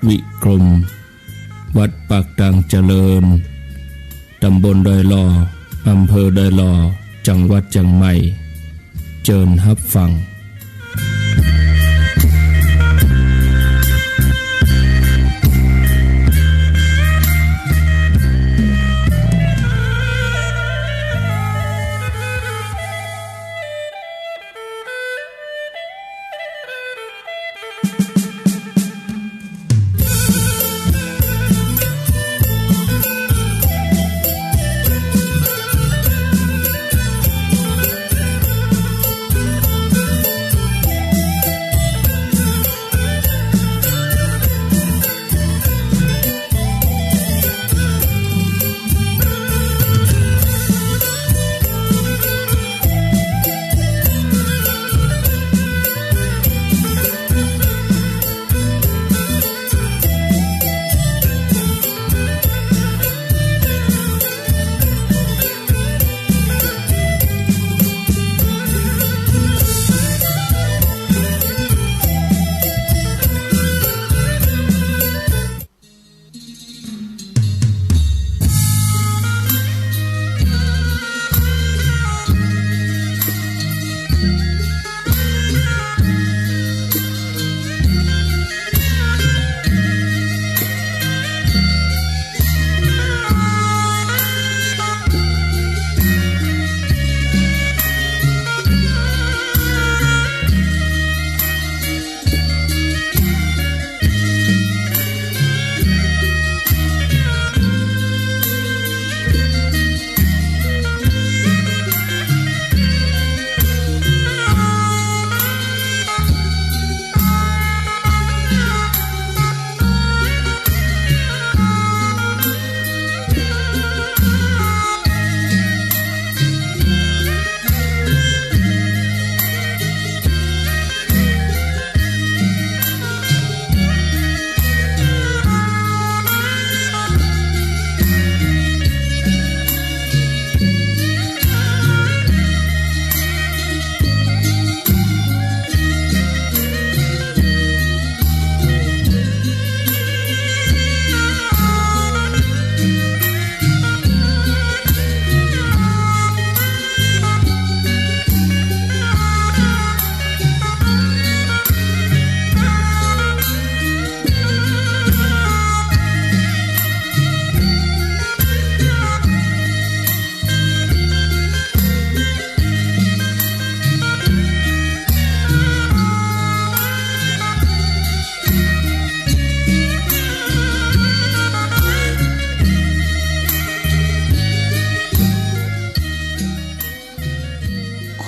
วิกรมวัดปากดังเจริญตำบลดอยหล่ออำเภอดอยหล่อจังหวัดเชียงใหม่เจิญรับฟัง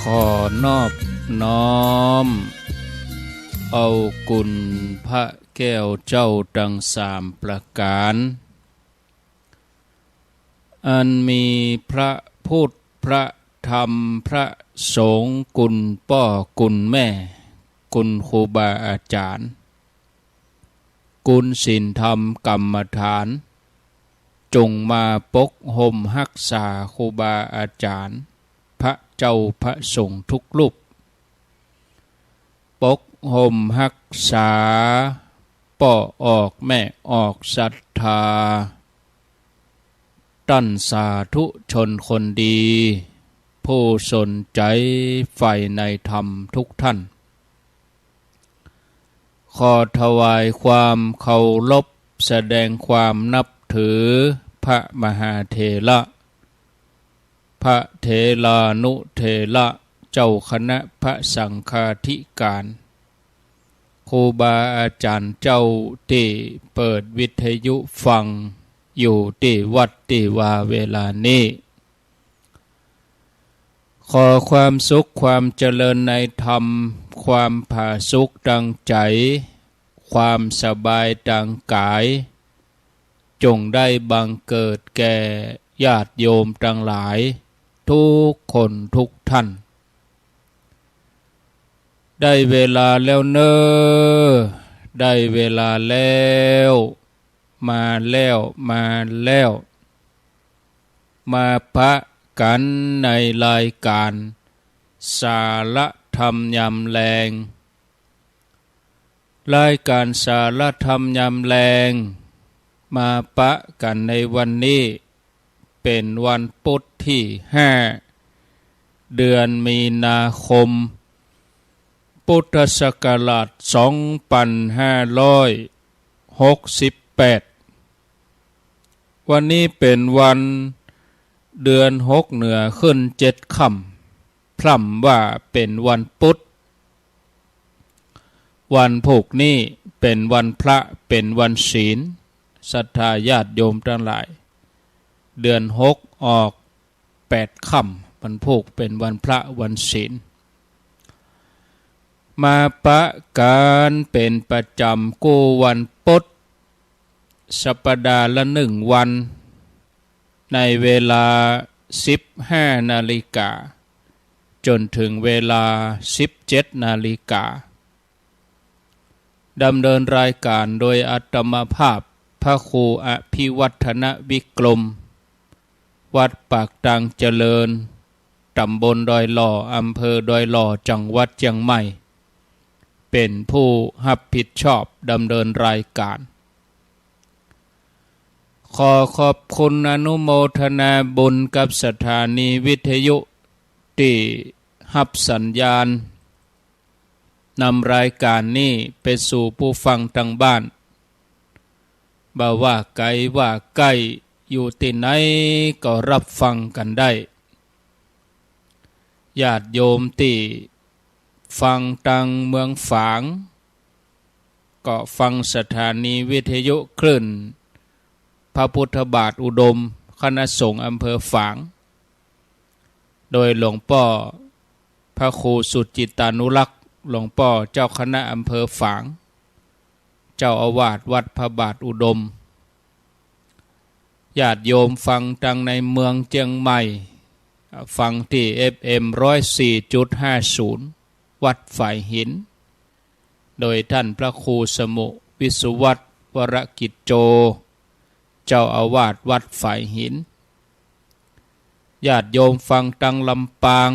ขอนอบน้อมเอากุณพระแก้วเจ้าดังสามประการอันมีพระพุทธพระธรรมพระสงฆ์กุณพ่อกุณแม่กุณครูบาอาจารย์กุณศีลธรรมกรรมฐานจงมาปกห่มรักษาครูบาอาจารย์พระเจ้าพระสงฆ์ทุกรูปปกห่มรักษาป่อออกแม่ออกศรัทธาตั้นสาธุชนคนดีผู้สนใจใฝ่ในธรรมทุกท่านขอถวายความเคารพแสดงความนับถือพระมหาเถระพระเถรานุเถระเจ้าคณะพระสังฆาธิการครูบาอาจารย์เจ้าที่เปิดวิทยุฟังอยู่ที่วัดที่ว่าเวลานี้ขอความสุขความเจริญในธรรมความผาสุกดังใจความสบายดังกายจงได้บังเกิดแก่ญาติโยมทั้งหลายทุกคนทุกท่านได้เวลาแล้วเนอได้เวลาแล้วมามาพะกันในรายการสาระธรรมยามแลง รายการสารธรรมยามแลงมาปะกันในวันนี้เป็นวันพุธที่5เดือนมีนาคมพุทธศักราช2568วันนี้เป็นวันเดือน6เหนือขึ้น7ค่ำพร่ำว่าเป็นวันพุธวันพุธนี้เป็นวันพระเป็นวันศีลศรัทธาญาติโยมทั้งหลายเดือน6ออก8ค่ำวันพุธเป็นวันพระวันศีลมาปะการเป็นประจำกู้วันพุธสัปดาห์ละ1วันในเวลา 15 นาฬิกาจนถึงเวลา 17 นาฬิกาดำเนินรายการโดยอาตมาภาพพระครูอภิวัฒนวิกรมวัดปากตังเจริญตำบลดอยหล่ออำเภอดอยหล่อจังหวัดเชียงใหม่เป็นผู้รับผิดชอบดำเนินรายการขอขอบคุณอนุโมทนาบุญกับสถานีวิทยุที่รับสัญญาณนำรายการนี้ไปสู่ผู้ฟังทางบ้านบ่ว่าไกลว่าใกล้อยู่ที่ไหนก็รับฟังกันได้ญาติโยมที่ฟังทางเมืองฝางก็ฟังสถานีวิทยุคลื่นพระพุทธบาทอุดมคณะสงฆ์อำเภอฝางโดยหลวงพ่อพระครูสุจิตานุรักษ์หลวงพ่อเจ้าคณะอำเภอฝางเจ้าอาวาสวัดพระบาทอุดมญาติโยมฟังทางในเมืองเชียงใหม่ฟังที่ FM 104.50 วัดฝ่ายหินโดยท่านพระครูสมุวิสุวัตรวรกิจโจเจ้าอาวาสวัดฝ่ายหินญาติโยมฟังทางลำปาง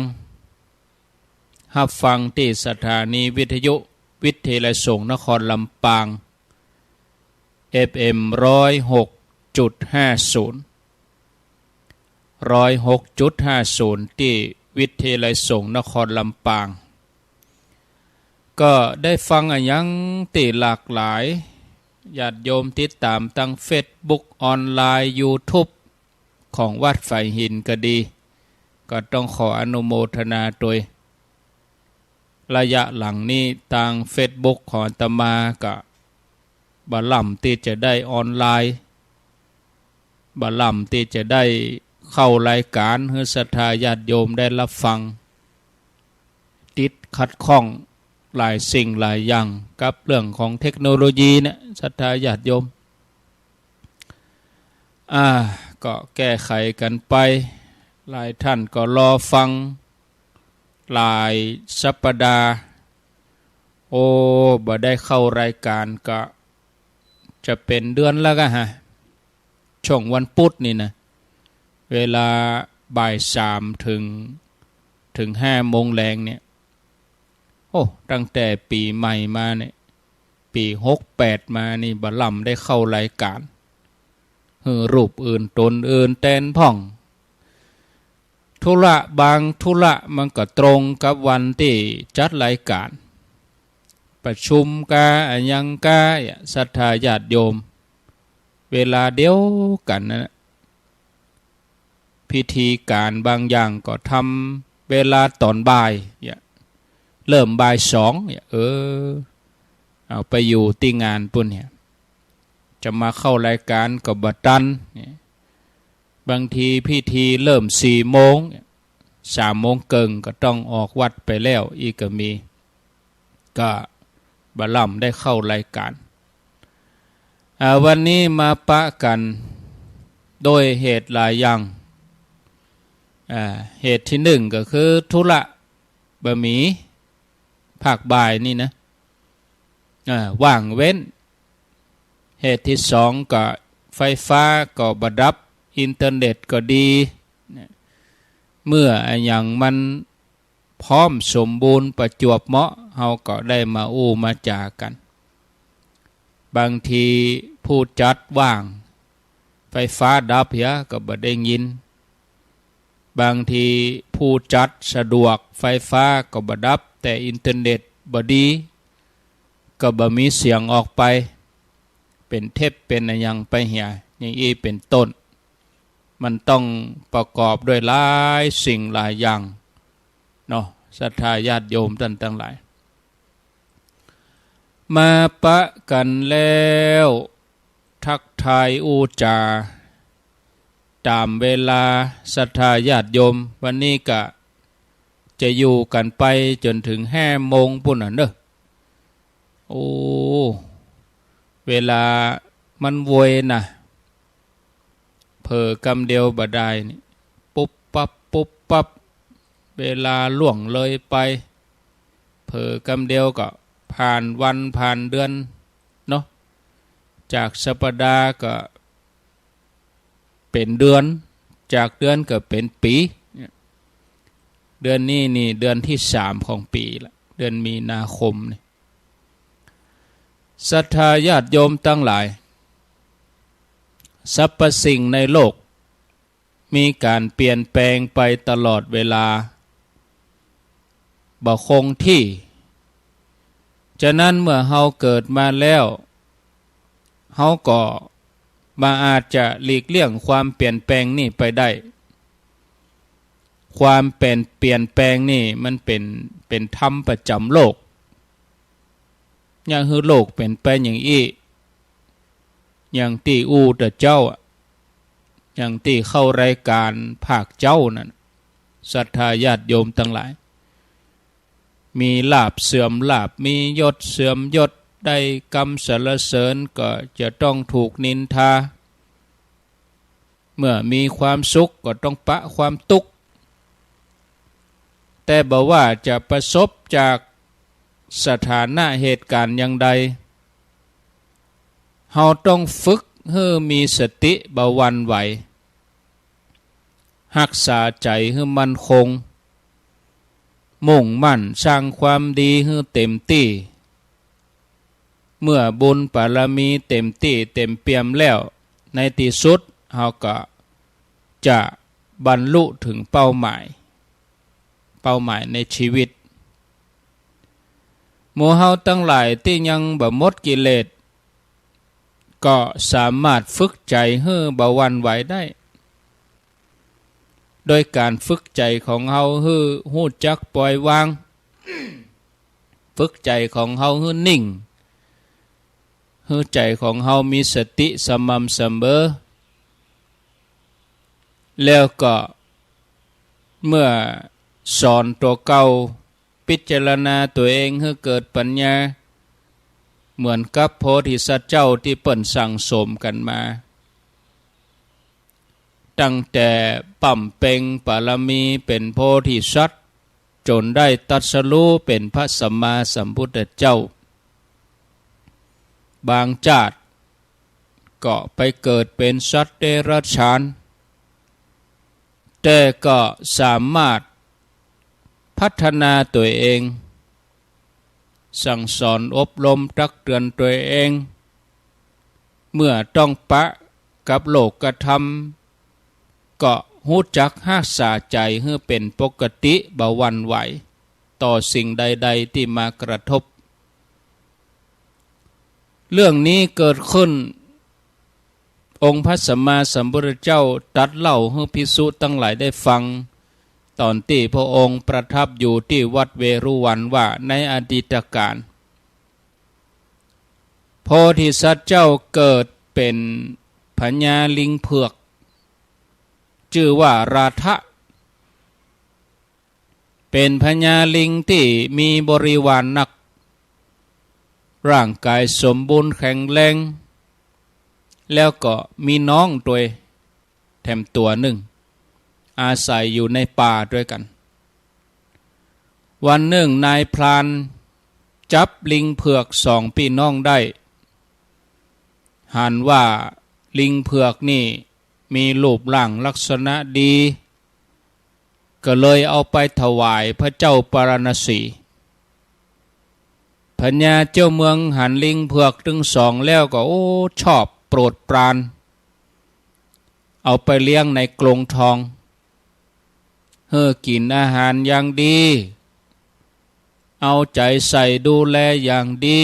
รับฟังที่สถานีวิทยุวิทยาลัยสงฆ์นครลำปาง FM 106.50 ที่วิทยาลัยสงฆ์นครลำปางก็ได้ฟังอย่างที่หลากหลายญาติโยมติดตามทาง Facebook ออนไลน์ YouTube ของวัดฝ่ายหินก็ดีก็ต้องขออนุโมทนาโดยระยะหลังนี้ทาง Facebook ของอาตมาก็บ่ล่ำที่จะได้ออนไลน์บ่ล่ำที่จะได้เข้ารายการให้ศรัทธาญาติโยมได้รับฟังติดขัดข้องหลายสิ่งหลายอย่างกับเรื่องของเทคโนโลยีเนี่ยศรัทธาญาติโยมก็แก้ไขกันไปหลายท่านก็รอฟังหลายสัปดาห์บ่ได้เข้ารายการก็จะเป็นเดือนแล้วก็ช่วงวันพุธนี่นะเวลาบ่าย3ถึง5 โมงแรงเนี่ยตั้งแต่ปีใหม่มาเนี่ยปี68มานี่บ่ล่ำได้เข้ารายการรูปอื่นตนอื่นแตนพ่องธุระบางธุระมันก็ตรงกับวันที่จัดรายการประชุมกาอันยังกาศรัทธาญาติโยมเวลาเดียวกันนะพิธีการบางอย่างก็ทำเวลาตอนบ่ายเริ่มบ่าย2เอาไปอยู่ที่งานปุ่นเนี่ยจะมาเข้ารายการก็บ่ทันบางทีพิธีเริ่ม4 โมง3 โมงเกิงก็ต้องออกวัดไปแล้วอีกก็มีก็บ่ล่ำได้เข้ารายการวันนี้มาปะกันโดยเหตุหลายอย่างเหตุที่1ก็คือธุระบะหมี่ภาคบ่ายนี่นะว่างเว้นเหตุที่2ก็ไฟฟ้าก็บ่ดับอินเทอร์เน็ตก็ดีเมื่ออย่างมันพร้อมสมบูรณ์ประจวบเหมาะเฮาก็ได้มาอู้มาจากัน บางทีผู้จัดว่างไฟฟ้าดับเหียก็บ่ได้ยินบางทีผู้จัดสะดวกไฟฟ้าก็บ่ดับแต่อินเทอร์เน็ตบ่ดีก็บ่มีเสียงออกไปเป็นเทปเป็นอะไรยังไปเหียอย่างนี้เป็นต้นมันต้องประกอบด้วยหลายสิ่งหลายอย่างเนาะศรัทธาญาติโยมท่านทั้งหลายมาปะกันแล้วทักทายอูจาตามเวลาศรัทธาญาติโยมวันนี้ก็จะอยู่กันไปจนถึง5 โมงปุ่นน่ะเนอะโอ้เวลามันโวยนะเผลอกำเดียวบ่ได้นี่ปุ๊บปั๊บปุ๊บปั๊บเวลาล่วงเลยไปเผลอกำเดียวก็ผ่านวันผ่านเดือนเนาะจากสัปดาห์ก็เป็นเดือนจากเดือนก็เป็นปีเดือนนี้นี่เดือนที่3ของปีละเดือนมีนาคมนี่ศรัทธาญาติโยมทั้งหลายสรรพสิ่งในโลกมีการเปลี่ยนแปลงไปตลอดเวลาบ่คงที่ฉะนั้นเมื่อเฮาเกิดมาแล้วเฮาก็มาอาจจะหลีกเลี่ยงความเปลี่ยนแปลงนี่ไปได้ความเปลี่ยนแปลงนี่มันเป็นธรรมประจำโลกอย่างคือโลกเป็นไปอย่างอี้อย่างที่อูแต่เจ้าอย่างที่เข้ารายการภาคเจ้านั่นศรัทธาญาติโยมทั้งหลายมีลาภเสื่อมลาภมียศเสื่อมยศได้กรรมสรรเสริญก็จะต้องถูกนินทาเมื่อมีความสุขก็ต้องปะความทุกข์แต่บอกว่าจะประสบจากสถานะเหตุการณ์อย่างใดเราต้องฝึกให้มีสติบ่หวั่นไหวรักษาใจให้มั่นคงมุ่งมั่นสร้างความดีให้เต็มที่เมื่อบุญบารมีเต็มที่เต็มเปี่ยมแล้วในที่สุดเราก็จะบรรลุถึงเป้าหมายในชีวิตหมู่เฮาทั้งหลายที่ยังบ่หมดกิเลสก็สามารถฝึกใจให้บ่หวั่นไหวได้โดยการฝึกใจของเฮาให้ฮู้จักปล่อยวางฝึกใจของเฮาให้นิ่งให้ใจของเฮามีสติสม่ำเสมอแล้วก็เมื่อสอนตัวเก่าพิจารณาตัวเองให้เกิดปัญญาเหมือนกับโพธิสัตว์เจ้าที่เปิ้นสั่งสมกันมาตั้งแต่ปั่มเป่งบารมีเป็นโพธิสัตว์จนได้ตรัสรู้เป็นพระสัมมาสัมพุทธเจ้าบางชาติก็ไปเกิดเป็นสัตว์เดรัจฉานแต่ก็สามารถพัฒนาตัวเองสั่งสอนอบรมตักเตือนตัวเองเมื่อต้องปะกับโลกธรรมก็รู้จักรักษาใจให้เป็นปกติบ่หวั่นไหวต่อสิ่งใดๆที่มากระทบเรื่องนี้เกิดขึ้นองค์พระสัมมาสัมพุทธเจ้าตรัสเล่าให้ภิกษุทั้งหลายได้ฟังตอนที่พระองค์ประทับอยู่ที่วัดเวรุวันว่าในอดีตการโพธิสัตว์เจ้าเกิดเป็นพญาลิงเผือกชื่อว่าราทะเป็นพญาลิงที่มีบริวารนักร่างกายสมบูรณ์แข็งแรงแล้วก็มีน้องตัวแถมตัวหนึ่งอาศัยอยู่ในป่าด้วยกันวันหนึ่งนายพรานจับลิงเผือก2 พี่น้องได้หันว่าลิงเผือกนี่มีรูปร่างลักษณะดีก็เลยเอาไปถวายพระเจ้าปารณสี พญาเจ้าเมืองหันลิงเผือกถึงสองแล้วก็ชอบโปรดปรานเอาไปเลี้ยงในกรงทองเฮ้อกินอาหารอย่างดีเอาใจใส่ดูแลอย่างดี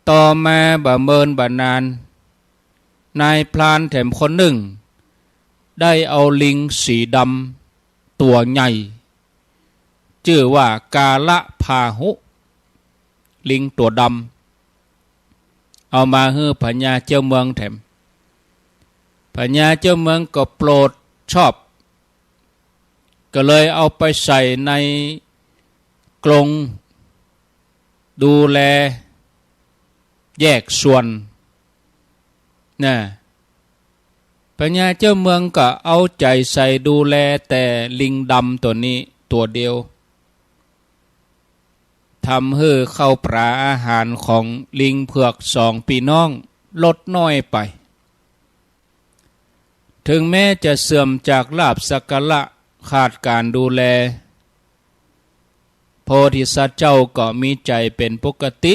ต่อมาบ่เมินบ่นานนายพรานแถมคนหนึ่งได้เอาลิงสีดำตัวใหญ่ชื่อว่ากาละพาหุลิงตัวดำเอามาให้พญาเจ้าเมืองแถมพญาเจ้าเมืองก็โปรดชอบก็เลยเอาไปใส่ในกรงดูแลแยกส่วนนะพญาเจ้าเมืองก็เอาใจใส่ดูแลแต่ลิงดำตัวนี้ตัวเดียวทำให้เข้าปลาอาหารของลิงเผือกสองพี่น้องลดน้อยไปถึงแม้จะเสื่อมจากลาภสักการะขาดการดูแลโพธิสัตว์เจ้าก็มีใจเป็นปกติ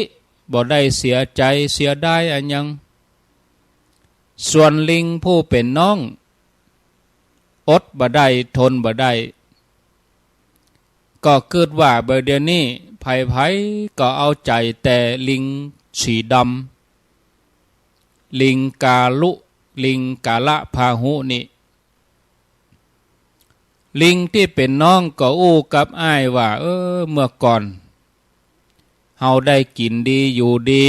บ่ได้เสียใจเสียได้อันยังส่วนลิงผู้เป็นน้องอดบ่ได้ทนบ่ได้ก็เกิดว่าเดี๋ยวนี้ไผก็เอาใจแต่ลิงสีดำลิงกาลุลิงกาละพาหุนี่ลิงที่เป็นน้องก็อู้กับอ้ายว่าเมื่อก่อนเฮาได้กินดีอยู่ดี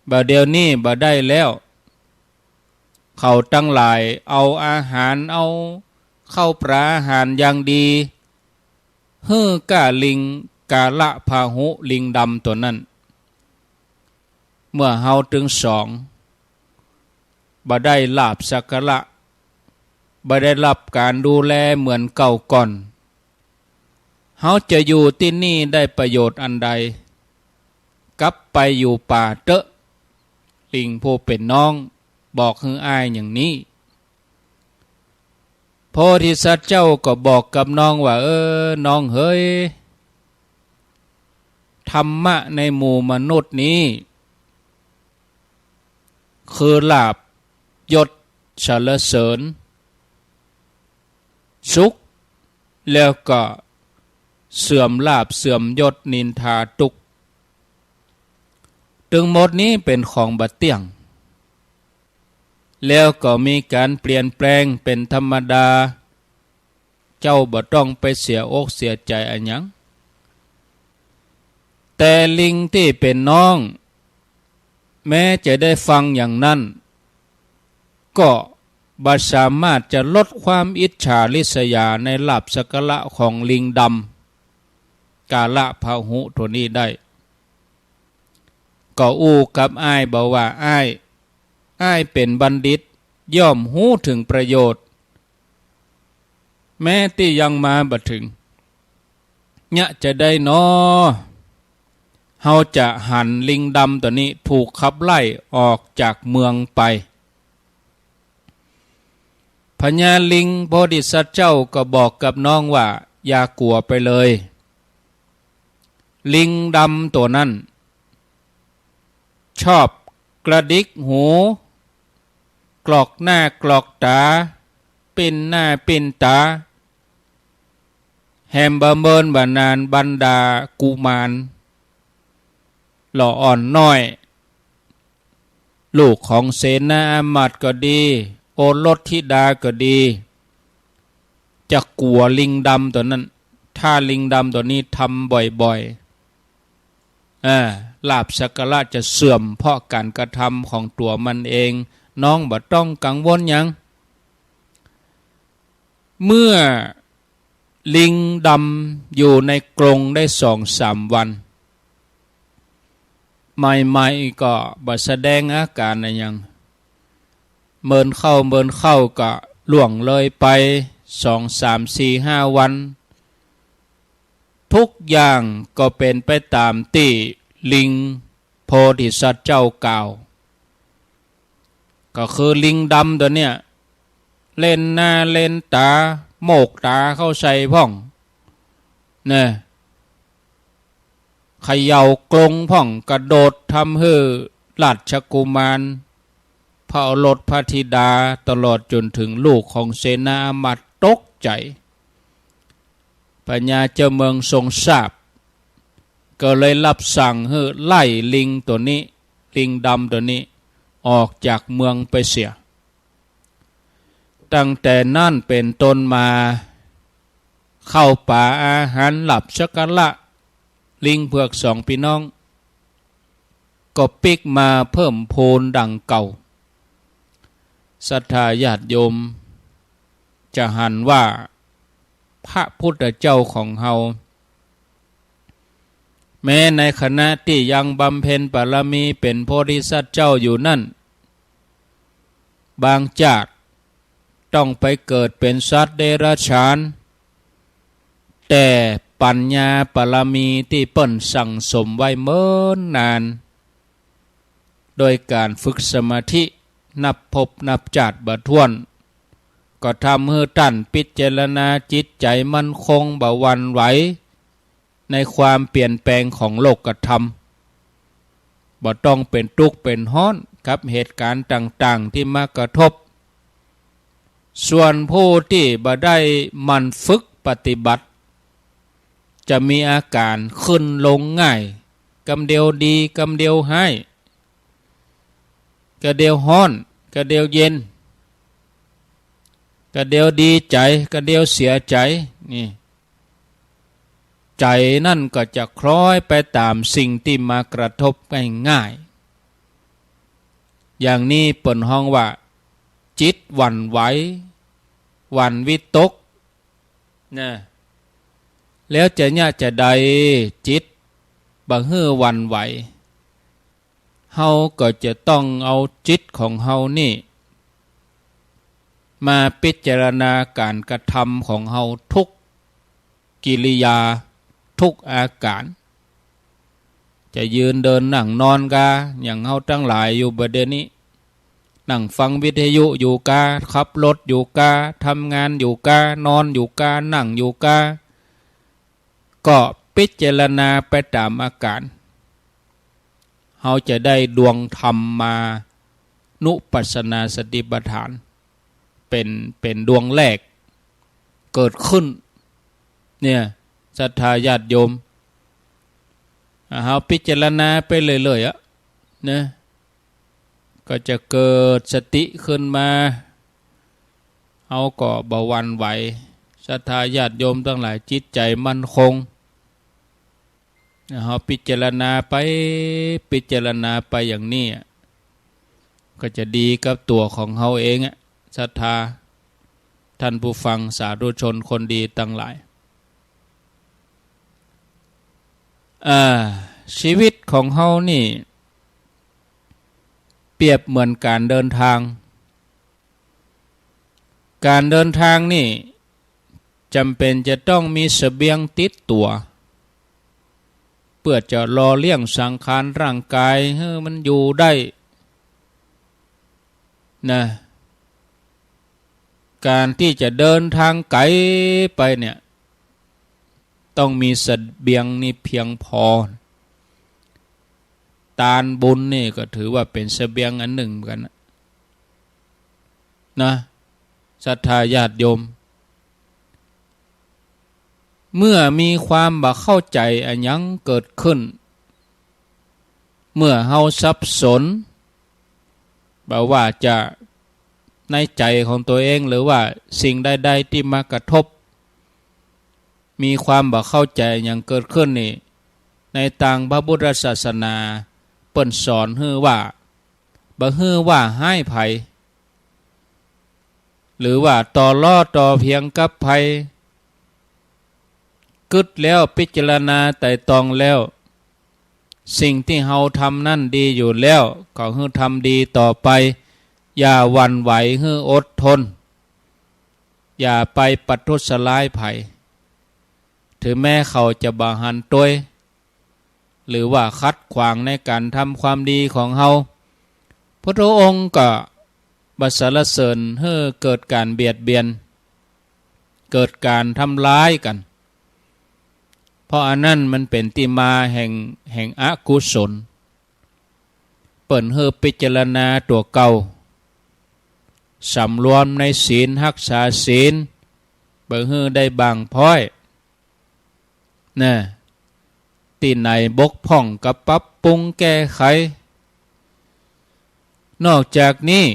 บ่เดี๋ยวนี้บ่ได้แล้วเขาตั้งหลายเอาอาหารเอาเข้าปลาอาหารอย่างดีเฮ้อกะลิงกาละพาหุลิงดำตัวนั้นเมื่อเฮาถึงสองบ่ได้ลาภสักการะบ่ได้รับการดูแลเหมือนเก่าก่อนเฮาจะอยู่ที่นี่ได้ประโยชน์อันใดกลับไปอยู่ป่าเตอะลิงผู้เป็นน้องบอกให้อ้ายอย่างนี้โพธิสัตว์เจ้าก็บอกกับน้องว่าน้องเฮ้ยธรรมะในหมู่มนุษย์นี้คือลาภยศสรรเสริญสุขแล้วก็เสื่อมลาภเสื่อมยศนินทาทุกข์ทั้งหมดนี้เป็นของบัดเที่ยงแล้วก็มีการเปลี่ยนแปลงเป็นธรรมดาเจ้าบ่ต้องไปเสียอกเสียใจอันยังแต่ลิงที่เป็นน้องแม้จะได้ฟังอย่างนั้นก็บ่สามารถจะลดความอิจฉาริษยาในลาภสักการะของลิงดำกาละพาหุตัวนี้ได้ก็อู้กับอ้ายบอกว่าอ้ายเป็นบัณฑิตย่อมหู้ถึงประโยชน์แม้ที่ยังมาบ่ถึงเนี่ยจะได้นอเฮาจะหันลิงดำตัวนี้ถูกขับไล่ออกจากเมืองไปพญาลิงโพธิสัตว์เจ้าก็บอกกับน้องว่าอย่ากลัวไปเลยลิงดำตัวนั้นชอบกระดิกหูกรอกหน้ากรอกตาปิ้นหน้าปิ้นตาแฮมบะเมินบานานบรรดากุมารหล่ออ่อนน้อยลูกของเสนาอามาตย์ก็ดีโอรสธิดาก็ดีจะกลัวลิงดำตัวนั้นถ้าลิงดำตัวนี้ทำบ่อยๆลาภสักการะจะเสื่อมเพราะการกระทำของตัวมันเองน้องบ่ต้องกังวลหยังเมื่อลิงดำอยู่ในกรงได้2-3 วันใหม่ๆก็บ่แสดงอาการอะไรยังเมินเข้าก็ล่วงเลยไป2-3-4-5 วันทุกอย่างก็เป็นไปตามที่ลิงโพธิสัตว์เจ้ากล่าวก็คือลิงดำตัวเนี้ยเล่นหน้าเล่นตาโมกตาเข้าใส่พ่องเนี่ย เขย่ากลงพ่องกระโดดทำให้ราชกุมารพระโอรสพระธิดาตลอดจนถึงลูกของเสนาอมาตย์ตกใจปัญญาเจ้าเมืองทรงทราบก็เลยรับสั่งให้ไล่ลิงตัวนี้ลิงดำตัวนี้ออกจากเมืองไปเสียตั้งแต่นั่นเป็นต้นมาเข้าป่าอาหารหลับชักละลิงเผือกสองพี่น้องก็ปิกมาเพิ่มโพนดังเก่าศรัทธาญาติโยมจะหันว่าพระพุทธเจ้าของเฮาแม้ในขณะที่ยังบำเพ็ญบารมีเป็นโพธิสัตว์เจ้าอยู่นั่นบางจากต้องไปเกิดเป็นสัตว์เดรัจฉานแต่ปัญญาบารมีที่เปิ้นสั่งสมไว้เมื่อนานโดยการฝึกสมาธินับพบนับจาดบ่ถ้วนก็ทำให้ท่านพิจารณาจิตใจมั่นคงบ่หวั่นไหวในความเปลี่ยนแปลงของโลกธรรมบ่ต้องเป็นทุกข์เป็นร้อนกับเหตุการณ์ต่างๆที่มากระทบส่วนผู้ที่บ่ได้มันฝึกปฏิบัติจะมีอาการขึ้นลงง่ายกำเดียวดีกำเดียวให้กระเดียวฮ้อนกระเดียวเย็นกระเดียวดีใจกระเดียวเสียใจนี่ใจนั่นก็จะคล้อยไปตามสิ่งที่มากระทบง่ายๆอย่างนี้เปิ่นห้องว่าจิตหวั่นไหวหวั่นวิตกนะแล้วจะใดจิตบังฮื้อหวั่นไหวเฮาก็จะต้องเอาจิตของเฮานี่มาพิจารณาการกระทำของเฮาทุกกิริยาทุกอาการจะยืนเดินนั่งนอนกาอย่างเฮาทั้งหลายอยู่ประเดี๋ยวนี้นั่งฟังวิทยุอยู่กาขับรถอยู่กาทำงานอยู่กานอนอยู่กานั่งอยู่กาก็พิจารณาไปตามอาการเฮาจะได้ดวงธรรมมานุปัสสนาสติปัฏฐานเป็นดวงแรกเกิดขึ้นเนี่ยศรัทธาญาติโยมเฮาพิจารณาไปเรื่อยๆอ่ะนะก็จะเกิดสติขึ้นมาเฮาก็บ่หวั่นไหวศรัทธาญาติโยมทั้งหลายจิตใจมั่นคงเฮาพิจารณาไปอย่างนี้ก็จะดีกับตัวของเฮาเองศรัทธาท่านผู้ฟังสาธุชนคนดีทั้งหลายชีวิตของเฮานี่เปรียบเหมือนการเดินทางนี่จำเป็นจะต้องมีเสบียงติดตัวเพื่อจะรอเลี้ยงสังขารร่างกายให้มันอยู่ได้นะการที่จะเดินทางไกลไปเนี่ยต้องมีเสบียงนี่เพียงพอทานบุญนี่ก็ถือว่าเป็นเสบียงอันหนึ่งเหมือนกันนะศรัทธาญาติโยมเมื่อมีความบ่เข้าใจอันยังเกิดขึ้นเมื่อเฮาสับสนบ่ว่าจะในใจของตัวเองหรือว่าสิ่งใดๆที่มากระทบมีความบ่เข้าใจอย่างเกิดขึ้นนี่ในทางพระพุทธศาสนาเปิ้นสอนฮื้อว่าบ่ฮื้อว่าให้ภัยหรือว่าต่อล้อต่อเพียงกับภัยกึดแล้วพิจารณาไต่ตองแล้วสิ่งที่เฮาทำนั่นดีอยู่แล้วก็ฮื้อทำดีต่อไปอย่าหวั่นไหวฮื้ออดทนอย่าไปปัทุษร้ายภัยถึงแม้เขาจะบาหันต้วยหรือว่าคัดขวางในการทำความดีของเฮาพระองค์ก็บัสรรเสริญให้เกิดการเบียดเบียนเกิดการทำร้ายกัน เพราะอันนั้นมันเป็นที่มาแห่งอกุศลเปิ่นเฮอพิจารณาตัวเก่าสำรวมในศีลรักษาศีลเปิ่นเฮอได้บางพ้อยนะที่ไหนบกพร่องก็ปรับปรุงแก้ไขนอกจากนี้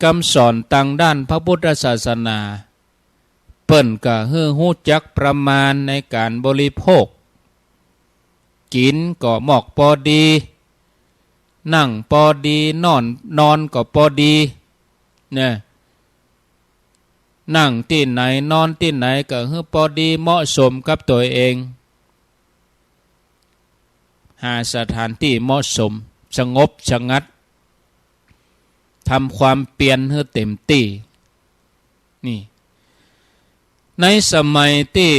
คำสอนต่างด้านพระพุทธศาสนาเปิ้นก็ฮือฮู้จักประมาณในการบริโภคกินก็หมอกพอดีนั่งพอดีนอนก็พอดีเนี่ยนั่งที่ไหนนอนที่ไหนก็ฮือพอดีเหมาะสมกับตัวเองหาสถานที่เหมาะสมสงบสงัดทำความเปลี่ยนให้เต็มที่นี่ในสมัยที่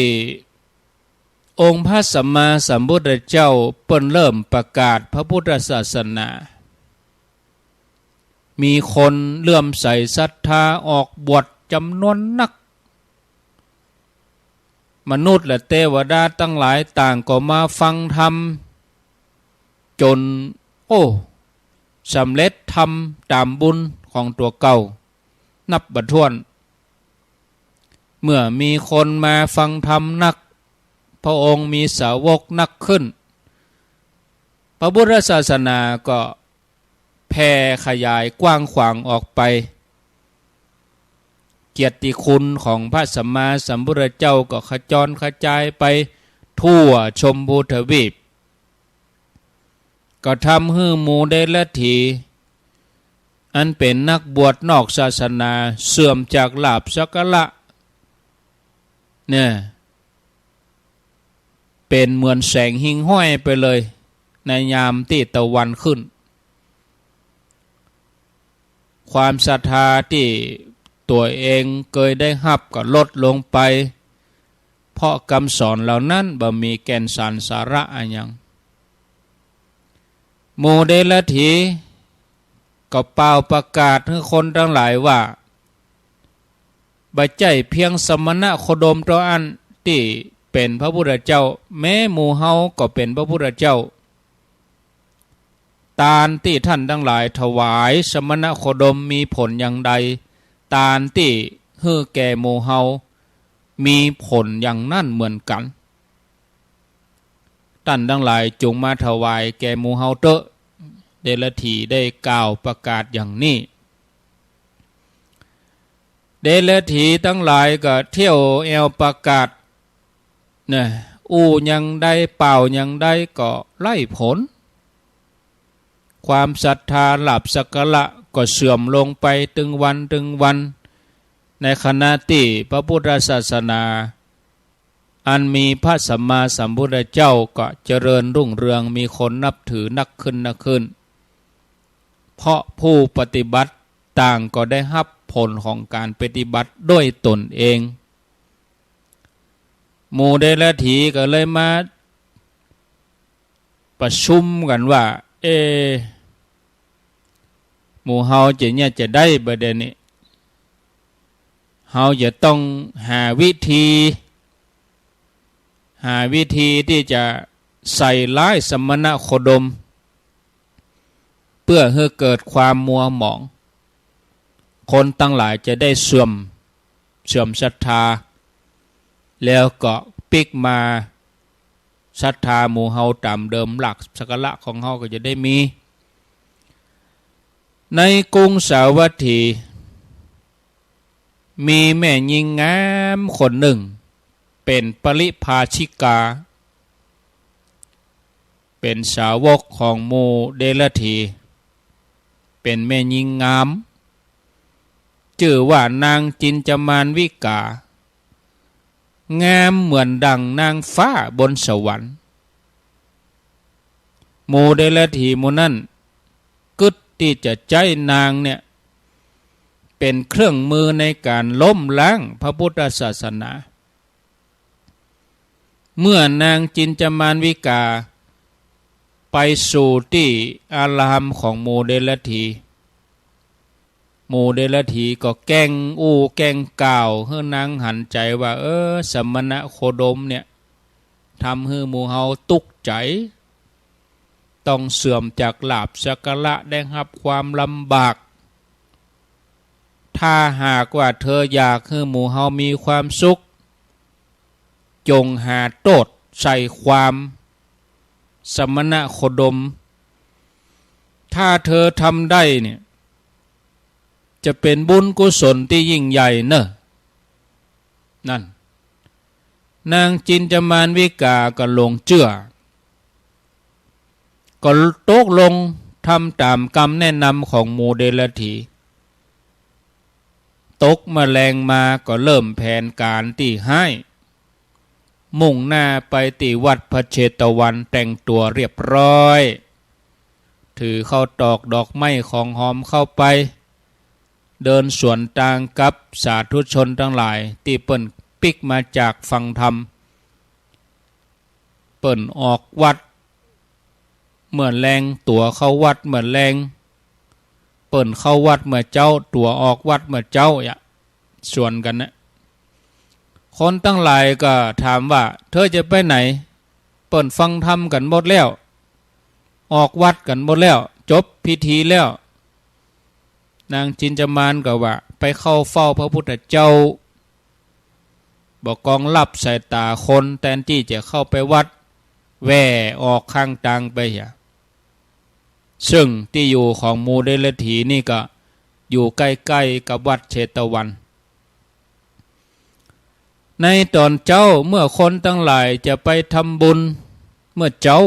องค์พระสัมมาสัมพุทธเจ้าเปิ้นเริ่มประกาศพระพุทธศาสนามีคนเลื่อมใสศรัทธาออกบวชจำนวนนักมนุษย์และเทวดาทั้งหลายต่างก็มาฟังธรรมจนสำเร็จธรรมตามบุญของตัวเก่านับบ่ถ้วนเมื่อมีคนมาฟังธรรมนักพระองค์มีสาวกนักขึ้นพระพุทธศาสนาก็แผ่ขยายกว้างขวางออกไปเกียรติคุณของพระสัมมาสัมพุทธเจ้าก็ขจรกระจายไปทั่วชมพูทวีปก็ทำให้หมู่เดรัจฉีอันเป็นนักบวชนอกศาสนาเสื่อมจากลาภสักการะเนี่ยเป็นเหมือนแสงหิ่งห้อยไปเลยในยามที่ตะวันขึ้นความศรัทธาที่ตัวเองเคยได้รับก็ลดลงไปเพราะคำสอนเหล่านั้นบ่มีแก่นสารสาระอะไรอย่างหมู่เดรัจฉีก็เป่าประกาศให้คนทั้งหลายว่าบ่ใจเพียงสมณะโคดมตัวอันที่เป็นพระพุทธเจ้าแม้หมู่เฮาก็เป็นพระพุทธเจ้าทานที่ท่านทั้งหลายถวายสมณะโคดมมีผลอย่างใดทานที่ให้แก่หมู่เฮามีผลอย่างนั้นเหมือนกันท่านทั้งหลายจงมาถวายแก่หมู่เฮาเถอะเดรัจฉีได้กล่าวประกาศอย่างนี้เดรัจฉีทั้งหลายก็เที่ยวแอวประกาศเนี่ยยังได้เป่ายังได้ก็ไล่ผลความศรัทธาลาภสักการะก็เสื่อมลงไปตึงวันในขณะที่พระพุทธศาสนาอันมีพระสัมมาสัมพุทธเจ้าก็เจริญรุ่งเรืองมีคนนับถือนักขึ้นเพราะผู้ปฏิบัติต่างก็ได้รับผลของการปฏิบัติด้วยตนเองหมู่เดรัจฉีก็เลยมาประชุมกันว่าหมู่เฮาจะได้ประเด็นนี้เฮาจะต้องหาวิธีที่จะใส่ร้ายสมณะโคดมเพื่อให้เกิดความมัวหมองคนตั้งหลายจะได้เสื่อมศรัทธาแล้วก็ปิกมาศรัทธาหมู่เฮาตามเดิมหลักสักการะของเฮาก็จะได้มีในกรุงสาวัตถีมีแม่หญิงงามคนหนึ่งเป็นปริภาชิกาเป็นสาวกของหมู่เดรัจฉีเป็นแม่หญิงงามชื่อว่านางจินจามานวิกางามเหมือนดังนางฟ้าบนสวรรค์หมู่เดรัจฉีหมู่นั้นกึศที่จะใจนางเนี่ยเป็นเครื่องมือในการล้มล้างพระพุทธศาสนาเมื่อนางจินจามานวิกาไปสู่ที่อารามของหมู่เดรัจฉีหมู่เดรัจฉีก็แกล้งกล่าวให้นางหันใจว่าสมณะโคดมเนี่ย ทำให้หมู่เฮาตุกใจต้องเสื่อมจากลาภสักการะได้รับความลำบากถ้าหากว่าเธออยากให้หมู่เฮามีความสุขจงหาโทษใส่ความสมณะโคดมถ้าเธอทำได้เนี่ยจะเป็นบุญกุศลที่ยิ่งใหญ่เนอะนั่นนางจินจามานวิกาก็ลงเชื่อก็ตกลงทำตามคำแนะนำของโมเดลถีตกแมลงมาก็เริ่มแผนการที่ให้มุ่งหน้าไปที่วัดพระเชตวันแต่งตัวเรียบร้อยถือเข้าตอกดอกไม้ของหอมเข้าไปเดินสวนทางกับสาธุชนทั้งหลายที่เปิ่นปิกมาจากฟังธรรมเปิ่นออกวัดเหมือนแรงตัวเข้าวัดเหมือนแรงเปิ่นเข้าวัดเมื่อเจ้าตัวออกวัดเมื่อเจ้าส่วนกันนะคนตั้งหลายก็ถามว่าเธอจะไปไหนเปิ่นฟังธรรมกันหมดแล้วออกวัดกันหมดแล้วจบพิธีแล้วนางจินจามานก็ว่าไปเข้าเฝ้าพระพุทธเจ้าบอกกองลับสายตาคนแทนที่จะเข้าไปวัดแว่ออกข้างทางไปซึ่งที่อยู่ของมูเดลถีนี่ก็อยู่ใกล้ๆกับวัดเชตวันในตอนเจ้าเมื่อคนทั้งหลายจะไปทำบุญเมื่อเจ้า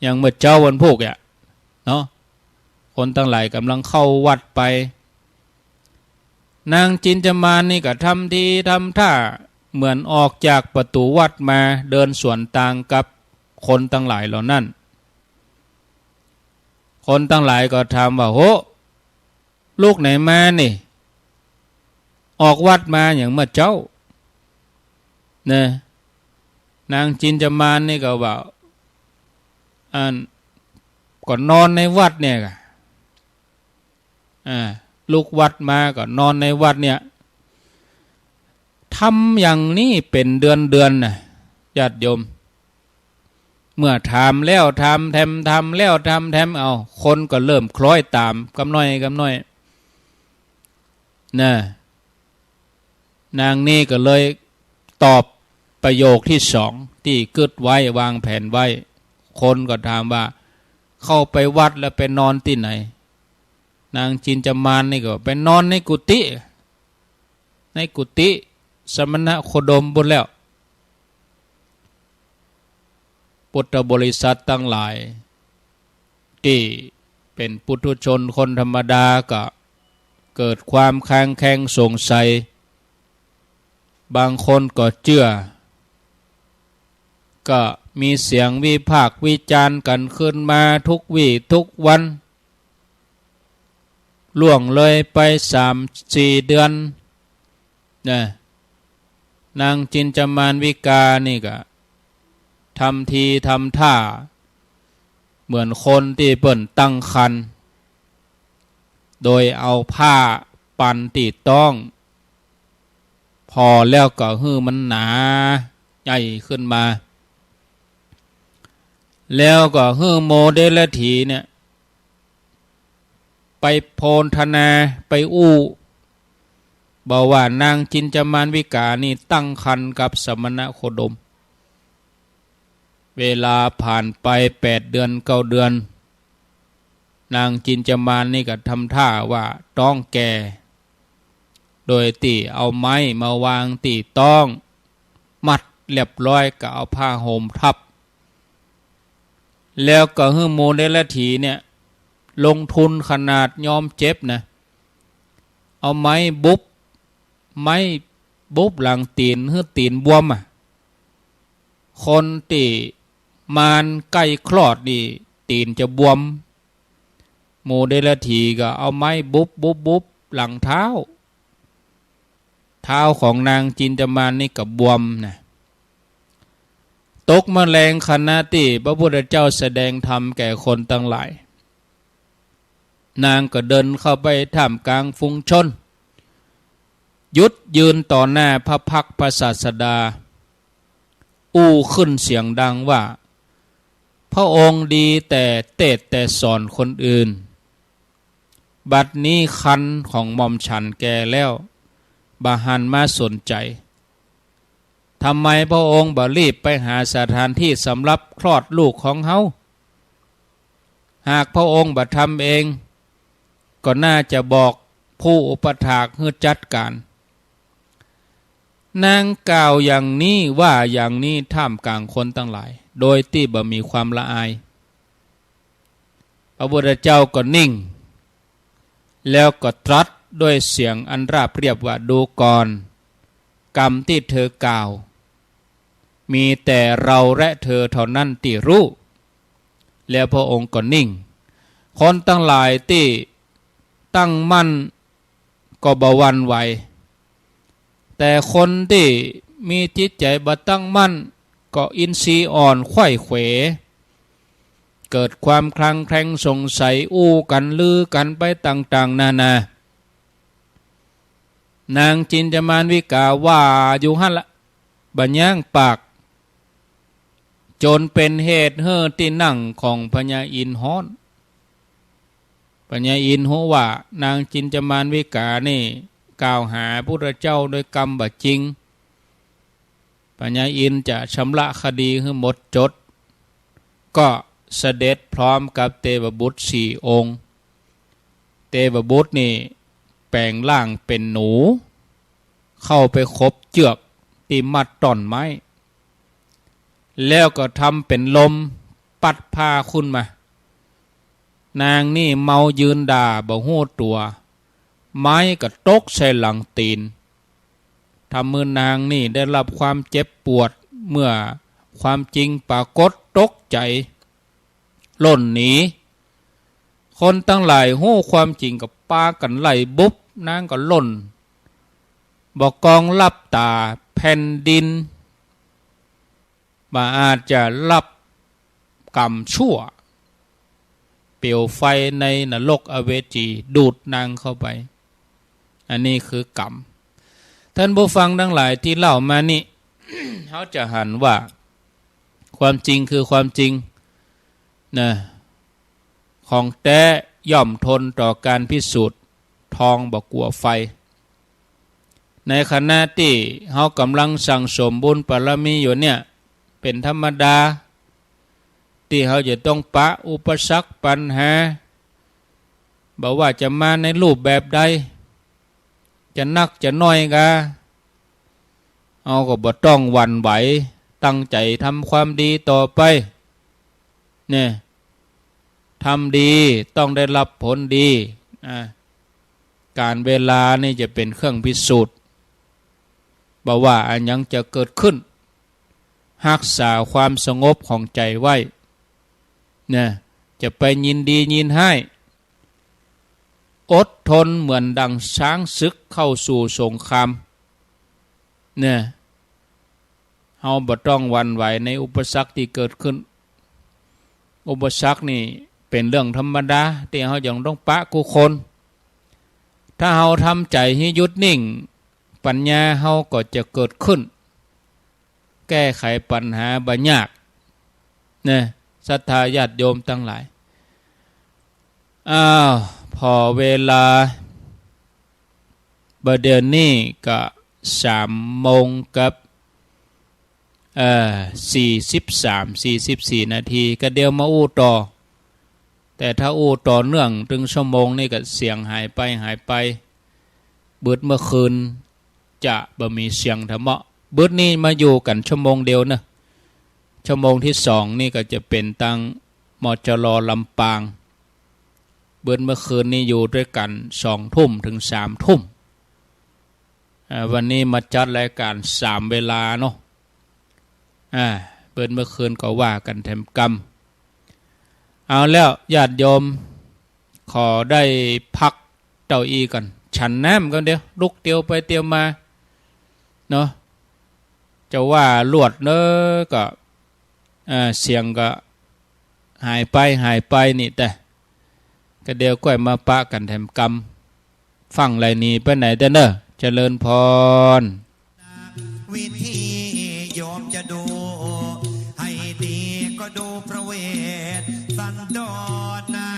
อย่างเมื่อเจ้าวันพุธเนาะคนทั้งหลายกำลังเข้าวัดไปนางจินจามานนี่ก็ทำทีทำท่าเหมือนออกจากประตูวัดมาเดินสวนทางกับคนทั้งหลายเหล่านั้นคนทั้งหลายก็ถามว่าโหลูกไหนมานี่ออกวัดมาอย่างเมื่อเจ้าเนี่ยนางจินจามานนี่ก็ว่าก่อนนอนในวัดเนี่ยลูกวัดมาก็นอนในวัดเนี่ยทำอย่างนี้เป็นเดือนนะญาติโยมเมื่อทำแล้วทำแถมทำแล้วทำแถมเอาคนก็เริ่มคล้อยตามกำน้อยนะนางนี่ก็เลยตอบประโยคที่สองที่กึดไว้วางแผนไว้คนก็ถามว่าเข้าไปวัดแล้วไปนอนที่ไหนนางจินจามานนี่ก็ไปนอนในกุฏิสมณะโคดมบนแล้วพุทธบริษัทตั้งหลายที่เป็นปุถุชนคนธรรมดาก็เกิดความคลางแคลงสงสัยบางคนก็เชื่อก็มีเสียงวิพากษ์วิจารณ์กันขึ้นมาทุกวี่ทุกวันล่วงเลยไป3-4 เดือนนางจินจามานวิกานี่ก็ทำทีทำท่าเหมือนคนที่เปิ่นตั้งครรภ์โดยเอาผ้าปันตีต้องพอแล้วก็หื้อมันหนาใหญ่ขึ้นมาแล้วก็หื้อโมเดลถีเนี่ยไปโพลธนาไปบอกว่านางจินจามานวิกานี่ตั้งครรภ์กับสมณะโคดมเวลาผ่านไป8 เดือน 9 เดือนนางจินจามานนี่ก็ทำท่าว่าต้องแก่โดยตีเอาไม้มาวางตีต้องมัดเรียบร้อยก็เอาผ้าห่มทับแล้วก็ฮื้อโมเดลถีเนี่ยลงทุนขนาดยอมเจ็บนะเอาไม้บุบหลังตีนฮื้อตีนบวมคนตีมานใกล้คลอดนี่ตีนจะบวมโมเดลถีก็เอาไม้บุบหลังเท้าของนางจินจามานนี่กับบวมนะตกแมลงขณะที่พระพุทธเจ้าแสดงธรรมแก่คนทั้งหลายนางก็เดินเข้าไปท่ามกลางฝูงชน ยุดยืนต่อหน้าพระพักตร์พระศาสดาอู้ขึ้นเสียงดังว่าพระองค์ดีแต่เทศแต่สอนคนอื่นบัดนี้คันของหม่อมฉันแก่แล้วบาหันมาสนใจทำไมพระองค์บ่รีบไปหาสถานที่สำหรับคลอดลูกของเฮาหากพระองค์บ่ทำเองก็น่าจะบอกผู้อุปถากให้จัดการนางกล่าวอย่างนี้ว่าอย่างนี้ท่ามกลางคนทั้งหลายโดยที่บ่มีความละอายพระพุทธเจ้าก็นิ่งแล้วก็ตรัสด้วยเสียงอันราบเรียบว่าดูก่อนกรรมที่เธอกล่าวมีแต่เราและเธอเท่านั้นที่รู้แล้วพระองค์ก็นิ่งคนทั้งหลายที่ตั้งมั่นก็บ่หวั่นไหวแต่คนที่มีจิตใจบ่ตั้งมั่นก็อินทรีย์อ่อนไขว้เขวเกิดความคลางแคลงสงสัยอู้กันลือกันไปต่างๆนานานางจินจามานวิกาว่าอยู่หั่นละบัญญังปากจนเป็นเหตุเฮ่อที่นั่งของพญาอินทร์ฮ้อนพญาอินทร์ฮู้ว่านางจินจามานวิกานี่กล่าวหาพระพุทธเจ้าโดยกรรมบ่จริงพญาอินทร์จะชำระคดีให้หมดจดก็เสด็จพร้อมกับเทวบุตร4 องค์เทวบุตรนี่แปลงร่างเป็นหนูเข้าไปคบเจือกที่มัดต้นไม้แล้วก็ทำเป็นลมปัดพาขึ้นมานางนี่เมายืนด่าบ่ฮู้ตัวไม้ก็ตกใส่หลังตีนทำมือนางนี่ได้รับความเจ็บปวดเมื่อความจริงปรากฏตกใจล่นหนีคนตั้งหลายฮู้ความจริงกับปากันไล่บุบนางก็ล่นบอกกองลับตาแผ่นดินมาอาจจะรับกรรมชั่วเปลวไฟในนรกอเวจีดูดนางเข้าไปอันนี้คือกรรมท่านผู้ฟังทั้งหลายที่เล่ามานี่ เขาจะหันว่าความจริงคือความจริงนะของแท้ย่อมทนต่อการพิสูจน์ทองบ่กลัวไฟในขณะที่เขากำลังสั่งสมบุญบารมีอยู่เนี่ยเป็นธรรมดาที่เขาจะต้องปะอุปสรรคปัญหาบอกว่าจะมาในรูปแบบใดจะนักจะน้อยกะเอาก็บ่ต้องหวั่นไหวตั้งใจทำความดีต่อไปเนี่ยทำดีต้องได้รับผลดีการเวลานี่จะเป็นเครื่องพิสูจน์บอกว่าอันยังจะเกิดขึ้นรักษาความสงบของใจไว้เนี่ยจะไปยินดียินให้อดทนเหมือนดังช้างศึกเข้าสู่สงครามเนี่ยเฮาบ่ต้องหวั่นไหวในอุปสรรคที่เกิดขึ้นอุปสรรคนี่เป็นเรื่องธรรมดาที่เฮายังต้องปะกุคนถ้าเฮาทำใจให้หยุดนิ่งปัญญาเฮาก็จะเกิดขึ้นแก้ไขปัญหาบ่ยากเนี่ยศรัทธาญาติโยมทั้งหลายพอเวลาบัดเดี๋ยวนี้ก็3:00กับ44 นาทีก็เดี๋ยวมาอู้ต่อแต่ถ้าอู้ต่อเนื่องถึงชั่วโมงนี่ก็เสียงหายไปเบิดเมื่อคืนจะบ่มีเสียงธรรมะเบิดนี้มาอยู่กันชั่วโมงเดียวนะชั่วโมงที่2นี่ก็จะเป็นตังมจรลำปางเบิดเมื่อคืนนี้อยู่ด้วยกัน20:00 ถึง 3:00 วันนี้มาจัดรายการ3 เวลาเนาะเบิดเมื่อคืนก็ว่ากันแถมกรรมเอาแล้วญาติโยมขอได้พักเต้าอี้ก่อนฉันน้ำกันเดี๋ยวลุกเตียวไปเตียวมาเนาะจะว่าลวดเนอะก็เสียงก็หายไปนี่แต่ก็เดี๋ยวก้อยมาปะกันแถมกรรมฟังไรนี้ไปไหนเด้อเนอะ เจริญพรวิธีโยมจะดูให้ดีก็ดูพระเวทสันดรนะ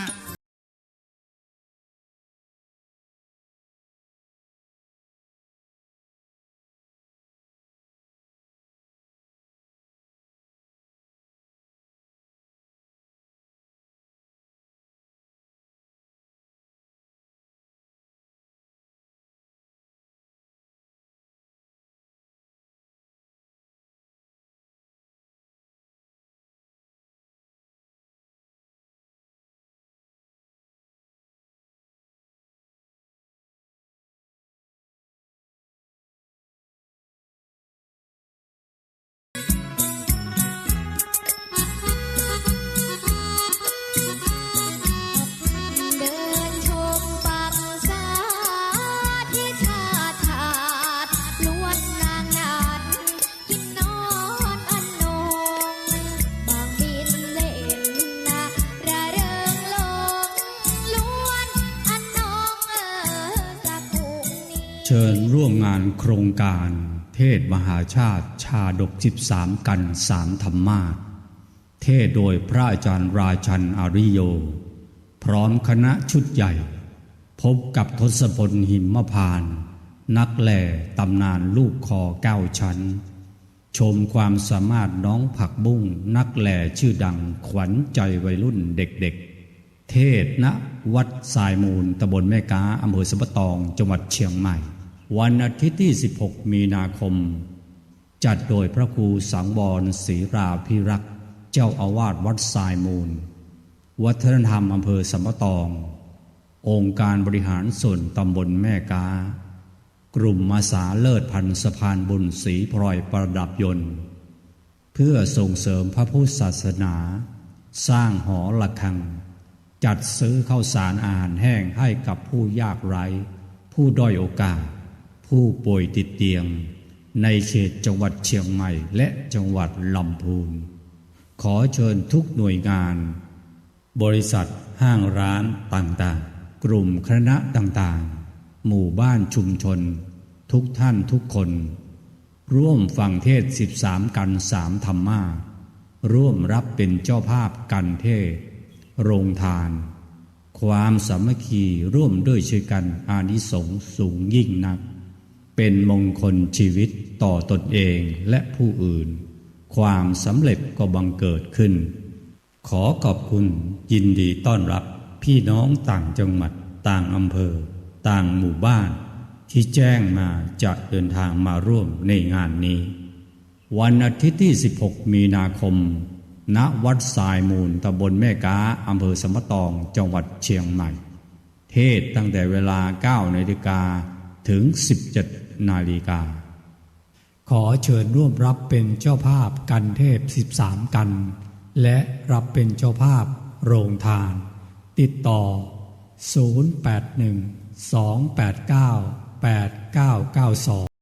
เดินชมปักษาที่ชาชาดล้วนนางนัดกินนอนอันนงบางบินเล่นนะระเริงลงล้วนอันนองจากกรุงนี้เชิญร่วมงานโครงการเทศมหาชาติชาดก13กัน3ธรรมาสน์เทศโดยพระอาจารย์ราชันอริโยพร้อมคณะชุดใหญ่พบกับทศพลหิมพานต์นักแหล่ตำนานลูกคอ9 ชั้นชมความสามารถน้องผักบุ้งนักแหล่ชื่อดังขวัญใจวัยรุ่นเด็กๆเทศณวัดทรายมูลตำบลแม่กาอำเภอสัมปะตองจังหวัดเชียงใหม่วันอาทิตย์ที่16มีนาคมจัดโดยพระครูสังวรศรีราภิรักษ์เจ้าอาวาสวัดทรายมูลวัฒนธรรมอำเภอสัมปะตององค์การบริหารส่วนตำบลแม่กากลุ่มอาสาเลิศพันธ์สะพานบุญศรีพลอยประดับยนต์เพื่อส่งเสริมพระพุทธศาสนาสร้างหอระฆังจัดซื้อข้าวสารอาหารแห้งให้กับผู้ยากไร้ผู้ด้อยโอกาสผู้ป่วยติดเตียงในเขตจังหวัดเชียงใหม่และจังหวัดลำพูนขอเชิญทุกหน่วยงานบริษัทห้างร้านต่างๆกลุ่มคณะต่างๆหมู่บ้านชุมชนทุกท่านทุกคนร่วมฟังเทศ13กัน3ธรรมาสน์ร่วมรับเป็นเจ้าภาพกันเทศโรงทานความสามัคคีร่วมด้วยช่วยกันอานิสงส์สูงยิ่งนักเป็นมงคลชีวิตต่อตนเองและผู้อื่นความสำเร็จก็บังเกิดขึ้นขอขอบคุณยินดีต้อนรับพี่น้องต่างจังหวัดต่างอำเภอต่างหมู่บ้านที่แจ้งมาจะเดินทางมาร่วมในงานนี้วันอาทิตย์ที่16มีนาคมณวัดทรายมูลตำบลแม่กาอำเภอสัมปะตองจังหวัดเชียงใหม่เทศตั้งแต่เวลา 9 นาฬิกาถึง 17 นาฬิกาขอเชิญร่วมรับเป็นเจ้าภาพกันเทศ13กันและรับเป็นเจ้าภาพโรงทานติดต่อ0812898992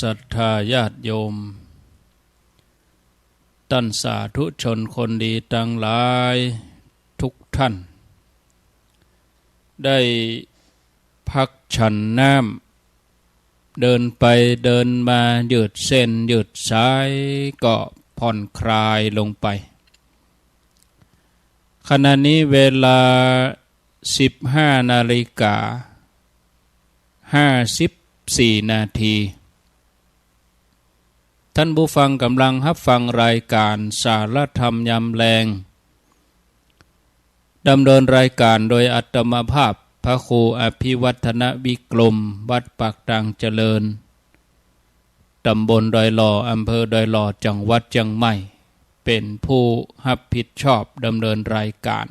ศรัทธาญาติโยมท่านสาธุชนคนดีทั้งหลายทุกท่านได้พักฉันน้ำเดินไปเดินมายืดเส้นยืดสายก็ผ่อนคลายลงไปขณะนี้เวลา15:54 นาทีท่านผู้ฟังกำลังรับฟังรายการสารธรรมยามแลงดำเนินรายการโดยอัตมภาพพระครูอภิวัฒนวิกรมวัดปากดังเจริญตำบลดอยหล่ออำเภอดอยหล่อจังหวัดเชียงใหม่เป็นผู้รับผิดชอบดำเนินรายการ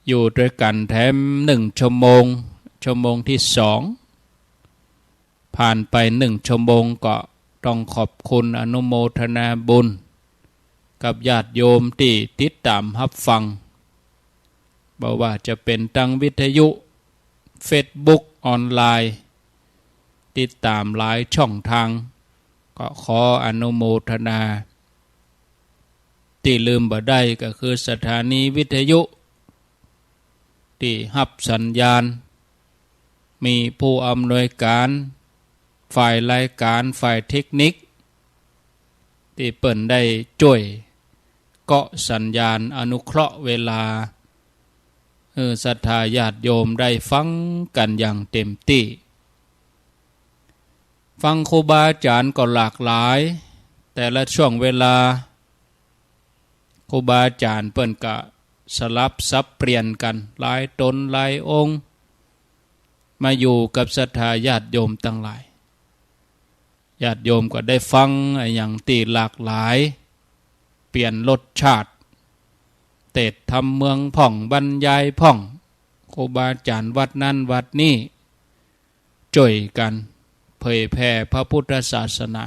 อยู่ด้วยกันแถม1 ชั่วโมงที่2ผ่านไป1 ชั่วโมงก็ต้องขอบคุณอนุโมทนาบุญกับญาติโยมที่ติดตามรับฟังบ่ว่าจะเป็นทางวิทยุเฟซบุ๊กออนไลน์ติดตามหลายช่องทางก็ขออนุโมทนาที่ลืมบ่ได้ก็คือสถานีวิทยุที่รับสัญญาณมีผู้อำนวยการฝ่ายรายการฝ่ายเทคนิคที่เปิ่นได้ช่วยเกาะสัญญาณอนุเคราะห์เวลาศรัทธาญาติโยมได้ฟังกันอย่างเต็มที่ฟังครูบาอาจารย์ก็หลากหลายแต่ละช่วงเวลาครูบาอาจารย์เปิ้นก็สลับซับเปลี่ยนกันหลายตนหลายองค์มาอยู่กับศรัทธาญาติโยมทั้งหลายญาติโยมก็ได้ฟังอย่างตีหลากหลายเปลี่ยนรสชาติเทศธรรมเมืองพ่องบรรยายพ่องครูบาอาจารย์วัดนั้นวัดนี้ช่วยกันเผยแผ่พระพุทธศาสนา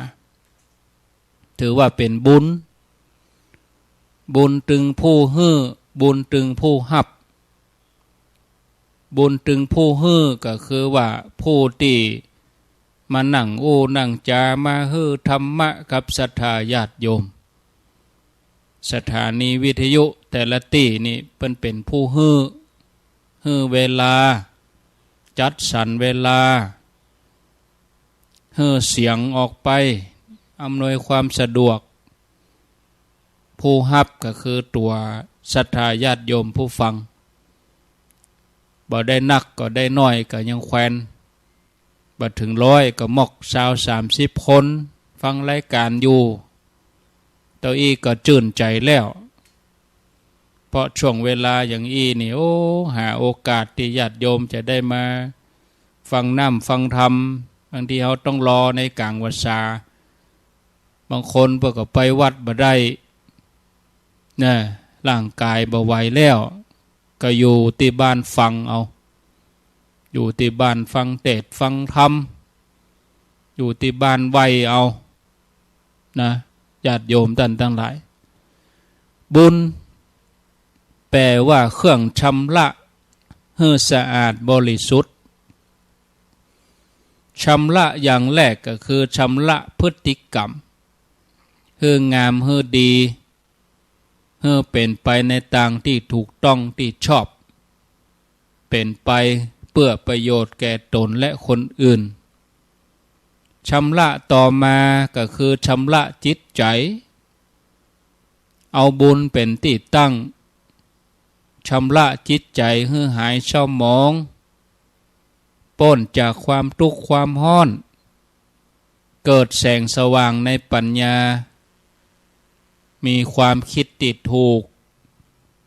ถือว่าเป็นบุญตึงผู้ฮื้อบุญตึงผู้ฮับบุญตึงผู้ฮื้อก็คือว่าผู้ที่มานั่งนั่งจามาฮื้อธรรมะกับศรัทธาญาติโยมสถานีวิทยุแต่ละที่นี่เป็นผู้ฮื้อเวลาจัดสรรเวลาเสียงออกไปอำนวยความสะดวกผู้ฮับก็คือตัวศรัทธาญาติโยมผู้ฟังบ่ได้นักก็ได้น้อยก็ยังแควนบ่ถึง100ก็มอก20-30 คนฟังรายการอยู่ตัวอีก็จื่นใจแล้วเพราะช่วงเวลาอย่างนี่หาโอกาสที่ญาติโยมจะได้มาฟังน้ำฟังธรรมบางทีเขาต้องรอในกลางวัดซาบางคนเพื่อก็ไปวัดบ่ได้นะร่างกายบ่ไหวแล้วก็อยู่ที่บ้านฟังเอาอยู่ที่บ้านฟังเทศน์ฟังธรรมอยู่ที่บ้านไหวเอานะญาติโยมท่านทั้งหลายบุญแปลว่าเครื่องชำระให้สะอาดบริสุทธิ์ชำระอย่างแรกก็คือชำระพฤติกรรมให้งามให้ดีให้เป็นไปในทางที่ถูกต้องที่ชอบเป็นไปเพื่อประโยชน์แก่ตนและคนอื่นชำระต่อมาก็คือชำระจิตใจเอาบุญเป็นที่ตั้งชำระจิตใจให้หายเศร้าหมองพ้นจากความทุกข์ความร้อนเกิดแสงสว่างในปัญญามีความคิดติดถูก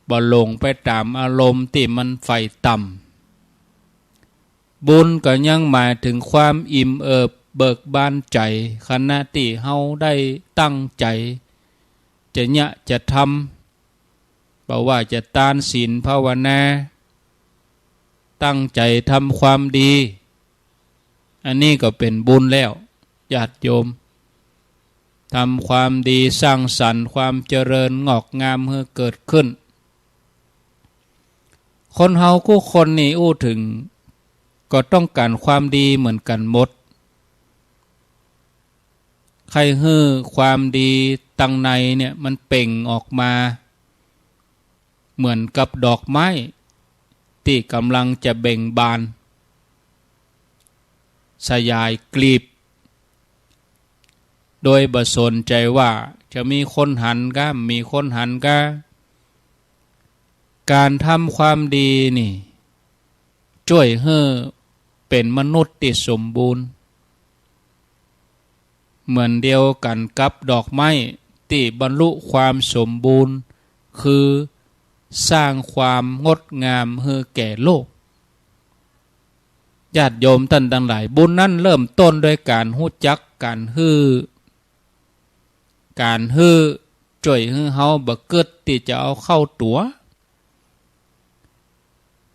บ่หลงไปตามอารมณ์ที่มันไฟต่ำบุญก็ยังหมายถึงความอิ่มเอิบเบิกบานใจขณะที่เฮาได้ตั้งใจจะทำบ่ว่าจะทานศีลภาวนาตั้งใจทำความดีอันนี้ก็เป็นบุญแล้วญาติโยมทำความดีสร้างสรรค์ความเจริญงอกงามให้เกิดขึ้นคนเฮาคู่คนนี่ถึงก็ต้องการความดีเหมือนกันหมด ใครฮื้อความดีตั้งในเนี่ยมันเป่งออกมาเหมือนกับดอกไม้ที่กำลังจะเบ่งบานสยายกลีบโดยบ่สนใจว่าจะมีคนหันก็มีคนหันก็การทำความดีนี่ช่วยให้เป็นมนุษย์ที่สมบูรณ์เหมือนเดียวกันกับดอกไม้ที่บรรลุความสมบูรณ์คือสร้างความงดงามให้แก่โลกญาติโยมท่านทั้งหลายบุญนั้นเริ่มต้นด้วยการรู้จักการฮื้อช่วยให้เฮาบ่เกิดที่จะเอาเข้าตัว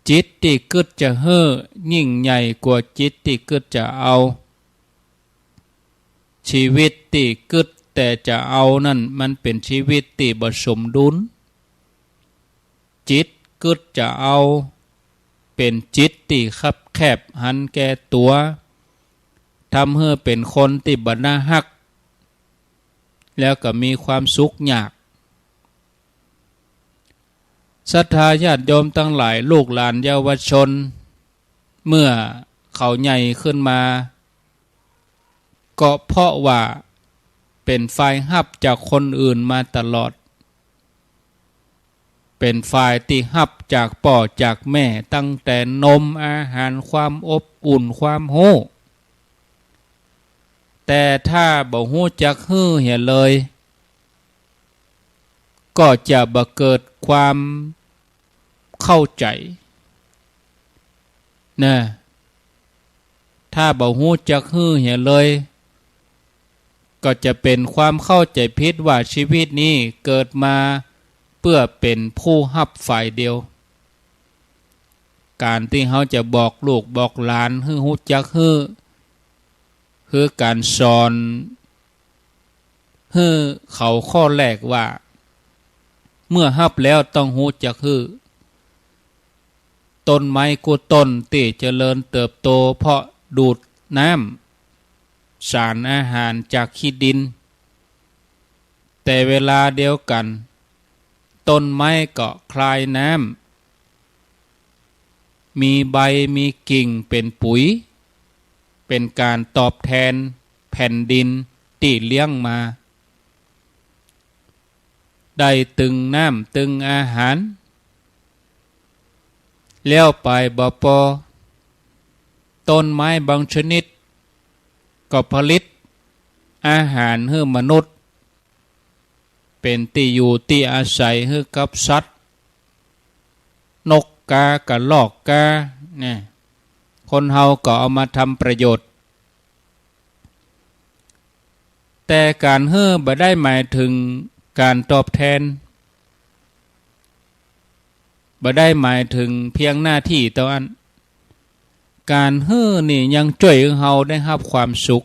จิตที่เกิดจะเฮ้อยิ่งใหญ่กว่าจิตที่เกิดจะเอาชีวิตที่เกิดแต่จะเอานั่นมันเป็นชีวิตที่บ่สมดุลจิตเกิดจะเอาเป็นจิตที่คับแคบหันแก่ตัวทำให้เป็นคนที่บ่น่าฮักแล้วก็มีความสุขยากศรัทธาญาติโยมทั้งหลายลูกหลานเยาวชนเมื่อเขาใหญ่ขึ้นมาก็เพราะว่าเป็นฝ่ายฮับจากคนอื่นมาตลอดเป็นฝ่ายที่ฮับจากพ่อจากแม่ตั้งแต่นมอาหารความอบอุ่นความโหแต่ถ้าบ่ฮู้จักฮื้อเหี่ยเลยก็จะบ่เกิดความเข้าใจนะถ้าบ่ฮู้จักฮื้อเหี่ยเลยก็จะเป็นความเข้าใจผิดว่าชีวิตนี้เกิดมาเพื่อเป็นผู้ฮับฝ่ายเดียวการที่เขาจะบอกลูกบอกหลานให้ฮู้จักฮื้อคือการสอนให้เขาข้อแรกว่าเมื่อฮับแล้วต้องฮู้จักฮื้อต้นไม้กูต้นที่เจริญเติบโตเพราะดูดน้ำสารอาหารจากขี้ดินแต่เวลาเดียวกันต้นไม้ก็คลายน้ำมีใบมีกิ่งเป็นปุ๋ยเป็นการตอบแทนแผ่นดินที่เลี้ยงมาได้ตึงน้ำตึงอาหารแล้วไปบ่พอต้นไม้บางชนิดก็ผลิตอาหารให้มนุษย์เป็นที่อยู่ที่อาศัยให้กับสัตว์นกกากระรอกกาเนี่ยคนเฮาก็เอามาทำประโยชน์แต่การเฮ้อบ่ได้หมายถึงการตอบแทนบ่ได้หมายถึงเพียงหน้าที่เท่านั้นการเฮ้อนี่ยังช่วยเฮาได้รับความสุข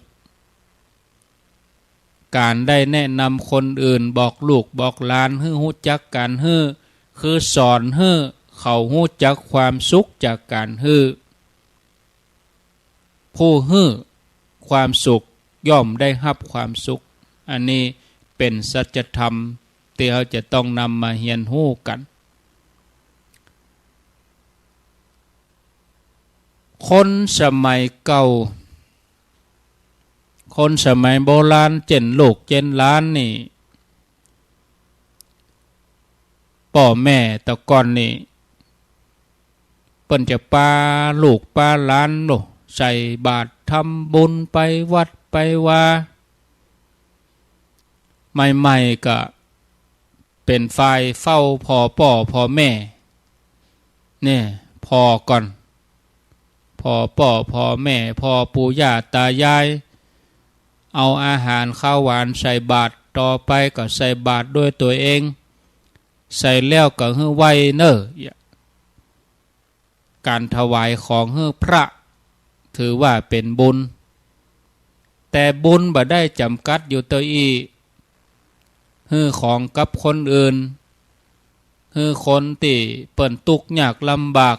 การได้แนะนำคนอื่นบอกลูกบอกหลานให้ฮู้จักการเฮ้อคือสอนเฮ้อเขาฮู้จักความสุขจากการเฮ้อผู้เฮ้อความสุขย่อมได้รับความสุขอันนี้เป็นสัจธรรมที่เราจะต้องนำมาเรียนรู้กันคนสมัยเก่าคนสมัยโบราณเจนลูกเจนหลานนี่พ่อแม่ตะก่อนนี่เปิ้นจะปาลูกปาหลานโนใส่บาตรทำบุญไปวัดไปว่าใหม่ๆก็เป็นฝ่ายเฝ้าพ่อพ่อแม่เนี่ยพ่อก่อนพ่อแม่พ่อปู่ย่าตายายเอาอาหารข้าวหวานใส่บาตรต่อไปก็ใส่บาตรด้วยตัวเองใส่แล้วก็ให้ไว้เนอะการถวายของให้พระถือว่าเป็นบุญแต่บุญบ่ได้จำกัดอยู่ตัวอีให้ของกับคนอื่นให้คนที่เปิ่นทุกข์ยากลำบาก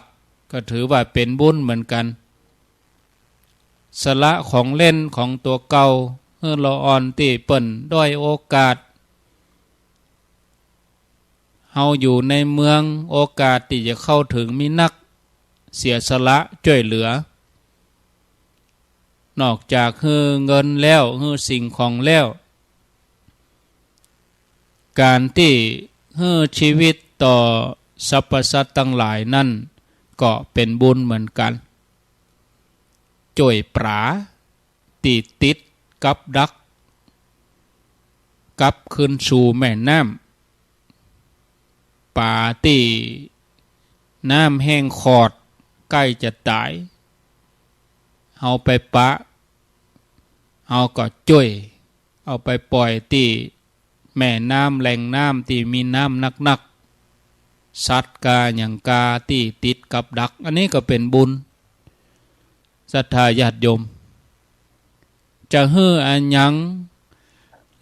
ก็ถือว่าเป็นบุญเหมือนกันสละของเล่นของตัวเก่าใ ละอ่อนตีเปิ่นด้อยโอกาสเฮาอยู่ในเมืองโอกาสที่จะเข้าถึงมีนักเสียสละช่วยเหลือนอกจากฮือเงินแล้วฮือสิ่งของแล้วการที่ฮือชีวิตต่อสรรพสัตว์ทั้งหลายนั่นก็เป็นบุญเหมือนกันจ่วยปราตีติดกับดักกับคืนสู่แม่น้ำป่าตีน้ำแห้งขอดใกล้จะตายเอาไปปะเอาก็จ่วยเอาไปปล่อยตีแม่น้ำแหล่งน้ำที่มีน้ำนักๆสัตว์กาอย่างกาที่ติดกับดักอันนี้ก็เป็นบุญศรัทธาญาติโยมจะฮื้ออันยัง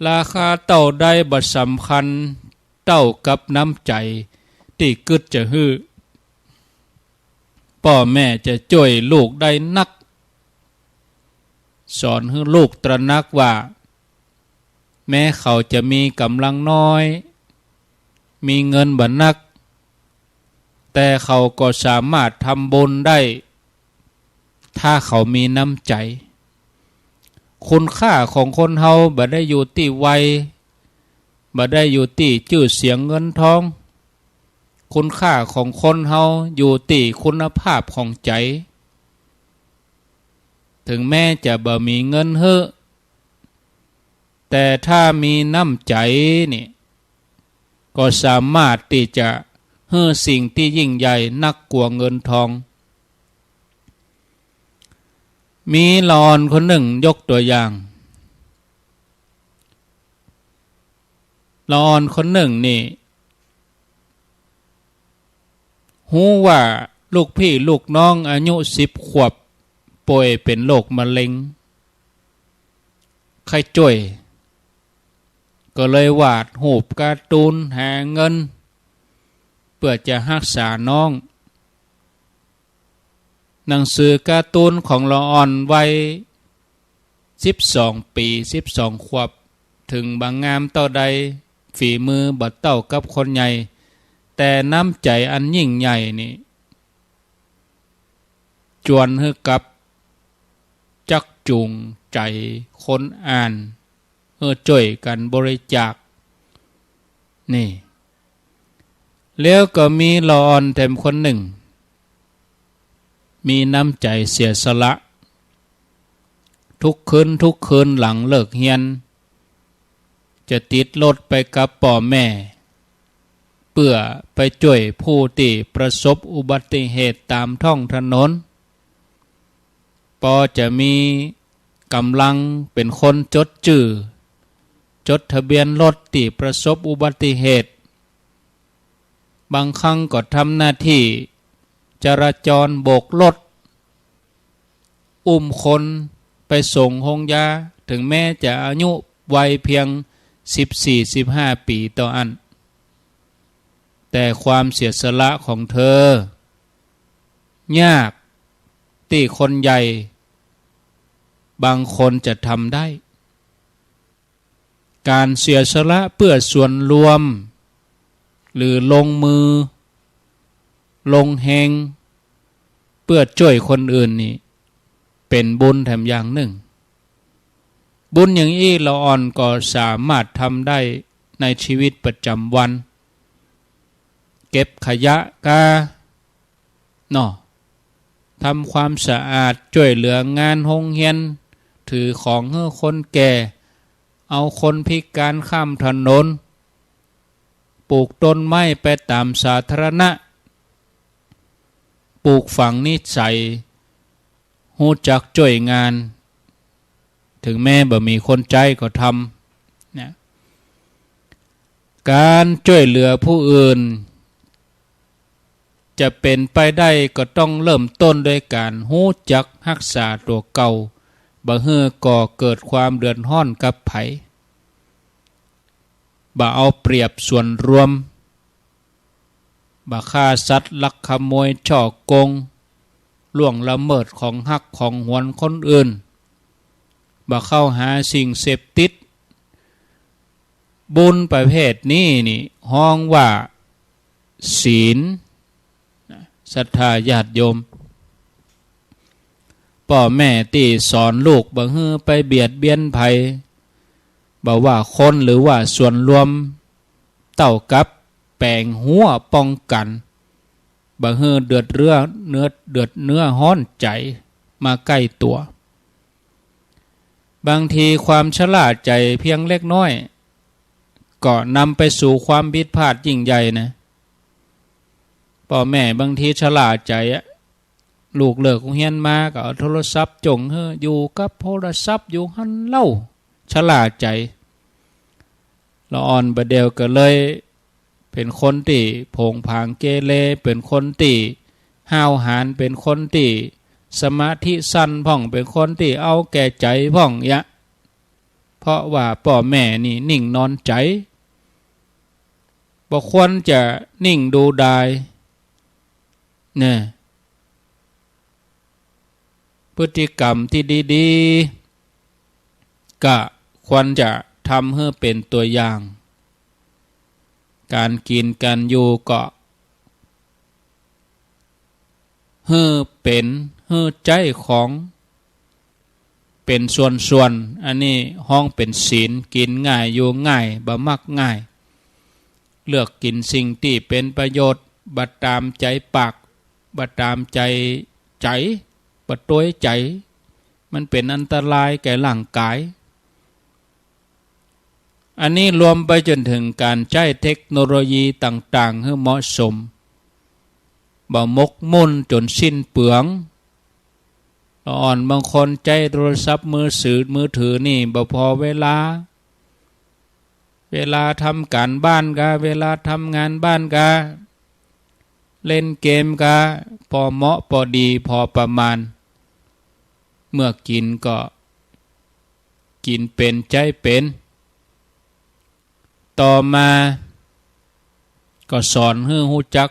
ราคาเต้าได้บัดสำคัญเต้ากับน้ำใจที่กึดจะฮื้อพ่อแม่จะช่วยลูกได้นักสอนให้ลูกตระหนักว่าแม้เขาจะมีกำลังน้อยมีเงินบ่นักแต่เขาก็สามารถทำบุญได้ถ้าเขามีน้ำใจคุณค่าของคนเฮาบ่ได้อยู่ที่วัยบ่ได้อยู่ที่ชื่อเสียงเงินทองคุณค่าของคนเฮาอยู่ที่คุณภาพของใจถึงแม้จะบ่มีเงินเฮ้อแต่ถ้ามีน้ำใจนี่ก็สามารถที่จะเฮ้อสิ่งที่ยิ่งใหญ่นักกว่าเงินทองมีหลอนคนหนึ่งยกตัวอย่างหลอนคนหนึ่งนี่หูว่าลูกพี่ลูกน้องอายุ10 ขวบป่วยเป็นโรคมะเร็งไข้จ่วยก็เลยวาดรูปการ์ตูนหาเงินเพื่อจะรักษาน้องหนังสือการ์ตูนของละอ่อนวัย12 ปี12 ขวบถึงบางงามเต้าใดฝีมือบ่เต้ากับคนใหญ่แต่น้ำใจอันยิ่งใหญ่นี่จวนให้กับจักจูงใจคนอ่านช่วยกันบริจาคนี่แล้วก็มีละอ่อนแถมคนหนึ่งมีน้ำใจเสียสละทุกคืนหลังเลิกเรียนจะติดรถไปกับพ่อแม่เพื่อไปช่วยผู้ที่ประสบอุบัติเหตุตามท้องถนนพอจะมีกำลังเป็นคนจดทะเบียนรถที่ประสบอุบัติเหตุบางครั้งก็ทำหน้าที่จราจรโบกรถอุ้มคนไปส่งโรงยาถึงแม้จะอายุวัยเพียง 14-15 ปีต่ออันแต่ความเสียสละของเธอยากที่คนใหญ่บางคนจะทำได้การเสียสละเพื่อส่วนรวมหรือลงมือลงแหงเพื่อช่วยคนอื่นนี่เป็นบุญแถมอย่างหนึ่งบุญอย่างนี้ละอ่อนก็สามารถทำได้ในชีวิตประจำวันเก็บขยะกาเนาะทำความสะอาดช่วยเหลืองานโรงเรียนถือของให้คนแก่เอาคนพิการข้ามถนนปลูกต้นไม้ไปตามสาธารณะปลูกฝังนิสัยหูจักช่วยงานถึงแม้บ่มีคนใจก็ทำนะการช่วยเหลือผู้อื่นจะเป็นไปได้ก็ต้องเริ่มต้นด้วยการหูจักรักษาตัวเก่าบ่ให้ก่อเกิดความเดือดร้อนกับไผบ่เอาเปรียบส่วนรวมบ่ฆ่าสัตว์ลักขโมยฉ้อโกงล่วงละเมิดของหักของหวงคนอื่น บ่เข้าหาสิ่งเสพติดบุญประเภทนี้นี่ห้องว่าศีลศรัทธาญาติโยมพ่อแม่ที่สอนลูกบ่ฮือไปเบียดเบียนไผบ่ว่าคนหรือว่าส่วนรวมเต้ากับแปลงหัวป้องกันบ่ฮือเดือดเนื้อฮ้อนใจมาใกล้ตัวบางทีความฉลาดใจเพียงเล็กน้อยก็นำไปสู่ความผิดพลาดยิ่งใหญ่นะพ่อแม่บางทีฉลาดใจลูกเลิกโรงเรียนมาก็เอาโทรศัพท์จงอยู่กับโทรศัพท์อยู่หันเล่าฉลาดใจละอ่อนประเดียวก็เลยเป็นคนที่โผงผางเกเรเป็นคนที่ห้าวหาญเป็นคนที่สมาธิสั้นพ่องเป็นคนที่เอาแก่ใจพ่องยะเพราะว่าพ่อแม่นี่นิ่งนอนใจบ่ควรจะนิ่งดูดายเนี่ยพฤติกรรมที่ดีๆก็ควรจะทำให้เป็นตัวอย่างการกินการอยู่ก็ให้เป็นให้ใจของเป็นส่วนอันนี้ห้องเป็นศีลกินง่ายอยู่ง่ายบ่มักง่ายเลือกกินสิ่งที่เป็นประโยชน์บัดตามใจปากบัดตามใจบัดตัวใจมันเป็นอันตรายแก่ร่างกายอันนี้รวมไปจนถึงการใช้เทคโนโลยีต่างๆให้เหมาะสมบ่มกมุ่นจนสิ้นเปลืองอ่อนบางคนใจโทรศัพท์มือถือนี่บ่พอเวลาทำการบ้านกะเวลาทำงานบ้านกะเล่นเกมกะพอเหมาะพอดีพอประมาณเมื่อกินก็กินเป็นใจเป็นต่อมาก็สอนให้ฮู้จัก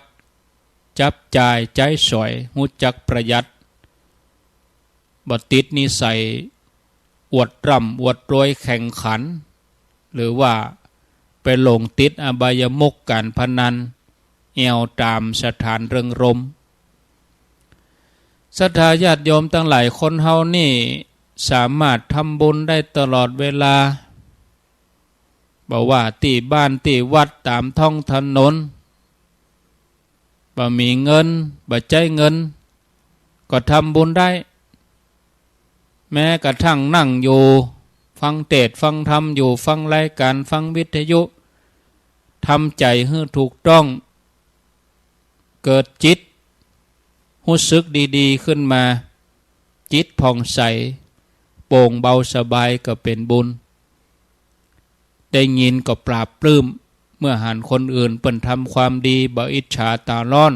จับจ่ายใจสอยฮู้จักประหยัดบ่ติดนิสัยอวดร่ำอวดรวยแข่งขันหรือว่าไปหลงติดอบายมุขการพนันเอวตามสถานเริงรมศรัทธาญาติโยมทั้งหลายคนเฮานี่สามารถทำบุญได้ตลอดเวลาบอกว่าที่บ้านที่วัดตามท้องถนนบ่มีเงินบ่ใจเงินก็ทำบุญได้แม้กระทั่งนั่งอยู่ฟังเทศน์ฟังธรรมอยู่ฟังรายการฟังวิทยุทำใจให้ถูกต้องเกิดจิตรู้สึกดีๆขึ้นมาจิตผ่องใสโปร่งเบาสบายก็เป็นบุญได้ยินก็ปราบปลื้มเมื่อหันคนอื่นเปิ้นทำความดีบ่อิจฉาตาร้อน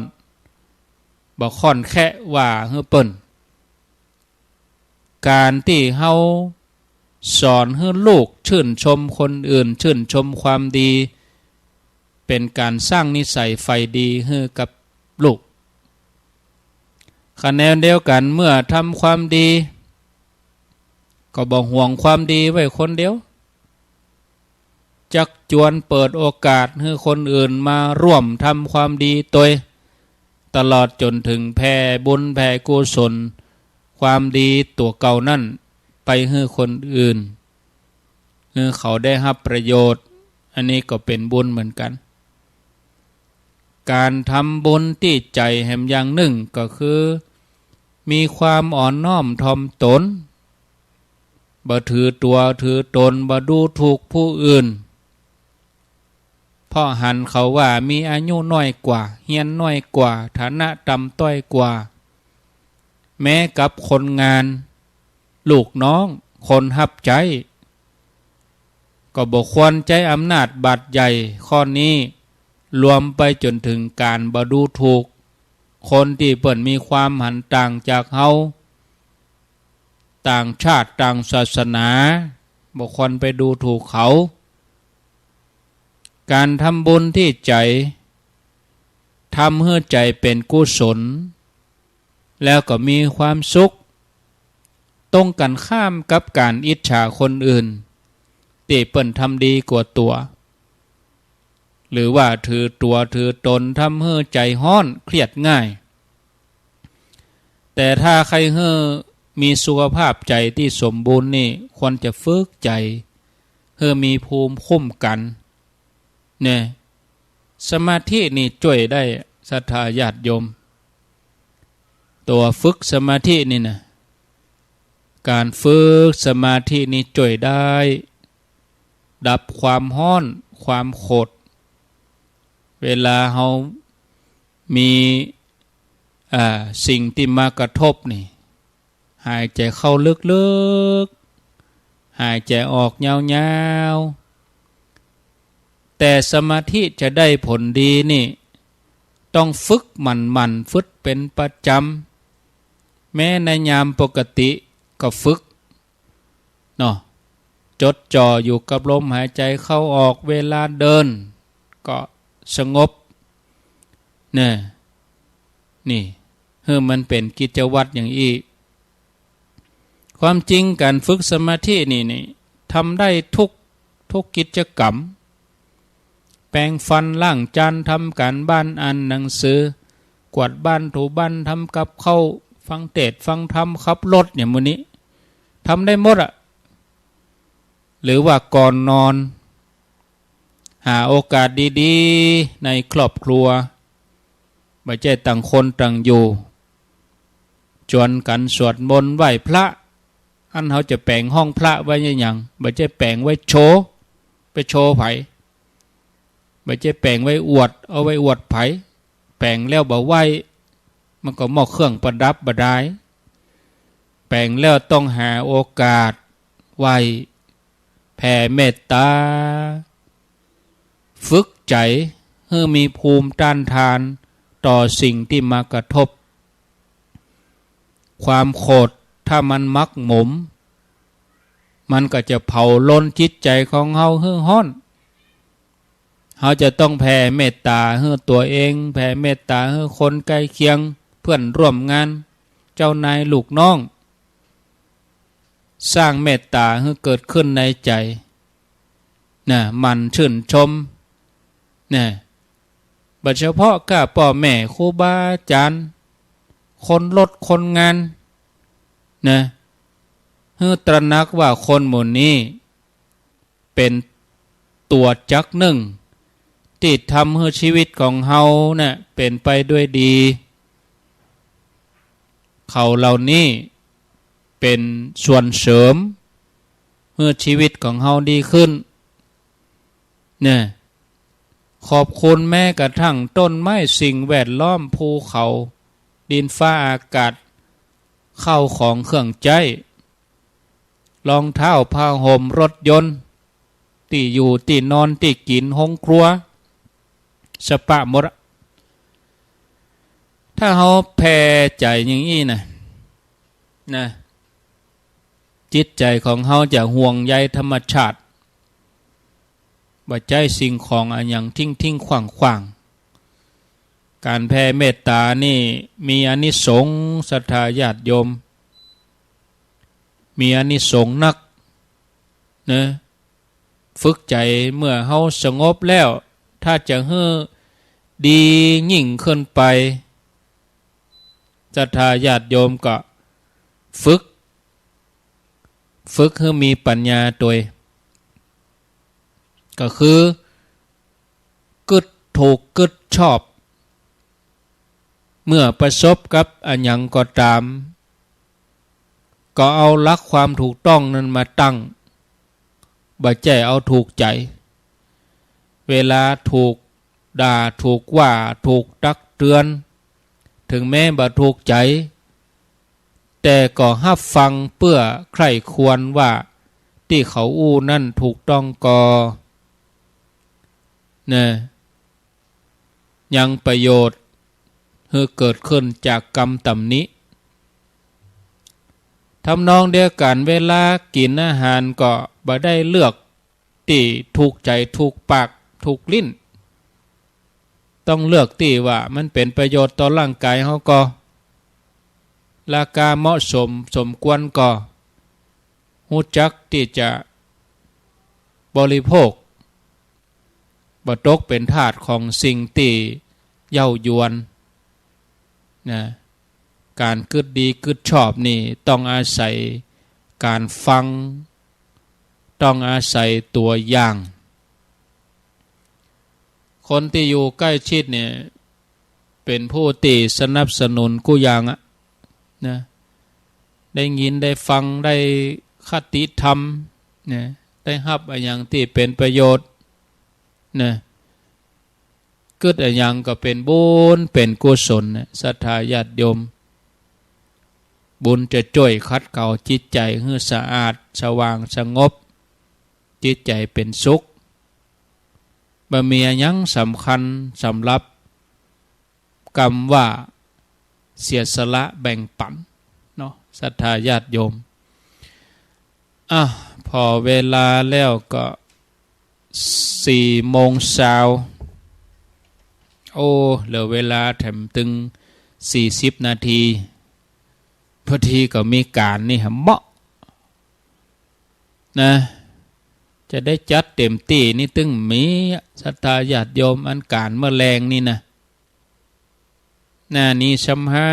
บ่ค่อนแค่ว่าเฮ้อเปิ้นการที่เฮาสอนให้ลูกชื่นชมคนอื่นชื่นชมความดีเป็นการสร้างนิสัยไฟดีให้กับลูกคะแนนเดียวกันเมื่อทำความดีก็บ่ห่วงความดีไว้คนเดียวจักจวนเปิดโอกาสให้คนอื่นมาร่วมทำความดีตัวตลอดจนถึงแผ่บุญแผ่กุศลความดีตัวเก่านั่นไปให้คนอื่นให้เขาได้รับประโยชน์อันนี้ก็เป็นบุญเหมือนกันการทำบุญที่ใจแห่งอย่างหนึ่งก็คือมีความอ่อนน้อมถ่อมตนบ่ถือตัวถือตนบ่ดูถูกผู้อื่นเพราะหันเขาว่ามีอายุน้อยกว่าเฮียนน้อยกว่าฐานะต่ำต้อยกว่าแม้กับคนงานลูกน้องคนรับใจก็บ่ควรใจอำนาจบาดใหญ่ข้อนี้รวมไปจนถึงการบ่ดูถูกคนที่เปิ่นมีความหันต่างจากเฮาต่างชาติต่างศาสนาบ่ควรไปดูถูกเขาการทำบุญที่ใจทำให้ใจเป็นกุศลแล้วก็มีความสุข ตรงกันข้ามกับการอิจฉาคนอื่นที่เปิ้นทำดีกว่าตัวหรือว่าถือตัวถือตนทำให้ใจห้อนเครียดง่ายแต่ถ้าใครให้มีสุขภาพใจที่สมบูรณ์นี่ควรจะฝึกใจให้มีภูมิคุ้มกันเนี่ยสมาธินี่ช่วยได้ศรัทธาญาติโยมตัวฝึกสมาธินี่นะการฝึกสมาธินี่ช่วยได้ดับความห้อนความโกรธเวลาเรามีสิ่งที่มากระทบนี่หายใจเข้าลึกๆหายใจออกยาวๆแต่สมาธิจะได้ผลดีนี่ต้องฝึกมันฝึกเป็นประจำแม้ในยามปกติก็ฝึกเนาะจดจ่ออยู่กับลมหายใจเข้าออกเวลาเดินก็สงบเนี่ยนี่มันเป็นกิจวัตรอย่างอีกความจริงการฝึกสมาธินี่ทำได้ทุกกิจกรรมแปรงฟันล้างจานทำการบ้านอ่านหนังสือกวาดบ้านถูบ้านทำกับข้าวฟังเทศน์ฟังธรรมขับรถอย่างมื้อนี้ทำได้หมดหรือว่าก่อนนอนหาโอกาสดีๆในครอบครัวไม่ใช่ต่างคนต่างอยู่ชวนกันสวดมนต์ไหว้พระอันเขาจะแปลงห้องพระไว้อย่างไม่ใช่แปลงไว้โชว์ไปโชว์ไผไม่ใช่แปลงไว้อวดเอาไว้อวดไผแปลงแล้วบ่ไหว้มันก็มอกเครื่องประดับประดายแปลงแล้วต้องหาโอกาสไหว้แผ่เมตตาฝึกใจให้มีภูมิต้านทานต่อสิ่งที่มากระทบความโกรธถ้ามันมักหมมมันก็จะเผาล้นจิตใจของเฮาให้ฮ้อนเฮาจะต้องแผ่เมตตาให้ตัวเองแผ่เมตตาให้คนใกล้เคียงเพื่อนร่วมงานเจ้านายลูกน้องสร้างเมตตาให้เกิดขึ้นในใจนะมันชื่นชมนะบัดเฉพาะกับพ่อแม่ครูบาอาจารย์คนรถคนงานนะให้ตระหนักว่าคนหมู่นี้เป็นตัวจักหนึ่งที่ทำให้ชีวิตของเฮานะเป็นไปด้วยดีเขาเหล่านี้เป็นส่วนเสริมเมื่อชีวิตของเฮาดีขึ้นเนี่ยขอบคุณแม้กระทั่งต้นไม้สิ่งแวดล้อมภูเขาดินฟ้าอากาศเข้าของเครื่องใจรองเท้าผ้าห่มรถยนต์ที่อยู่ที่นอนที่กินห้องครัวสปะหมดถ้าเขาแผ่ใจอย่างนี้นะจิตใจของเขาจะห่วงใยธรรมชาติบ่ใจสิ่งของอันอย่างทิ้งขว่างการแผ่เมตตานี่มีอานิสงส์ศรัทธาญาติโยมมีอานิสงส์นักนะฝึกใจเมื่อเฮาสงบแล้วถ้าจะให้ดียิ่งขึ้นไปศรัทธาญาติโยมก็ฝึกให้มีปัญญาตัวก็คือกึดถูกกึดชอบเมื่อประสบกับอันยังก็ตามก็เอาหลักความถูกต้องนั้นมาตั้งบ่ใจเอาถูกใจเวลาถูกด่าถูกว่าถูกตักเตือนถึงแม้บ่ถูกใจแต่ก็ฮับฟังเพื่อใคร่ควรว่าที่เขาอู้นั่นถูกต้องก็เนี่ยยังประโยชน์ให้เกิดขึ้นจากกรรมตำนี้ทำนองเดียวกันเวลากินอาหารก็บ่ได้เลือกที่ถูกใจถูกปากถูกลิ้นต้องเลือกที่ว่ามันเป็นประโยชน์ต่อร่างกายเขาก็ราคาเหมาะสมสมควรก็ รู้จักที่จะบริโภคบ่ตกเป็นทาสของสิ่งที่เย้ายวนนะการกึดดีกึดชอบนี่ต้องอาศัยการฟังต้องอาศัยตัวอย่างคนที่อยู่ใกล้ชิดเนี่ยเป็นผู้ที่สนับสนุนกู้อย่างนะได้ยินได้ฟังได้คติธรรมนะได้รับอย่างที่เป็นประโยชน์นะเกิดอย่างก็เป็นบุญเป็นกุศลนะศรัทธาญาติโยมบุญจะช่วยขัดเกลาจิตใจให้สะอาดสว่างสงบจิตใจเป็นสุขบ่มีหยังสำคัญสำหรับคำว่าเสียสละแบ่งปันเนาะศรัทธาญาติโยมพอเวลาแล้วก็4 โมงเช้าเหลือเวลาแถมตึง40 นาทีพอดีก็มีการนี่เหมาะนะจะได้จัดเต็มที่นี่ตึงมีศรัทธาญาติโยมอันการเมื่อแรงนี่นะหน้านี้ช้ำให้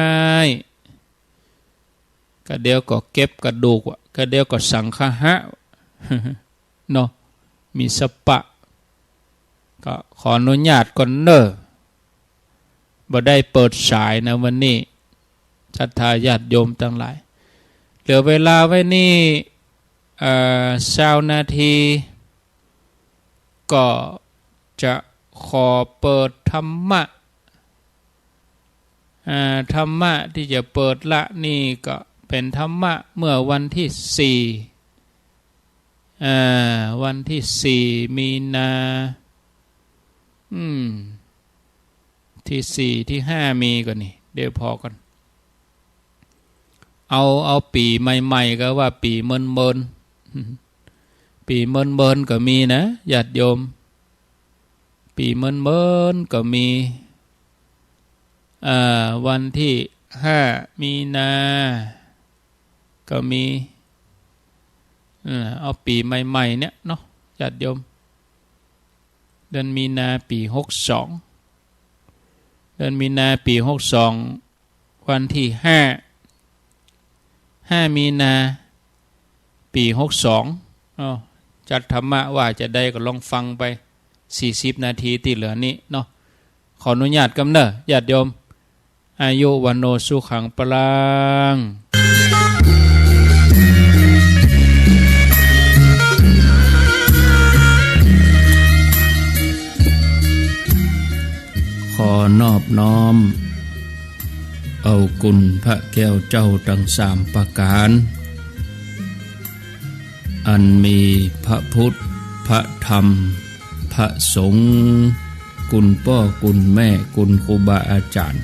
ก็เดี๋ยวก็เก็บกระดูกก็เดี๋ยวก็สังฆะเนาะมีสปะก็ขออนุญาตก่อนเนอะบ่ได้เปิดสายนะวันนี้ศรัทธาญาติโยมทั้งหลายเหลือเวลาไว้นี่20 นาทีก็จะขอเปิดธรรมะธรรมะที่จะเปิดละนี่ก็เป็นธรรมะเมื่อวันที่4วันที่4 มีนาที่4ที่5มีก่อนนี่เดี๋ยวพอกันเอาปีใหม่ๆก็ว่าปีเมินปีเมินก็มีนะญาติโยมปีเมินก็มีวันที่5 มีนาก็มีเอาปีใหม่ๆเนี่ยเนาะญาติโยมเดือนมีนาปี62เดือนมีนาปี62วันที่5 มีนาปี62จัดธรรมะว่าจะได้ก็ลองฟังไป40 นาทีที่เหลือนี้เนาะขออนุญาตกำเนิดญาติโยมอายุวันโนสุขังปลังขอนอบน้อมเอากุณพระแก้วเจ้าทั้ง3 ประการอันมีพระพุทธพระธรรมพระสงฆ์กุณพ่อกุณแม่กุณครูบาอาจารย์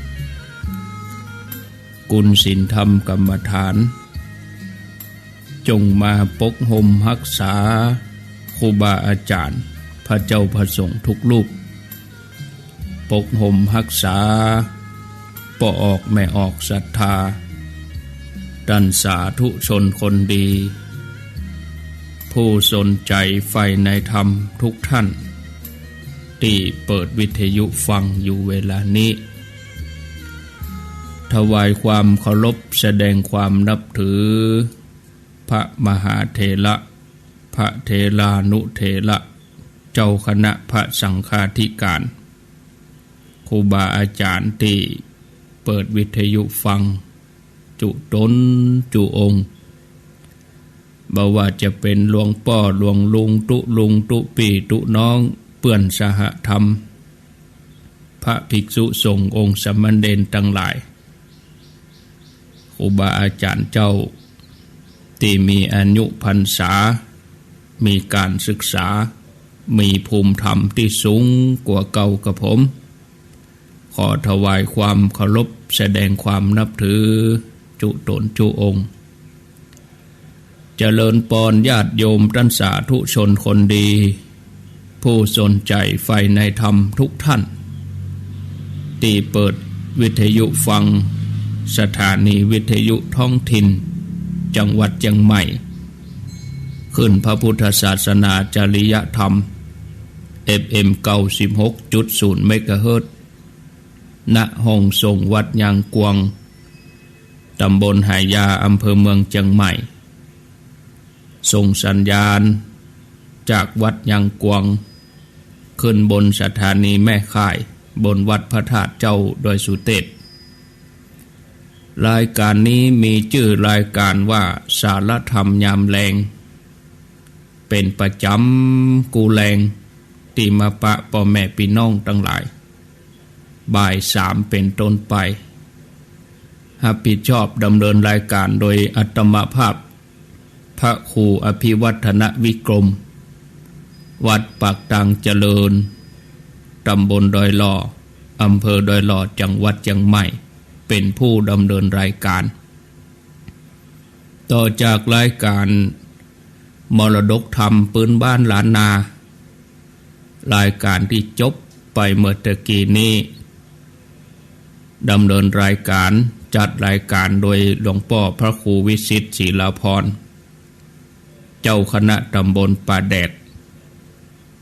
กุณศีลธรรมกรรมฐานจงมาปกห่มรักษาครูบาอาจารย์พระเจ้าพระสงฆ์ทุกรูปปกห่มรักษาป่อออกแม่ออกศรัทธาดันสาธุชนคนดีผู้สนใจใฝ่ในธรรมทุกท่านที่เปิดวิทยุฟังอยู่เวลานี้ถวายความเคารพแสดงความนับถือพระมหาเถระพระเถรานุเถระเจ้าคณะพระสังฆาธิการครูบาอาจารย์ที่เปิดวิทยุฟังจุตนจุองค์บ่ว่าจะเป็นหลวงพ่อหลวงลุงตุลุงตุปีตุน้องเปื่อนสหธรรมพระภิกษุสงฆ์องค์สมณเณรทั้งหลายครูบาอาจารย์เจ้าที่มีอายุพรรษามีการศึกษามีภูมิธรรมที่สูงกว่าเก่ากับผมขอถวายความเคารพแสดงความนับถือจุตนจุองค์เจริญปอนญาติโยมท่านสาธุชนคนดีผู้สนใจใฝ่ในธรรมทุกท่านที่เปิดวิทยุฟังสถานีวิทยุท้องถิ่นจังหวัดเชียงใหม่ ขึ้นพระพุทธศาสนาจริยธรรม FM 96.0 เมกะเฮิรตซ์ณห้องส่งวัดยางกวงตำบลหายาอำเภอเมืองเชียงใหม่ส่งสัญญาณจากวัดยางกวงขึ้นบนสถานีแม่ข่ายบนวัดพระธาตุเจ้าดอยสุเทพรายการนี้มีชื่อรายการว่าสารธรรมยามแลงเป็นประจำกูแลงที่มาปะพ่อแม่พี่น้องทั้งหลายบ่าย 3เป็นต้นไปรับผิดชอบดำเนินรายการโดยอัตมาภาพพระครูอภิวัฒนวิกรมวัดปากตังเจริญตำบลดอยหล่ออำเภอดอยหล่อจังหวัดเชียงใหม่เป็นผู้ดำเนินรายการต่อจากรายการมรดกธรรมปืนบ้านล้านนารายการที่จบไปเมื่อตะกี้นี้ดำเนินรายการจัดรายการโดยหลวงพ่อพระครูวิสิทธิ์ศิลาภรณ์เจ้าคณะตำบลป่าแดด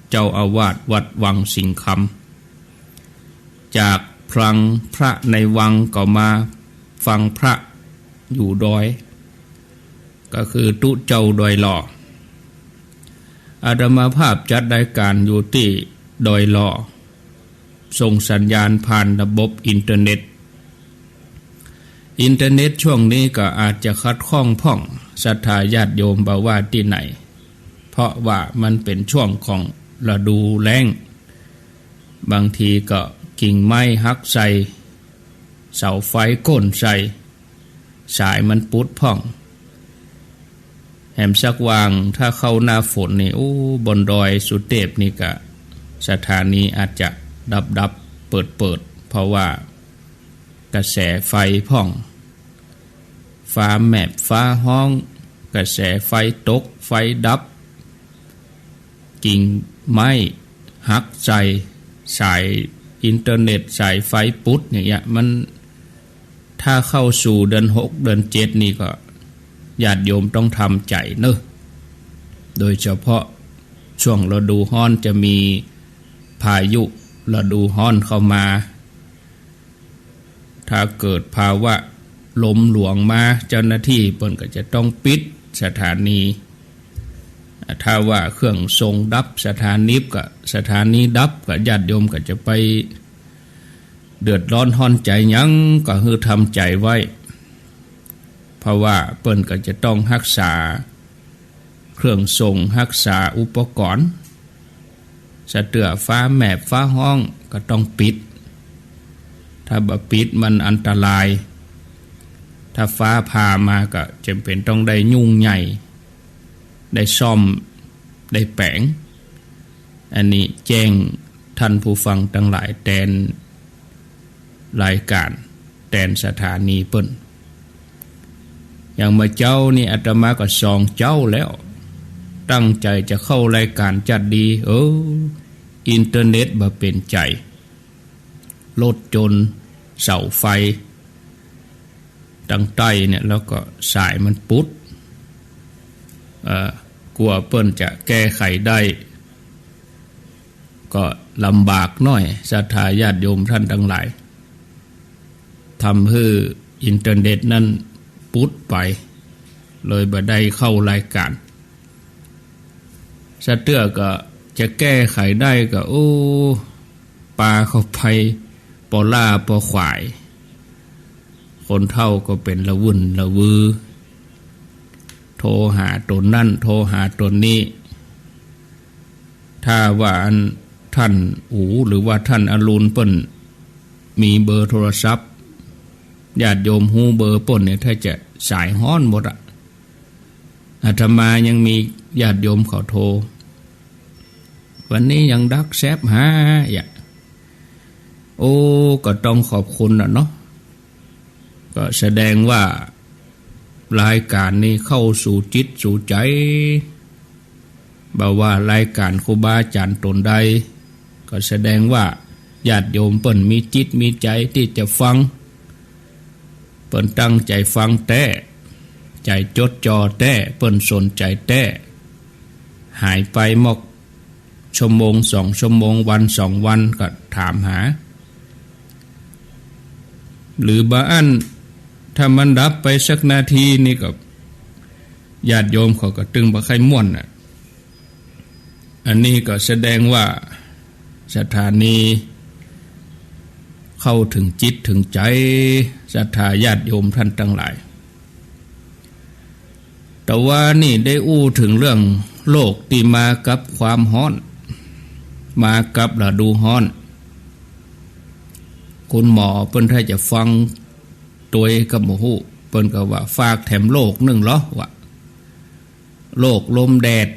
เจ้าอาวาสวัดวังสิงคำจากพลังพระในวังก็มาฟังพระอยู่ดอยก็คือตุเจ้าดอยหล่ออาตมาภาพจัดรายการอยู่ที่ดอยหล่อส่งสัญญาณผ่านระบบอินเทอร์เน็ตช่วงนี้ก็อาจจะคัดข้องพ่องศรัทธาญาติโยมบ่าว่าที่ไหนเพราะว่ามันเป็นช่วงของฤดูแล้งบางทีก็กิ่งไม้หักใส่เสาไฟโค่นใส่สายมันปุดพ่องแหมสักวางถ้าเข้าหน้าฝนนี่บนดอยสุเทพนี่ก็สถานีอาจจะดับเปิดเพราะว่ากระแสไฟพ่องฟ้าแมบฟ้าห้องกระแสไฟตกไฟดับกิ่งไม้หักใส่สายอินเทอร์เน็ตสายไฟปุดอย่างเงี้ยมันถ้าเข้าสู่เดือน6เดือน7นี่ก็ญาติโยมต้องทำใจเนอะโดยเฉพาะช่วงฤดูร้อนจะมีพายุฤดูร้อนเข้ามาถ้าเกิดภาวะลมหลวงมาเจ้าหน้าที่เพิ่นก็จะต้องปิดสถานีถ้าว่าเครื่องส่งดับสถานีดับก็ญาติโยมก็จะไปเดือดร้อนห้อนใจยังก็คือทำใจไว้เพราะว่าเปิ้นก็จะต้องรักษาเครื่องส่งรักษาอุปกรณ์สะเตือฟ้าแมบฟ้าห้องก็ต้องปิดถ้าบ่ปิดมันอันตรายถ้าฟ้าผ่ามาก็จำเป็นต้องได้ยุ่งใหญ่ได้ซ่อมได้แปลงอันนี้แจ้งท่านผู้ฟังทั้งหลายแทนรายการแทนสถานีเปิ้นอย่างมาเจ้านี่อาตมาก็ส่องเจ้าแล้วตั้งใจจะเข้ารายการจัดดีอินเทอร์เน็ตบ่เป็นใจรถจนเสาไฟตั้งใต้เนี่ยแล้วก็สายมันปุดกลัวเปิ้นจะแก้ไขได้ก็ลำบากหน่อยศรัทธาญาติโยมท่านทั้งหลายทำให้อินเทอร์เน็ตนั้นปุดไปเลยบ่ได้เข้ารายการสะเตือก็จะแก้ไขได้ก็ปลาเข้าไปปอล่าปอขวายคนเฒ่าก็เป็นละวุ่นละวือโทรหาตนนั่นโทรหาตนนี้ถ้าว่าท่านหรือว่าท่านอรุณเปิ้นมีเบอร์โทรศัพท์ญาติโยมฮู้เบอร์เปิ้นเนี่ยถ้าจะสายฮ้อนหมดอาตมายังมีญาติโยมเขาโทรวันนี้ยังดักแซบหาก็ต้องขอบคุณเนาะก็แสดงว่ารายการนี้เข้าสู่จิตสู่ใจบ่ว่ารายการครูบาอาจารย์ตนใดก็แสดงว่าญาติโยมเปิ้นมีจิตมีใจที่จะฟังเปิ้นตั้งใจฟังแต่ใจจดจ่อแต่เปิ้นสนใจแต่ หายไปหมกชั่วโมง2 ชั่วโมงวัน2 วันก็ถามหาหรือบางอันถ้ามันดับไปสักนาทีนี่ก็ญาติโยมเขาก็ตึงบ่ค่อยม่วนน่ะอันนี้ก็แสดงว่าสถานีเข้าถึงจิตถึงใจศรัทธาญาติโยมท่านทั้งหลายแต่ว่านี่ได้อู้ถึงเรื่องโลกที่มากับความร้อนมากับฤดูร้อนคุณหมอเพิ่นถ้าจะฟังตัวกับหมู่ฮู้เพิ่นก็ว่าฝากแถมโลกนึงเหรอว่าโลกลมแดด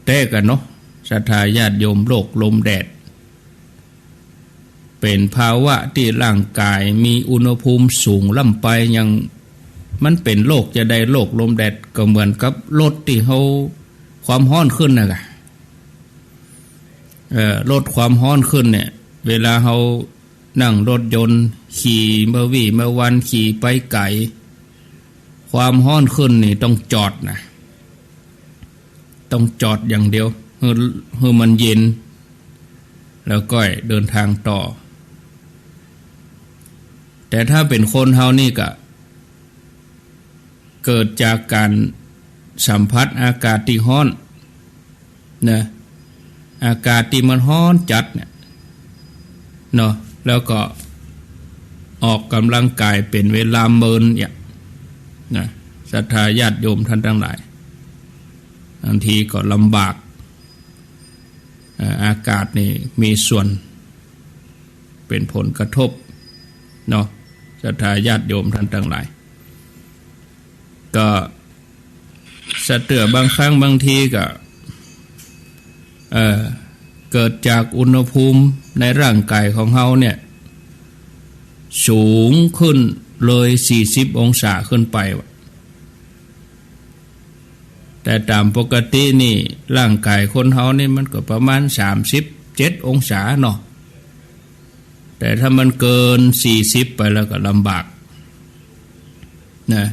แต่กันเนาะศรัทธาญาติโยมโลกลมแดดเป็นภาวะที่ร่างกายมีอุณหภูมิสูงล่ำไปยังมันเป็นโรคจะได้โรคลมแดดก็เหมือนกับรถที่เขาความร้อนขึ้นนะลดความร้อนขึ้นเนี่ยเวลาเขานั่งรถยนต์ขี่เมื่อวันขี่ไปไกลความร้อนขึ้นนี่ต้องจอดนะต้องจอดอย่างเดียวให้มันเย็นแล้วก็เดินทางต่อแต่ถ้าเป็นคนเฮานี่ก็เกิดจากการสัมผัสอากาศที่ร้อนนะอากาศที่มันร้อนจัดเนี่ยเนาะแล้วก็ออกกำลังกายเป็นเวลาเมินเนี่ยนะศรัทธาญาติโยมท่านทั้งหลายบางทีก็ลำบากอากาศนี่มีส่วนเป็นผลกระทบเนาะศรัทธาญาติโยมท่านทั้งหลายก็สะเตือบางครั้งบางทีก็เกิดจากอุณหภูมิในร่างกายของเฮาเนี่ยสูงขึ้นเลย40 องศาขึ้นไปแต่ตามปกตินี่ร่างกายคนเฮานี่มันก็ประมาณ37 องศาเนาะแต่ถ้ามันเกิน40ไปแล้วก็ลำบากนะ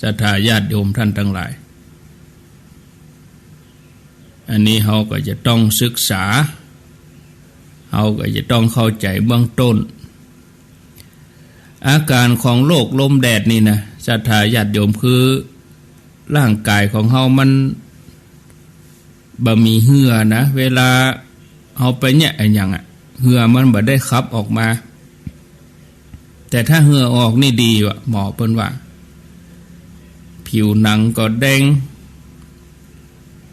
ศรัทธาญาติโยมท่านทั้งหลายอันนี้เฮาก็จะต้องศึกษาเฮาก็จะต้องเข้าใจเบื้องต้นอาการของโรคลมแดดนี่นะศรัทธาญาติโยมคือร่างกายของเฮามันบ่มีเหื่อนะเวลาเฮาไปเนี่ยอย่างเหื่อมันบ่ได้ขับออกมาแต่ถ้าเหื่อออกนี่ดีว่ะหมอเพิ่นว่าผิวหนังก็แดง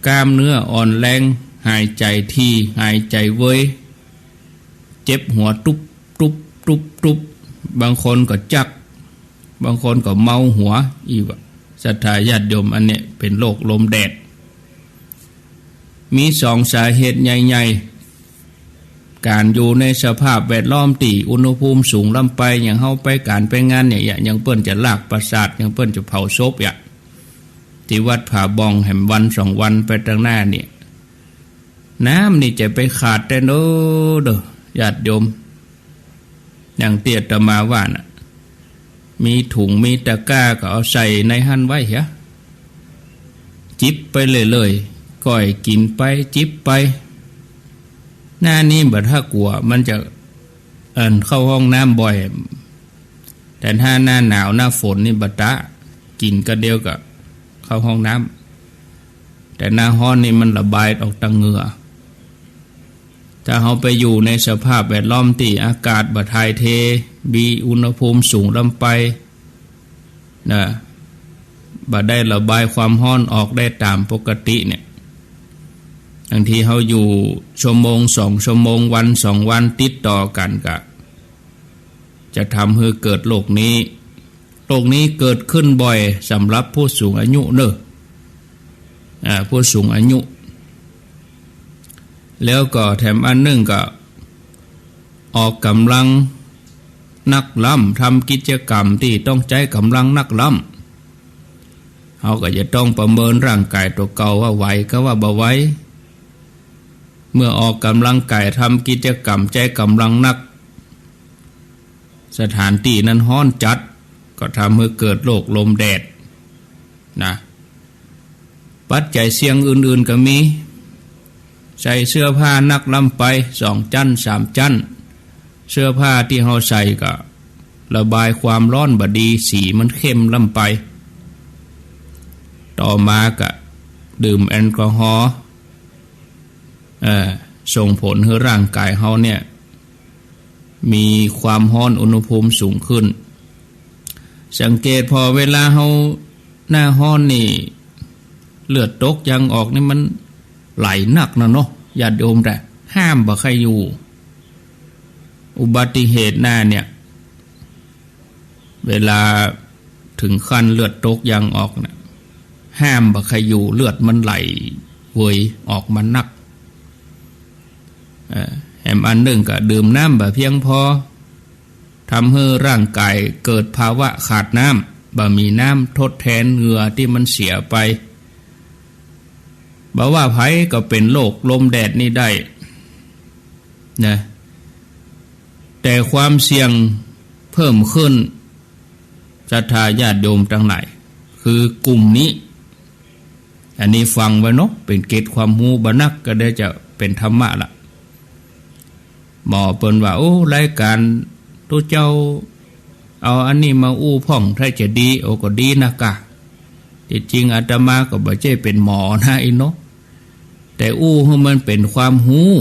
กล้ามเนื้ออ่อนแรงหายใจทีหายใจเว้ยเจ็บหัวตุ๊บตุ๊บตุ๊บตุ๊บบางคนก็จักบางคนก็เมาหัวอีกศรัทธาญาติโยมอันนี้เป็นโรคลมแดดมี2 สาเหตุใหญ่ๆการอยู่ในสภาพแวดล้อมที่อุณหภูมิสูงล่ำไปอย่างเฮาไปการไปงานเนี่ยอย่างเปิ้นจะลากประสาทอย่างเปิ้นจะเผาศพที่วัดผาบองแห่งวัน2 วันไปทางหน้าเนี่ยน้ำนี่จะไปขาดแต่โน้เด้อญาติโยมอย่างเตี้ยตมาว่าน่ะมีถุงมีตะกร้าก็เอาใส่ในหั่นไว้เหรอจิบไปเลยก้อยกินไปจิบไปหน้านี้บัดถ้ากลัวมันจะเข้าห้องน้ำบ่อยแต่ถ้าหน้าหนาวหน้าฝนนี่บัดตะกินก็เดียวกับเข้าห้องน้ำแต่หน้าร้อนนี่มันระบายออกทางเหงื่อถ้าเราไปอยู่ในสภาพแวดล้อมที่อากาศบ่ถ่ายเทมีอุณหภูมิสูงลำไปนะบ่ได้ระบายความร้อนออกได้ตามปกติเนี่ยบางทีเราอยู่ชั่วโมง2 ชั่วโมงวัน2 วันติดต่อกันก็จะทำให้เกิดโรคนี้เกิดขึ้นบ่อยสำหรับผู้สูงอายุเนอะผู้สูงอายุแล้วก็แถมอันหนึ่งก็ออกกำลังนักล่ำทำกิจกรรมที่ต้องใช้กำลังนักล่ำเขาก็จะต้องประเมินร่างกายตัวเก่าว่าไหวก็ว่าบ่ไหวเมื่อออกกำลังกายทำกิจกรรมใช้กำลังนักสถานที่นั้นร้อนจัดก็ทำให้เกิดโรคลมแดดนะ ปัจจัยเสี่ยงอื่นๆก็มีใส่เสื้อผ้านักลำไป2 จั่น3 จั่นเสื้อผ้าที่เฮาใส่ก็ระบายความร้อนบดีสีมันเข้มลำไปต่อมาก็ดื่มแอลกอฮอล์ส่งผลให้ร่างกายเฮาเนี่ยมีความร้อนอุณหภูมิสูงขึ้นสังเกตพอเวลาเฮาหน้าร้อนนี่เลือดตกยังออกนี่มันไหลหนักนะเนาะญาติโยมแต่ห้ามบ่ใครอยู่อุบัติเหตุหน้าเนี่ยเวลาถึงขั้นเลือดตกยังออกเนี่ยห้ามบ่ใครอยู่เลือดมันไหลเวยออกมานักแถมอันหนึ่งก็ดื่มน้ำบ่เพียงพอทำให้ร่างกายเกิดภาวะขาดน้ำบ่มีน้ำทดแทนเหงื่อที่มันเสียไปบ่ว่าไผก็เป็นโรคลมแดดนี่ได้นะแต่ความเสี่ยงเพิ่มขึ้นศรัทธาญาติโยมทั้งหลายคือกลุ่มนี้อันนี้ฟังไว้เนาะเป็นเกตความรู้บ่นักก็ได้จะเป็นธรรมะละหมอเปิ้นว่าโอ้รายการตัวเจ้าเอาอันนี้มาอู้พ่องถ้าจะดีโอ้ก็ดีนะกะที่จริงอาตมาก็บ่ใช่เป็นหมอนะอีเนาะแต่อู้ให้มันเป็นความรู้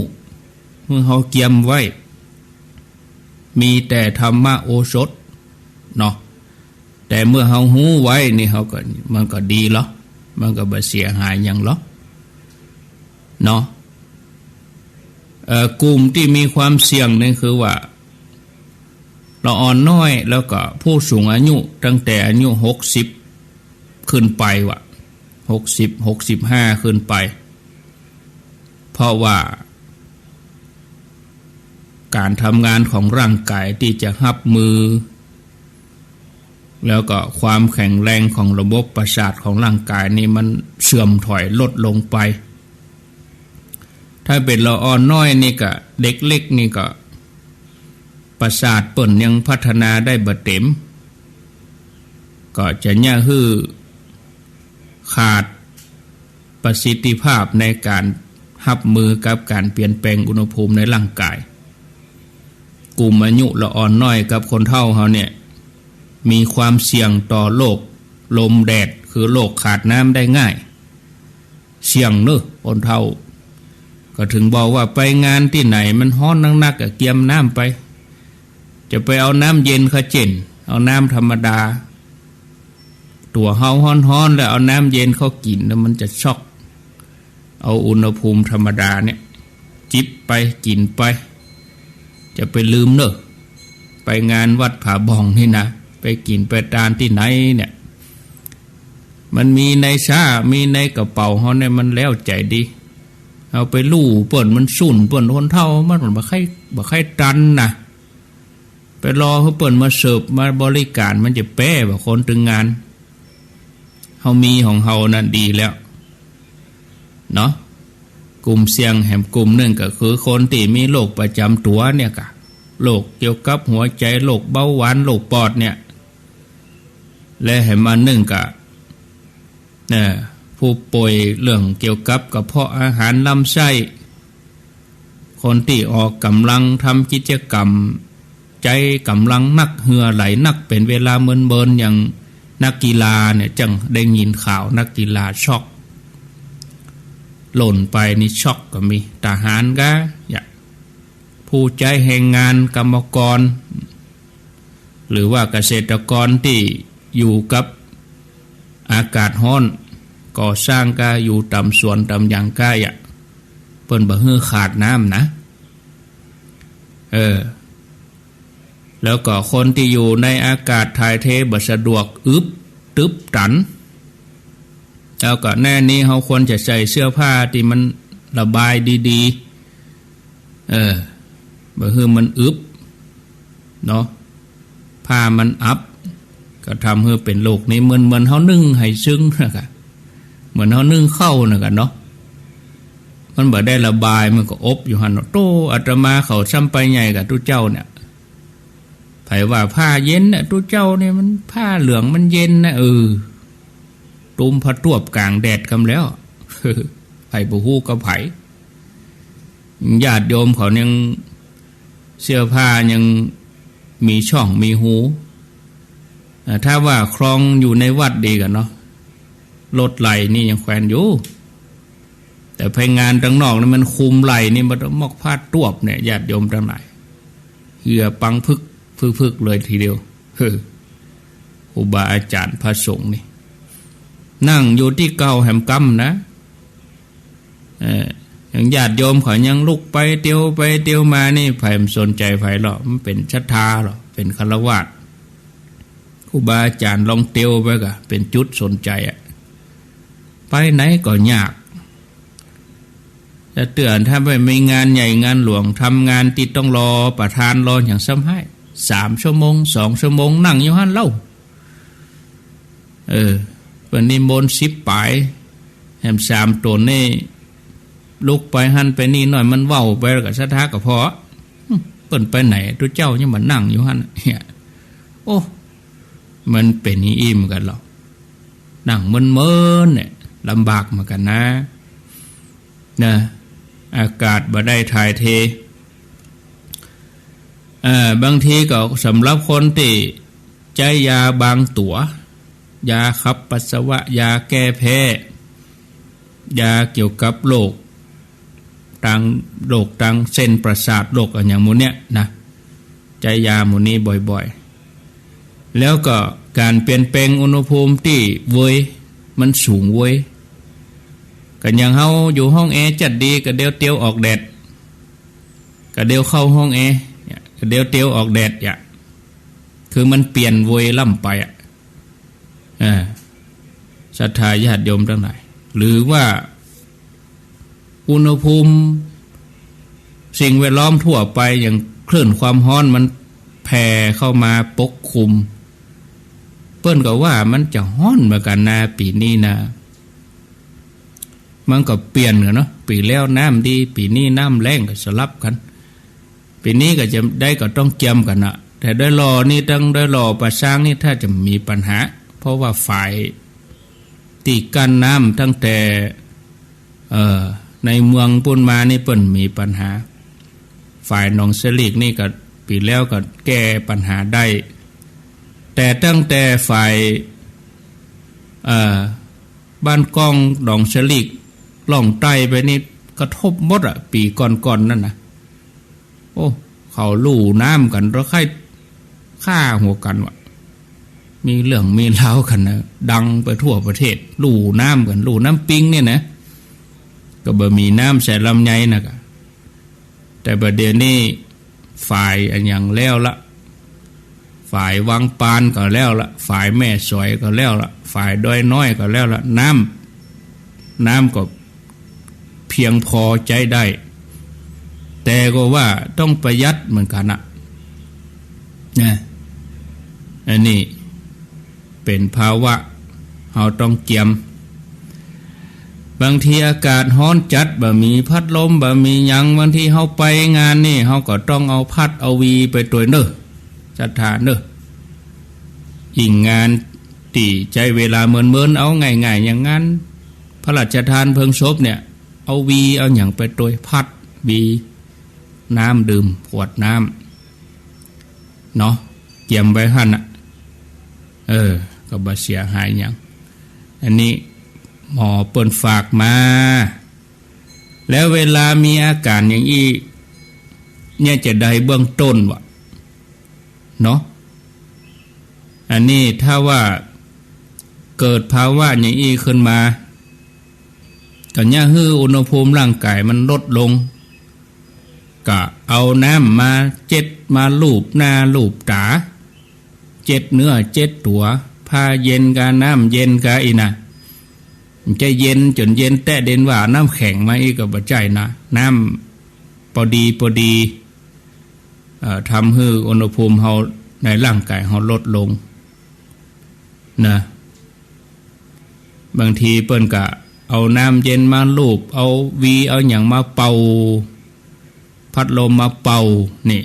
เมื่อเฮาเกียมไว้มีแต่ธรรมะโอสถเนาะแต่เมื่อเฮาฮู้ไว้นี่เฮาก็มันก็ดีเหรอมันก็บ่เสียหายหยังหรอกเนาะกลุ่มที่มีความเสี่ยงนี่คือว่าเราอ่อนน้อยแล้วก็ผู้สูงอายุตั้งแต่อายุ60ขึ้นไปว่ะ60 65ขึ้นไปเพราะว่าการทำงานของร่างกายที่จะรับมือแล้วก็ความแข็งแรงของระบบประสาทของร่างกายนี่มันเสื่อมถอยลดลงไปถ้าเป็นละอ่อนน้อยนี่ก็เด็กเล็กนี่ก็ประสาทเปิ่นยังพัฒนาได้บ่เต็มก็จะย่าฮื้อขาดประสิทธิภาพในการรับมือกับการเปลี่ยนแปลงอุณหภูมิในร่างกายกลุ่มอายุละอ่อนน้อยกับคนเฒ่าเฮาเนี่ยมีความเสี่ยงต่อโรคลมแดดคือโรคขาดน้ำได้ง่ายเสี่ยงเนอะคนเฒ่าก็ถึงบอกว่าไปงานที่ไหนมันร้อนนักๆก็เกียมน้ำไปจะไปเอาน้ำเย็นเขาเจ็นเอาน้ำธรรมดาตัวเฮาร้อนๆแล้วเอาน้ำเย็นเขากินแล้วมันจะช็อกเอาอุณหภูมิธรรมดาเนี่ยจิบไปกินไปจะไปลืมเนอะไปงานวัดผาบองนี่นะไปกินไปทานที่ไหนเนี่ยมันมีในซ่ามีในกระเป๋าเฮาเนี่ยมันแล้วใจดีเอาไปลู่เปิ้นมันสุ่นเปิ้นคนเฒ่ามันบ่ค่อยตันนะไปรอเขาเปิ้นมาเสิร์ฟมาบริการมันจะแป้บ่คนถึงงานเฮามีของเฮานั่นดีแล้วเนาะกลุ่มเสี่ยงแห่งกลุ่มหนึ่งก็คือคนที่มีโรคประจำตัวเนี่ยกะโรคเกี่ยวกับหัวใจโรคเบาหวานโรคปอดเนี่ยและแห่งมาหนึ่งกะผู้ป่วยเรื่องเกี่ยวกับกระเพาะอาหารลำไส้คนที่ออกกำลังทำกิจกรรมใจกำลังนักเหือไหลนักเป็นเวลาเมินๆอย่างนักกีฬาเนี่ยจังได้ยินข่าวนักกีฬาช็อกหล่นไปนี่ช็อกก็มีทหารก็อย่างผู้ใจแห่งงานกรรมกรหรือว่าเกษตรกรที่อยู่กับอากาศร้อนก่อสร้างก็อยู่ตามสวนตามอย่างก็อย่าเปิ้นบ่ฮื้อขาดน้ำนะแล้วก็คนที่อยู่ในอากาศถ่ายเทบ่สะดวกอึบตึบตันแล้วก็แน่นี้เขาควรจะใส่เสื้อผ้าที่มันระบายดีๆบ่ฮื้อมันอึบเนาะผ้ามันอับก็ทำให้เป็นโรคนี้เหมือนเฮานึ่งให้ซึ้งนะครับเหมือนเฮานึ่งข้าวนะครับเนาะมันบ่ได้ระบายมันก็อบอยู่หั่นโตอาตมาเขาซ้ำไปใหญ่กับทุกเจ้าเนี่ยไผว่าผ้าเย็นน่ะทุกเจ้าเนี่ยมันผ้าเหลืองมันเย็นนะตุ้มผ้าตวบกลางแดดกำแล้ว ไผบ่ฮู้ก็ไผญาติโยมเขายังเสื้อผ้ายังมีช่องมีหูถ้าว่าครองอยู่ในวัดดีกันเนาะรถไหลนี่ยังแขวนอยู่แต่ไปงานทั้งนอกนี่มันคุมไหลนี่มันมอกพาดตวบเนี่ยญาติโยมทั้งหลายเหือปังพึกเลยทีเดียวครูบาอาจารย์พระสงฆ์นี่นั่งอยู่ที่เก่าแหมกำนะอย่างญาติโยมเขายังลุกไปเตียวมานี่ไผมันสนใจไผหรอกมันเป็นศรัทธาหรอกเป็นฆราวาสครูบาอาจารย์ลองเตียวไปก็เป็นจุดสนใจอะไปไหนก็ยากจะเตือนถ้าไปมีงานใหญ่งานหลวงทำงานที่ต้องรอประธานรออย่างซ้ำให้3 ชั่วโมง 2 ชั่วโมงนั่งอยู่หันเล่าวันนี้มน10 ปลายแหม3 ตัวนี่ลุกไปหันไปนี่หน่อยมันเว้าไปกับศรัทธากับพอเปิ่นไปไหนตัวเจ้ายังมันนั่งอยู่หันโอ้มันเป็นนี่อิ่มกันหรอนั่งเมินเนี่ยลำบากเหมือนกันนะอากาศบ่ได้ถ่ายเทบางทีก็สำหรับคนที่ใจยาบางตัวยาขับปัสสาวะยาแก้แพ้ยาเกี่ยวกับโรคทางเส้นประสาทโรคอย่างหมู่เนี้ยนะใจยาหมู่นี้บ่อยๆแล้วก็การเปลี่ยนแปลงอุณหภูมิที่เว้ยมันสูงเว้ยกันอย่างเฮาอยู่ห้องแอร์จัดดีก็เดี๋ยวเตียวออกแดดก็เดี๋ยวเข้าห้องแอร์ก็เดี๋ยวเตียวออกแดดคือมันเปลี่ยนเว้ยล่ำไปศรัทธาญาติโยมทั้งหลายหรือว่าอุณหภูมิสิ่งแวดล้อมทั่วไปอย่างคลื่นความร้อนมันแผ่เข้ามาปกคลุมเปิ้นก็ว่ามันจะร้อนเหมือนกันนะปีนี้นะมันก็เปลี่ยนกันเนาะปีแล้วน้ำดีปีนี้น้ำแรงก็สลับกันปีนี้ก็จะได้ก็ต้องเกี่ยมกันนะแต่ได้รอนี่ต้องได้รอประสร้างนี่ถ้าจะมีปัญหาเพราะว่าฝ่ายตีกันน้ำตั้งแต่ในเมืองปุ่นมานี่เปิ้นมีปัญหาฝ่ายหนองเสลีกนี่ก็ปีแล้วก็แก้ปัญหาได้แต่ตั้งแต่ฝ่ายบ้านกองหนองเสลีกล่องใต้ไปนี่กระทบหมดปีก่อนนั่นนะโอ้เขาลู่น้ำกันแล้วฆ่าหัวกันวะมีเรื่องมีเล่ากันนะดังไปทั่วประเทศลู่น้ำกันลู่น้ำปิงเนี่ยนะก็บ่มีน้ำใส่ลำไยนะแต่ประเดี๋ยวนี้ฝ่ายอันอย่างแล้วละฝ่ายวังปานก็แล้วละฝ่ายแม่สวยก็แล้วละฝ่ายดอยน้อยก็แล้วละน้ำก็เพียงพอใจได้แต่ก็ว่าต้องประหยัดเหมือนกันนะอันนี้เป็นภาวะเราต้องเกียมบางทีอากาศร้อนจัดบ่มีพัดลมบ่มีหยังบางทีเฮาไปงานนี่เฮาก็ต้องเอาพัดเอาวีไปตัวเด้อศรัทธาเด้ออิงงานตีใจเวลาเมินเอาง่ายๆอย่างงั้นพระราชทานเพลิงศพเนี่ยเอาวีเอาหยังไปตัวพัดวีน้ำดื่มขวดน้ำเนาะเกี่ยมไว้หั่นก็บ่เสียหายหยังอันนี้หมอเปิ้นฝากมาแล้วเวลามีอาการอย่างนี้เนี่ยจะได้เบื้องต้นวะเนาะอันนี้ถ้าว่าเกิดภาวะอย่างนี้ขึ้นมาก็เนี่ยฮื้ออุณหภูมิร่างกายมันลดลงก็เอาน้ำมาเจ็ดมาลูบหน้าลูบตาเจ็ดเนื้อเจ็ดตัวผ้าเย็นกาน้ำเย็นกาอีนะจะเย็นจนเย็นแต่เด่นว่าน้ำแข็งมาอีกก็บ่ใจนะน้ำพอดีทำให้อุณหภูมิเฮาในร่างกายเฮาลดลงนะบางทีเปิ้นก็เอาน้ำเย็นมาลูบเอาวีเอาอย่างมาเป่าพัดลมมาเป่านี่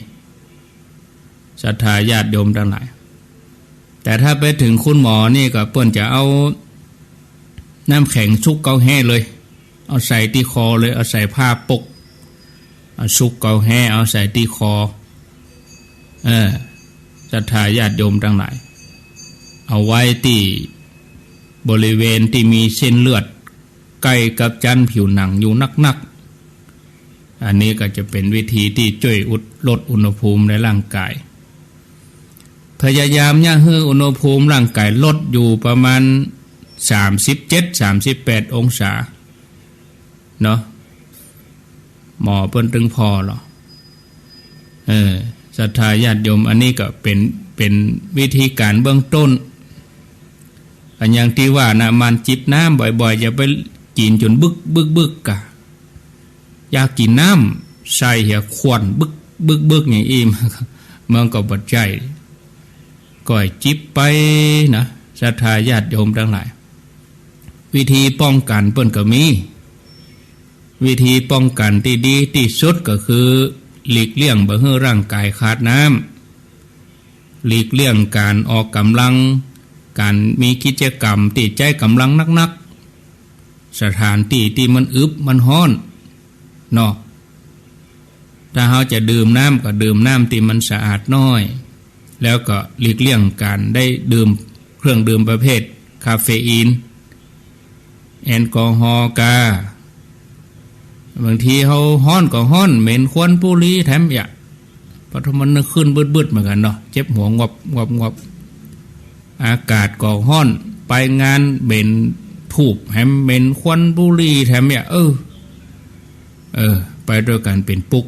ศรัทธาญาติโยมทั้งหลายแต่ถ้าไปถึงคุณหมอนี่ก็เปิ้นจะเอาน้ำแข็งชุกเกาแห่เลย เอาใส่ที่คอเลยเอาใส่ผ้าปกเอาซุกเกาแห่เอาใส่ที่คอศรัทธาญาติโยมทั้งหลายเอาไว้ที่บริเวณที่มีเส้นเลือดใกล้กับจันผิวหนังอยู่นักๆอันนี้ก็จะเป็นวิธีที่ช่วยลดอุณหภูมิในร่างกายพยายามอย่าให้อุณหภูมิร่างกายลดอยู่ประมาณ37-38องศาเนาะหมอเพิ่นถึงพอหรอศรัทธาญาติโยมอันนี้ก็เป็นวิธีการเบื้องต้นอันอย่างที่ว่านะมันจิบน้ำบ่อยๆอย่าไปกินจนบึกกะอยากกินน้ำใส่เหี่ยควันบึกอย่างอิ่มเมืองก็บัดใจก่อยจิบไปนะศรัทธาญาติโยมทั้งหลายวิธีป้องกันเปิ้นก็มีวิธีป้องกันที่ดีที่สุดก็คือหลีกเลี่ยงบ่ให้ร่างกายขาดน้ำหลีกเลี่ยงการออกกำลังการมีกิจกรรมที่ใจกำลังนักสถานที่ที่มันอึบมันฮ้อนเนาะถ้าเราจะดื่มน้ำก็ดื่มน้ำที่มันสะอาดน้อยแล้วก็หลีกเลี่ยงการได้ดื่มเครื่องดื่มประเภทคาเฟอีนแอลกอฮอล์กาบางทีเขาฮ้อนก็ฮ้อนเหม็นควันปุรีแถมอย่าเพราะมันขึ้นบึดๆเหมือนกันเนาะเจ็บหัวงบอากาศก็ฮ้อนไปงานเหม็นถูบแถมเหม็นควันปุรีแถมอย่าไปด้วยกันเป็นปุก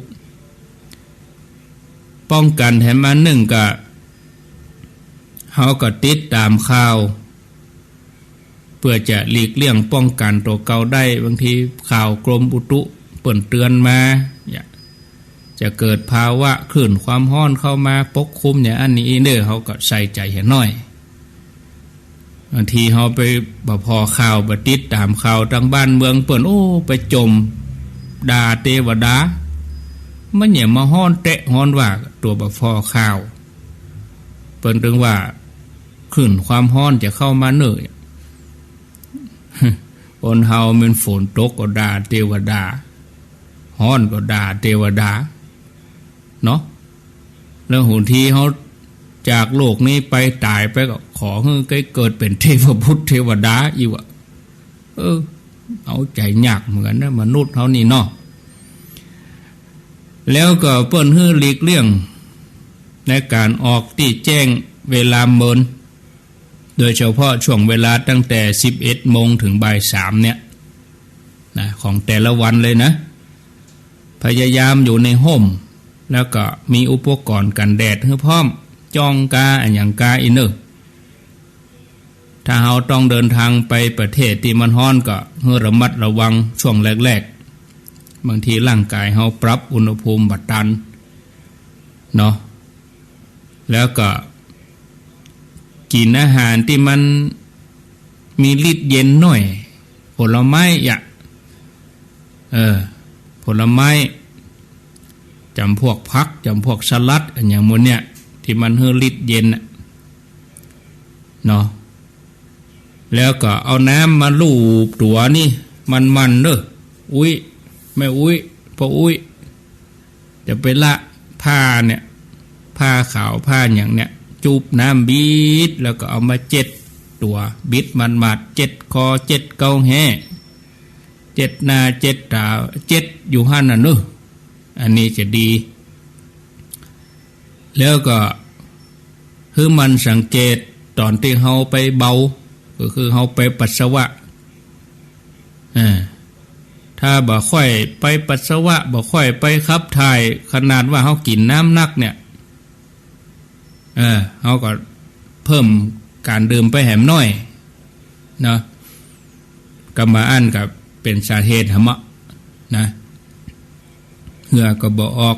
ป้องกันแถมมาหนึ่งก็เขาก็ติดตามข่าวเพื่อจะหลีกเลี่ยงป้องกันตัวเก่าได้บางทีข่าวกรมอุตุเปิ่นเตือนมาจะเกิดภาวะคลื่นความร้อนเข้ามาปกคลุมอย่างอันนี้เนี่ยเขาก็ใส่ใจเห็นน้อยบางทีเขาไปบ่พอข่าวบ่ติดตามข่าวทางบ้านเมืองเปิ่นไปจมด่าเทวดามันอย่ามาฮ้อนเตะฮ้อนว่าตัวบ่พอข่าวเปิ่นถึงว่าคลื่นความร้อนจะเข้ามาเนื่อยคนเฮาเป็นฝนตกก็ด่าเทวดาฮ้อนก็ด่าเทวดาเนาะแล้วหุ่นทีเขาจากโลกนี้ไปตายไปก็ขอให้เกิดเป็นเทพบุตรเทวดาอีกว่ะเอาใจยากเหมือนนะมนุษย์เขานี่เนาะแล้วก็เปิ้นให้หลีกเลี่ยงในการออกที่แจ้งเวลาเมินโดยเฉพาะช่วงเวลาตั้งแต่ 11 โมงถึงบ่าย 3เนี่ยนะของแต่ละวันเลยนะพยายามอยู่ในห่มแล้วก็มีอุปกรณ์กันแดดให้พร้อมจ้องกาอย่างกาอินเนอร์ถ้าเราต้องเดินทางไปประเทศที่มันร้อนก็ให้ระมัดระวังช่วงแรกๆบางทีร่างกายเราปรับอุณหภูมิบัดตันเนาะแล้วก็กินอาหารที่มันมีฤทธิ์เย็นหน่อยผลไม้ผลไม้จำพวกผักจำพวกสลัดอย่างมันเนี่ยที่มันให้ฤทธิ์เย็นเนาะแล้วก็เอาน้ำมาลูบตัวนี่มันเด้อแม่พ่อจะไปละผ้าเนี่ยผ้าขาวผ้าอย่างเนี่ยจูบน้ำบีดแล้วก็เอามา7ตัวบิดมันมา7คอ7เกาแห่7หน้า7ตา7อยู่หั่นน่ะเนอะอันนี้จะดีแล้วก็คือมันสังเกตตอนที่เฮาไปเบาก็คือเฮาไปปัสสาวะถ้าบ่ค่อยไปปัสสาวะบ่ค่อยไปขับถ่ายขนาดว่าเฮากินน้ำนักเนี่ยเขาก็เพิ่มการดื่มไปแหมน้อยเนาะกรรมอันกับเป็นสาเหตุหมะนะเหงื่อก็บ่ออก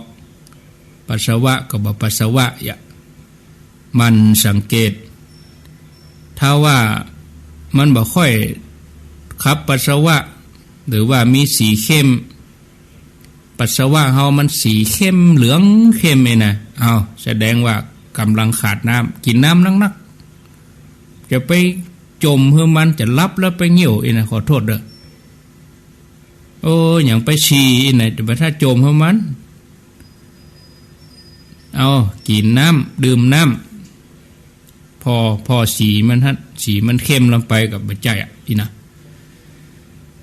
ปัสสาวะก็บ่ปัสสาวะมันสังเกตถ้าว่ามันบ่ค่อยขับปัสสาวะหรือว่ามีสีเข้มปัสสาวะเฮามันสีเข้มเหลืองเข้มเลยนะแสดงว่ากำลังขาดน้ำกินน้ำนักจะไปจมเพื่อมันจะรับแล้วไปเหี่ยวนะขอโทษเด้อ โอ้อย่างไปฉี่ไหนแต่ถ้าโจมเขามันเอากินน้ำดื่มน้ำพอสีมันฮะสีมันเข้มลงไปกับปัจจัยอีนะ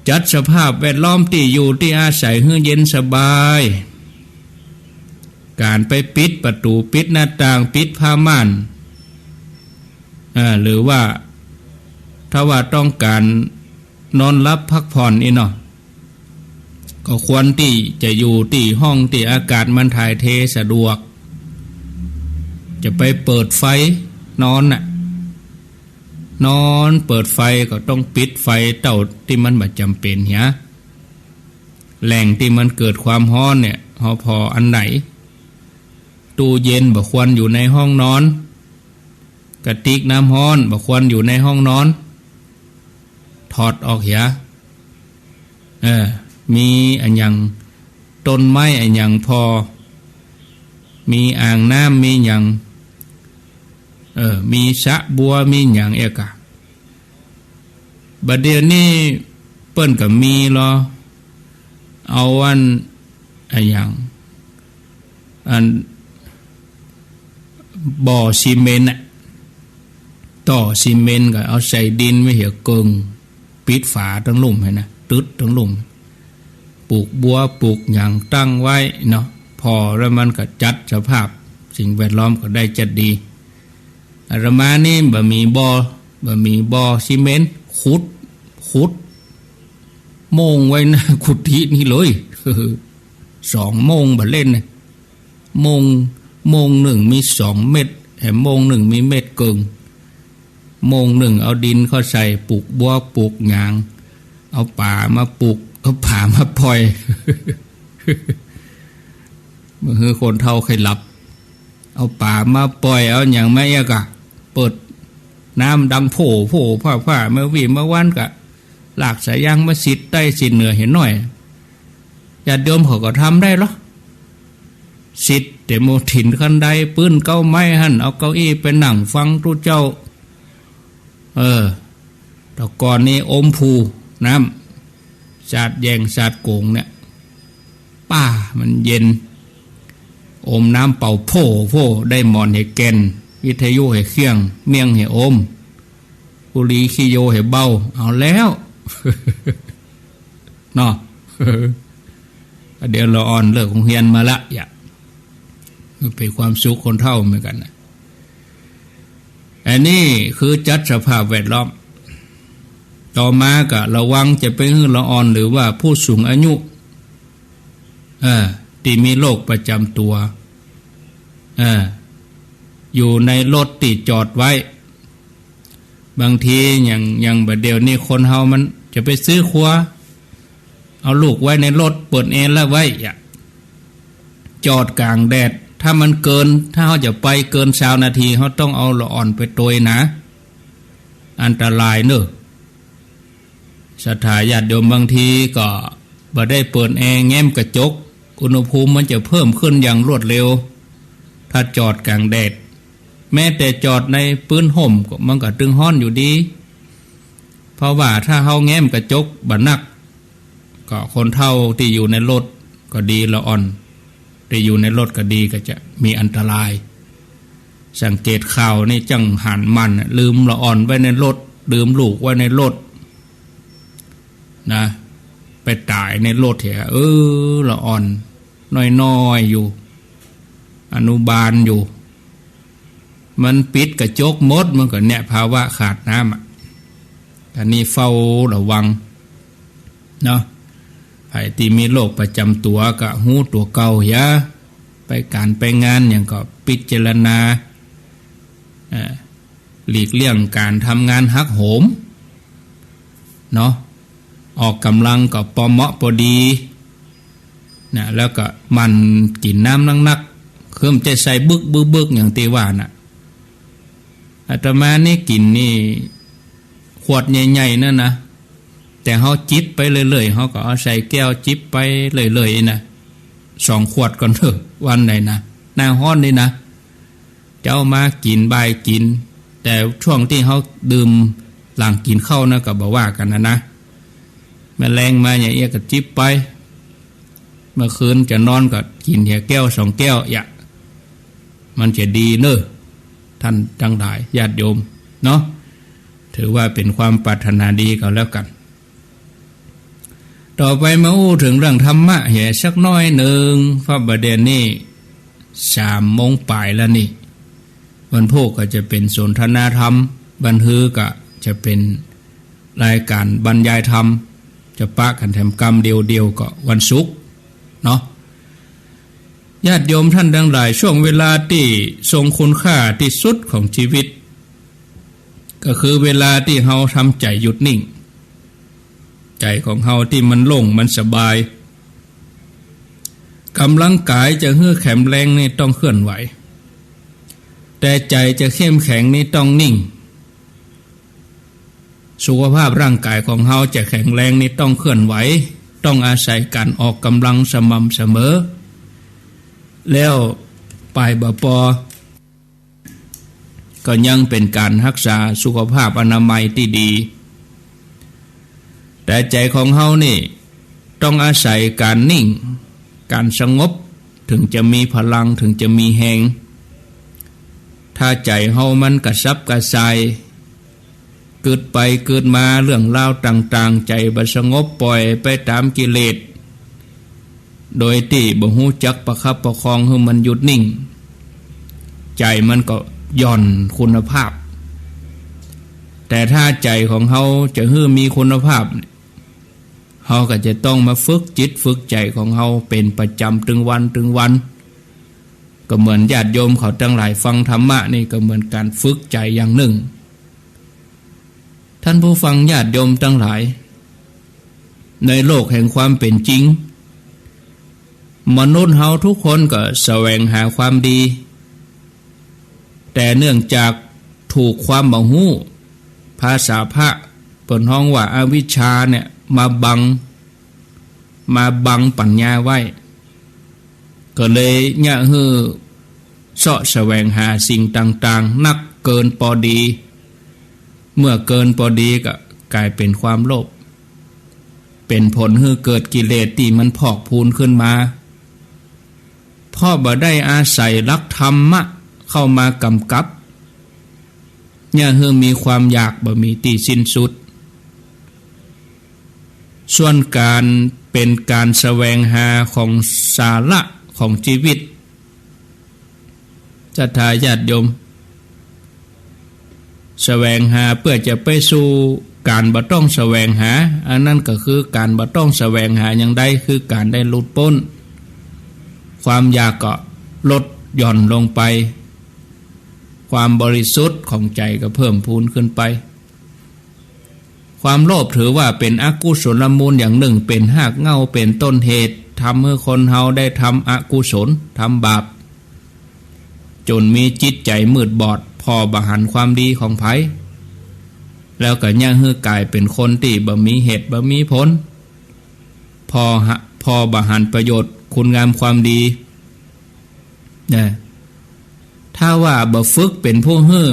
จัดสภาพแวดล้อมที่อยู่ที่อาศัยให้เย็นสบายการไปปิดประตูปิดหน้าต่างปิดผ้าม่านหรือว่าถ้าว่าต้องการนอนรับพักผ่อนอีเนาะก็ควรที่จะอยู่ที่ห้องที่อากาศมันถ่ายเทสะดวกจะไปเปิดไฟนอนน่ะนอนเปิดไฟก็ต้องปิดไฟเต่าที่มันไม่จำเป็นเหี้ยแหล่งที่มันเกิดความร้อนเนี่ยพออันไหนตู้เย็นบ่ควรอยู่ในห้องนอนกระติกน้ำร้อนบ่ควรอยู่ในห้องนอนถอดออกเหี้ยมีอันอย่างต้นไม้อันอย่างพอมีอ่างน้ำมีอย่างมีสระบัวมีอย่างเอกะบัดเดี๋ยวนี้เปิ้นก็มีรอเอาอันอย่างอันบ่อซีเมนต์ต่อซีเมนต์ก็เอาใส่ดินไว้เหี่ยเกิงปิดฝาทั้งลุ่มให้นะตึดทั้งลุ่มปลูกบัวปลูกอย่างตั้งไว้เนาะพอแล้วมันก็จัดสภาพสิ่งแวดล้อมก็ได้จัดดีอาตมานี่บ่มีบ่อซีเมนต์ขุดโมงไว้นะขุดที่นี่เลย2 โมงบ่เล่นนะโมงหนึ่งมี2 เม็ดแถมโมงหนึ่งมีเม็ดเกิงโมงหนึ่งเอาดินเข้าใส่ปลูกบัวปลูกหยางเอาป่ามาปลูกเอาป่ามาปล่อยเมื่อคนเฒ่าเคยหลับเอาป่ามาปล่อยเอาอย่างไม่อะกะเปิดน้ำดังโผผ้าเมื่อวีเมื่อวันกะหลากสายยางมาสิดใต้สิดเหนือเห็นหน่อยญาติโยมเขาก็ทำได้หรอสิดแต่โมถิ่นคันใดปืนเก้าไม้หั่นเอาเก้าอี้ไปนั่งฟังทุเจ้าแต่ก่อนนี้อมภูน้ำสาดแยงสาดโกงเนี่ยป้ามันเย็นอมน้ำเป่าโพได้หมอนให้แกนวิทยุให้เครื่องเมี่ยงให้อมบุหรี่ขี้โยให้เบาเอาแล้วเนาะเดี๋ยวเราอ่อนเลิกของเฮียนมาละอย่ามันเป็นความสุขคนเฒ่าเหมือนกันนะอันนี้คือจัดสภาพแวดล้อมต่อมาก็ระวังจะเป็นละอ่อนหรือว่าผู้สูงอายุที่มีโรคประจำตัวอยู่ในรถติดจอดไว้บางทีอย่างบัดเดี๋ยวนี้คนเฮามันจะไปซื้อครัวเอาลูกไว้ในรถเปิดแอร์แล้วไว้จอดกลางแดดถ้ามันเกินถ้าเขาจะไปเกิน20 นาทีเขาต้องเอาละอ่อนไปโตยนะอันตรายเนอะสถาญาติโยมบางทีก็บ่ได้เปิดแอร์แง้มกระจกอุณหภูมิมันจะเพิ่มขึ้นอย่างรวดเร็วถ้าจอดกลางแดดแม้แต่จอดในปื้นห่มก็มันก็ตึงห้อนอยู่ดีเพราะว่าถ้าเฮาแง้มกระจกบ่นักก็คนเฒ่าที่อยู่ในรถก็ดีละอ่อนที่อยู่ในรถก็ดีก็จะมีอันตรายสังเกตข่าวนี่จังหันมันลืมละอ่อนไว้ในรถลืมลูกไว้ในรถนะไปตายในรถเถอะละอ่อนน้อยอยู่อนุบาลอยู่มันปิดกระจกมดมันก็เนี่ยภาวะขาดน้ำอันนี้เฝ้าระวังเนาะไผที่มีโรคประจำตัวก็หูตัวเก่าอย่าไปการไปงานอย่างก็พิจารณาหลีกเลี่ยงการทำงานหักโหมเนาะออกกำลังก็พอเหมาะพอดีนะแล้วก็มันกินน้ำนักๆเคลื่อนใจใส่บึกอย่างที่ว่าน่ะอาตมานี่กินนี่ขวดใหญ่ๆนั่นนะแต่เขาจิบไปเรื่อยๆเขาก็เอาใส่แก้วจิบไปเรื่อยๆนะ2 ขวดก่อนเถอะวันไหนนะหน้าฮ้อนนี่นะเจ้ามากินบ่ายกินแต่ช่วงที่เขาดื่มหลังกินข้าวนะก็บอกว่ากันนะ แมลงมาอย่างเอี้ยก็จิบไปเมื่อคืนจะนอนก็กินแก้ว2 แก้วอย่ามันจะดีเนอะท่านทั้งหลายญาติโยมเนาะถือว่าเป็นความปรารถนาดีก็แล้วกันต่อไปมาอู้ถึงเรื่องธรรมะเหี่ยสักน้อยหนึ่งเพราะประเด็นนี้3 โมงปลายแล้วนี่วันพุธก็จะเป็นสนทนาธรรมวันฮือก็จะเป็นรายการบรรยายธรรมจะปะกันแถมกรรมเดียวก็วันศุกร์เนาะญาติโยมท่านทั้งหลายช่วงเวลาที่ทรงคุณค่าที่สุดของชีวิตก็คือเวลาที่เฮาทำใจหยุดนิ่งใจของเฮาที่มันโล่งมันสบายกำลังกายจะเหื่อแข็งแรงนี่ต้องเคลื่อนไหวแต่ใจจะเข้มแข็งนี่ต้องนิ่งสุขภาพร่างกายของเฮาจะแข็งแรงนี่ต้องเคลื่อนไหวต้องอาศัยการออกกำลังสม่ำเสมอแล้วปลายบ่ปอก็ยังเป็นการรักษาสุขภาพอนามัยที่ดีแต่ใจของเฮานี่ต้องอาศัยการนิ่งการสงบถึงจะมีพลังถึงจะมีแหงถ้าใจเฮามันกระซับกระส่ายเกิดไปเกิดมาเรื่องราวต่างๆใจบ่สงบปล่อยไปตามกิเลสโดยที่บ่ฮู้จักประคับประคองให้มันหยุดนิ่งใจมันก็หย่อนคุณภาพแต่ถ้าใจของเฮาจะให้มีคุณภาพเฮาก็จะต้องมาฝึกจิตฝึกใจของเฮาเป็นประจำถึงวันก็เหมือนญาติโยมเขาทั้งหลายฟังธรรมะนี่ก็เหมือนการฝึกใจอย่างหนึ่งท่านผู้ฟังญาติโยมทั้งหลายในโลกแห่งความเป็นจริงมนุษย์เฮาทุกคนก็แสวงหาความดีแต่เนื่องจากถูกความบ่ฮู้ภาษาพระเปิ้นฮ้องว่าอวิชชาเนี่ยมาบังปัญญาไว้ก็เลยยะฮือเสาะแสวงหาสิ่งต่างๆนักเกินพอดีเมื่อเกินพอดีก็กลายเป็นความโลภเป็นผลให้เกิดกิเลสที่มันพอกพูนขึ้นมาพ่อบ่ได้อาศัยหลักธรรมะเข้ามากำกับเนี่ยฮือมีความอยากบ่มีที่สิ้นสุดส่วนการเป็นการแสวงหาของสาระของชีวิตศรัทธาญาติโยมแสวงหาเพื่อจะไปสู่การบ่ต้องแสวงหาอันนั้นก็คือการบ่ต้องแสวงหาอย่างใดคือการได้หลุดพ้นความอยากก็ลดหย่อนลงไปความบริสุทธิ์ของใจก็เพิ่มพูนขึ้นไปความโลภถือว่าเป็นอกุศลมูลอย่างหนึ่งเป็นหากเหง้าเป็นต้นเหตุทำให้คนเฮาได้ทำอกุศลทำบาปจนมีจิตใจมืดบอดพอบหันความดีของไผแล้วก็ย่างให้กลายเป็นคนที่บ่มีเหตุบ่มีผลพอบหันประโยชน์คุณงามความดีนะถ้าว่าบ่ฝึกเป็นผู้ฮื้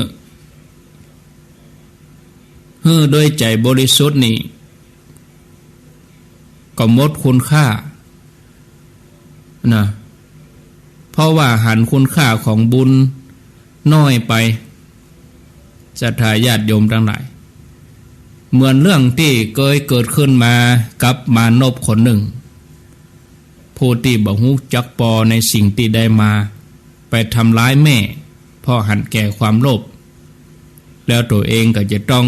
อโดยใจบริสุทธิ์นี่ก็หมดคุณค่านะเพราะว่าหันคุณค่าของบุญน้อยไปศรัทธาญาติโยมทั้งหลายเหมือนเรื่องที่เคยเกิดขึ้นมากับมานพคนหนึ่งผู้ที่บ่ฮู้จักปอในสิ่งที่ได้มาไปทำร้ายแม่เพราะหันแก่ความโลภแล้วตัวเองก็จะต้อง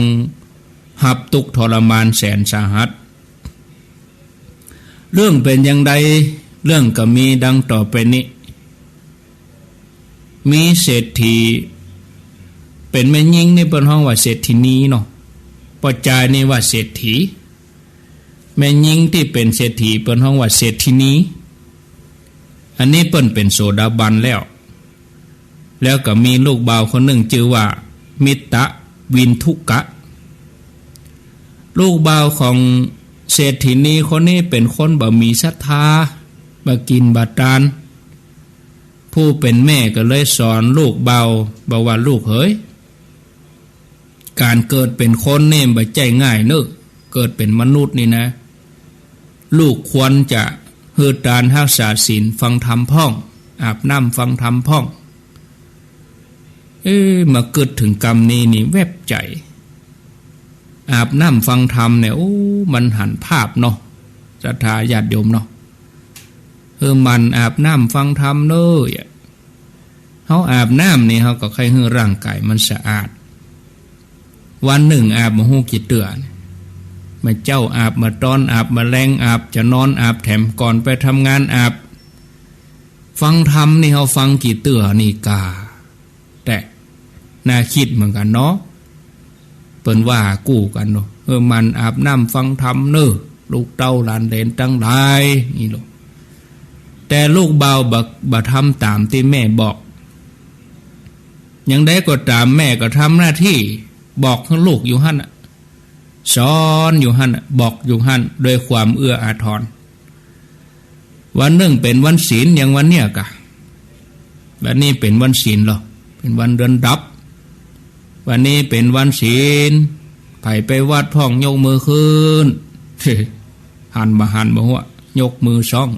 หับทุกข์ทรมานแสนสาหัสเรื่องเป็นอย่างใดเรื่องก็มีดังต่อไปนี้มีเศรษฐีเป็นแม่หญิงในเปิ้นฮ้องว่าเศรษฐินีเนาะปัจจัยนี่ว่าเศรษฐีแม่หญิงที่เป็นเศรษฐีเปิ้นฮ้องว่าเศรษฐินีอันนี้เปิ้นเป็นโสดาบันแล้วก็มีลูกบ่าวคนหนึ่งชื่อว่ามิตรวินทุกะลูกบ่าวของเศรษฐินีคนนี้เป็นคนบ่มีศรัทธาบ่กินบ่ทานผู้เป็นแม่ก็เลยสอนลูกบ่าวบอกว่าลูกเอ๋ยการเกิดเป็นคนนี่บ่ใจง่ายเนอะเกิดเป็นมนุษย์นี่นะ ลูกควรจะเฮือตานรักษาศีลฟังธรรมพ่องอาบน้ำฟังธรรมพ่องมาเกิดถึงกรรมนี้นี่แวบใจอาบน้ำฟังธรรมเนี่ยโอ้มันหันภาพเนาะศรัทธาญาติโยมเนาะมันอาบน้ำฟังธรรมเนยเขาอาบน้ำนี่เขาก็ใครให้ร่างกายมันสะอาดวันหนึ่งอาบมาหูกี่เตือนมาเจ้าอาบมาตอนอาบมาแรงอาบจะนอนอาบแถมก่อนไปทำงานอาบฟังธรรมนี่เขาฟังกี่เตือนี่กาแต่น่าคิดเหมือนกันเนาะเปิ้นว่ากู้กันเนาะมันอาบน้ำฟังธรรมเนอะลูกเต้าหลานเหลนตั้งหลายนี่หรอกแต่ลูกเบาบ่ทำตามที่แม่บอกยังได้ก็ตามแม่ก็ทำหน้าที่บอกให้ลูกอยู่หั่นสอนอยู่หั่นบอกอยู่หั่นโดยความเอื้ออาทรวันหนึ่งเป็นวันศีลอย่างวันเนี้ยกะวันนี้เป็นวันศีลหรอเป็นวันเดือนดับวันนี้เป็นวันศีลไปวัดพ่องยกมือขึ้นหันมาหัวยกมือซ่อง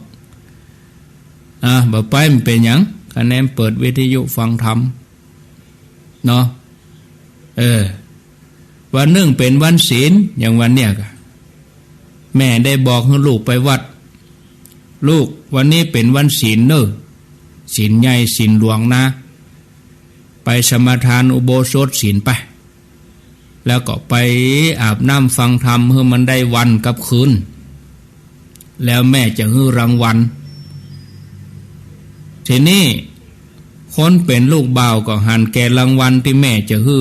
บ่ไปมันเป็นหยังคะแนนเปิดวิทยุฟังธรรมเนาะวันหนึ่งเป็นวันศีลอย่างวันเนี้ยกะแม่ได้บอกให้ลูกไปวัดลูกวันนี้เป็นวันศีลเนอะศีลใหญ่ศีลหลวงนะไปสมาทานอุโบสถศีลไปแล้วก็ไปอาบน้ำฟังธรรมให้มันได้วันกับคืนแล้วแม่จะให้รางวัลทีนี้คนเป็นลูกบ่าวก็หันแก่รางวัลที่แม่จะให้